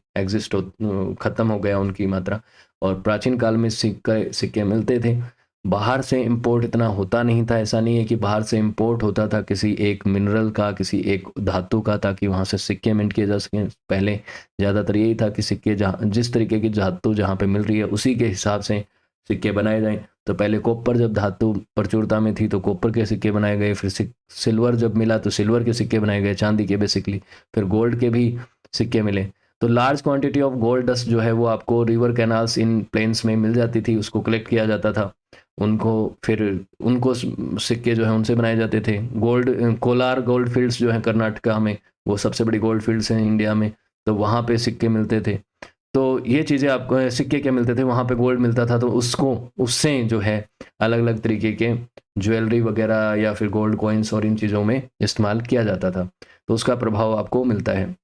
Speaker 1: ख़त्म हो गया उनकी मात्रा। और प्राचीन काल में सिक्के सिक्के मिलते थे। बाहर से इंपोर्ट इतना होता नहीं था। ऐसा नहीं है कि बाहर से इंपोर्ट होता था किसी एक मिनरल का, किसी एक धातु का, ताकि वहाँ से सिक्के मिंट किए जा सकें। पहले ज़्यादातर यही था कि सिक्के जहाँ जिस तरीके की धातु जहाँ पे मिल रही है उसी के हिसाब से सिक्के बनाए जाएं। तो पहले कॉपर जब धातु प्रचुरता में थी तो कॉपर के सिक्के बनाए गए, फिर सिल्वर जब मिला तो सिल्वर के सिक्के बनाए गए, चांदी के बेसिकली, फिर गोल्ड के भी सिक्के मिले। तो large quantity of gold dust जो है वो आपको रिवर कैनाल्स इन प्लेन्स में मिल जाती थी, उसको कलेक्ट किया जाता था। उनको सिक्के जो है उनसे बनाए जाते थे। कोलार गोल्ड फील्ड्स जो है कर्नाटका में, वो सबसे बड़ी गोल्ड फील्ड्स हैं इंडिया में, तो वहाँ पे सिक्के मिलते थे। तो ये चीज़ें आपको, सिक्के क्या मिलते थे, वहाँ पे गोल्ड मिलता था, तो उससे जो है अलग अलग तरीके के ज्वेलरी वगैरह या फिर गोल्ड कॉइन्स और इन चीज़ों में इस्तेमाल किया जाता था। तो उसका प्रभाव आपको मिलता है।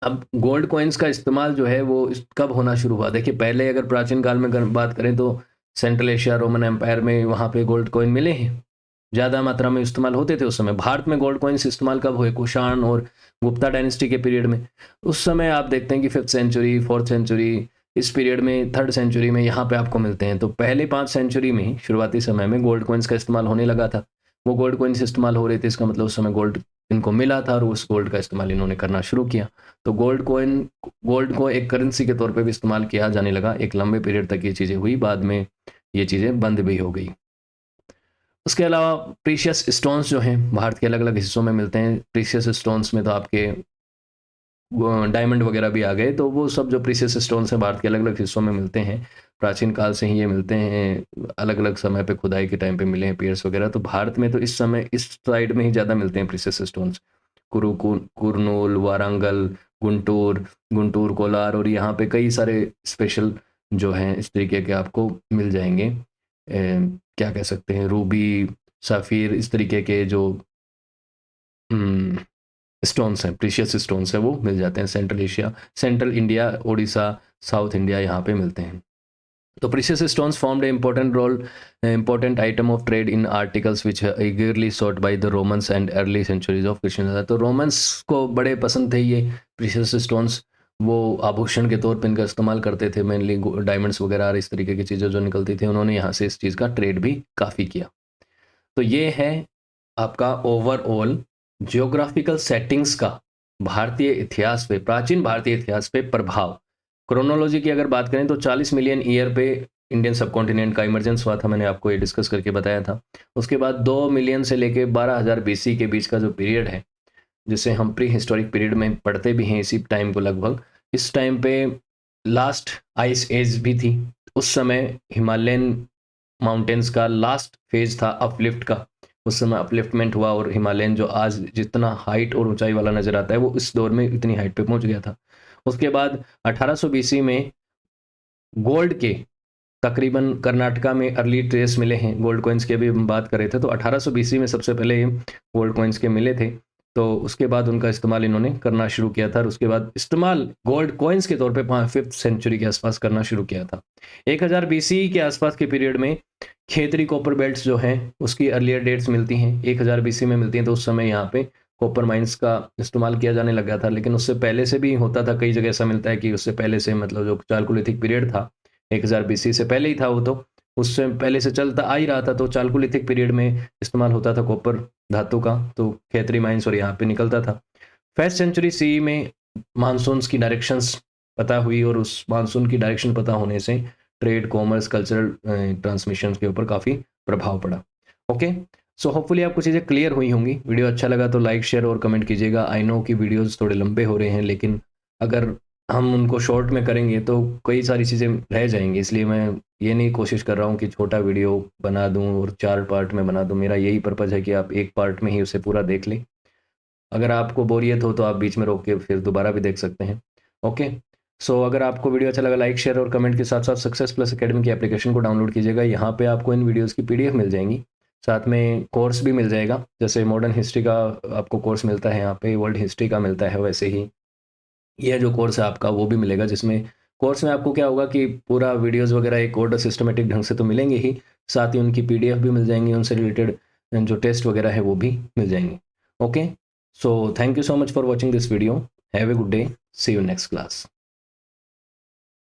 Speaker 1: अब गोल्ड कॉइन्स का इस्तेमाल जो है वो कब होना शुरू हुआ? देखिए, पहले अगर प्राचीन काल में बात करें तो सेंट्रल एशिया, रोमन एम्पायर में वहाँ पे गोल्ड कॉइन मिले हैं। ज़्यादा मात्रा में इस्तेमाल होते थे उस समय। भारत में गोल्ड कॉइन्स इस्तेमाल कब हुए? कुषाण और गुप्ता डायनेस्टी के पीरियड में। उस समय आप देखते हैं कि 5th सेंचुरी, 4th सेंचुरी, इस पीरियड में 3rd सेंचुरी में यहाँ पे आपको मिलते हैं। तो पहले 5 सेंचुरी में ही शुरुआती समय में गोल्ड कॉइन्स का इस्तेमाल होने लगा था। वो गोल्ड कॉइन्स इस्तेमाल हो रहे थे, इसका मतलब उस समय गोल्ड इनको मिला था और उस गोल्ड का इस्तेमाल इन्होंने करना शुरू किया। तो गोल्ड को एक करेंसी के तौर पे भी इस्तेमाल किया जाने लगा। एक लंबे पीरियड तक ये चीज़ें हुई, बाद में ये चीज़ें बंद भी हो गई। उसके अलावा प्रीशियस स्टोन्स जो हैं भारत के अलग-अलग हिस्सों में मिलते हैं। प्रीशियस स्टोन्स में तो आपके डायमंड वगैरह भी आ गए, तो वो सब जो प्रीशियस स्टोन्स हैं भारत के अलग-अलग हिस्सों में मिलते हैं। प्राचीन काल से ही ये मिलते हैं, अलग-अलग समय पे खुदाई के टाइम पे मिले हैं पियर्स वगैरह। तो भारत में तो इस समय इस साइड में ही ज़्यादा मिलते हैं प्रीशियस स्टोन्स। कुरनूल, वारंगल, गुंटूर, कोलार और यहाँ पे कई सारे स्पेशल जो हैं इस तरीके के आपको मिल जाएँगे। क्या कह सकते हैं, रूबी, सफ़ीर, इस तरीके के जो स्टोन्स हैं, प्रीशियस स्टोन्स हैं, वो मिल जाते हैं central India, Orissa, south India यहाँ पे मिलते हैं। तो precious stones formed important item of trade in articles which are eagerly sought by the Romans and early centuries of Christianity। तो रोमन्स को बड़े पसंद थे ये प्रीशियस स्टोन्स। वो आभूषण के तौर पे इनका इस्तेमाल करते थे, मेनली डायमंड्स वगैरह और इस तरीके की चीज़ें जो निकलती थी, उन्होंने यहाँ से इस चीज़ का ट्रेड भी काफ़ी किया। तो ये है आपका ओवरऑल जियोग्राफिकल सेटिंग्स का भारतीय इतिहास पे, प्राचीन भारतीय इतिहास पे प्रभाव। क्रोनोलॉजी की अगर बात करें तो 40 मिलियन ईयर पे इंडियन सबकॉन्टिनेंट का इमरजेंस हुआ था, मैंने आपको ये डिस्कस करके बताया था। उसके बाद 2 मिलियन से लेके 12,000 बीसी के बीच का जो पीरियड है, जिसे हम प्री हिस्टोरिक पीरियड में पढ़ते भी हैं इसी टाइम को लगभग, इस टाइम पे लास्ट आइस एज भी थी। उस समय हिमालयन माउंटेन्स का लास्ट फेज था अपलिफ्ट का। उस समय अपलिफ्टमेंट हुआ और हिमालयन जो आज जितना हाइट और ऊंचाई वाला नजर आता है, वो इस दौर में इतनी हाइट पे पहुंच गया था। उसके बाद 1800 बीसी में गोल्ड के तकरीबन कर्नाटका में अर्ली ट्रेस मिले हैं। गोल्ड कॉइन्स की अभी हम बात कर रहे थे, तो 1800 बीसी में सबसे पहले गोल्ड कॉइन्स के मिले थे। तो उसके बाद उनका इस्तेमाल इन्होंने करना शुरू किया था और उसके बाद इस्तेमाल गोल्ड कॉइन्स के तौर पे 5th सेंचुरी के आसपास करना शुरू किया था। 1000 बीसी के आसपास के पीरियड में खेतरी कॉपर बेल्ट्स जो हैं उसकी अर्लियर डेट्स मिलती हैं, 1000 बीसी में मिलती हैं। तो उस समय यहाँ पे कॉपर माइंस का इस्तेमाल किया जाने लगा था, लेकिन उससे पहले से भी होता था। कई जगह ऐसा मिलता है कि उससे पहले से, मतलब जो चालकोलिथिक पीरियड था 1000 बीसी से पहले ही था, वो तो उससे पहले से चलता आ ही रहा था। तो चालकोलिथिक पीरियड में इस्तेमाल होता था कॉपर धातु का, तो खेतरी माइंस और यहाँ पे निकलता था। 1st सेंचुरी सी में मानसून्स की डायरेक्शंस पता हुई और उस मानसून की डायरेक्शन पता होने से ट्रेड, कॉमर्स, कल्चरल ट्रांसमिशन के ऊपर काफ़ी प्रभाव पड़ा। ओके, सो होपफुली आपको चीज़ें क्लियर हुई होंगी। वीडियो अच्छा लगा तो लाइक, शेयर और कमेंट कीजिएगा। आई नो कि वीडियोज़ थोड़े लंबे हो रहे हैं, लेकिन अगर हम उनको शॉर्ट में करेंगे तो कई सारी चीज़ें रह जाएंगी, इसलिए मैं ये नहीं कोशिश कर रहा हूँ कि छोटा वीडियो बना दूँ और 4 पार्ट में बना दूँ। मेरा यही पर्पज़ है कि आप एक पार्ट में ही उसे पूरा देख लें। अगर आपको बोरियत हो तो आप बीच में रोक के फिर दोबारा भी देख सकते हैं। ओके, सो अगर आपको वीडियो अच्छा लगा, लाइक, शेयर और कमेंट के साथ साथ सक्सेस प्लस एकेडमी की एप्लीकेशन को डाउनलोड कीजिएगा। यहाँ पे आपको इन वीडियोज़ की PDF मिल जाएंगी, साथ में कोर्स भी मिल जाएगा। जैसे मॉडर्न हिस्ट्री का आपको कोर्स मिलता है यहाँ पे, वर्ल्ड हिस्ट्री का मिलता है, वैसे ही यह जो कोर्स है आपका वो भी मिलेगा। जिसमें कोर्स में आपको क्या होगा कि पूरा वीडियोज़ वगैरह एक ऑर्डर सिस्टमेटिक ढंग से तो मिलेंगे ही, साथ ही उनकी PDF भी मिल जाएंगी, उनसे रिलेटेड जो टेस्ट वगैरह है वो भी मिल जाएंगे। Okay, so thank you so much for watching this video. Have a good day, see you next class.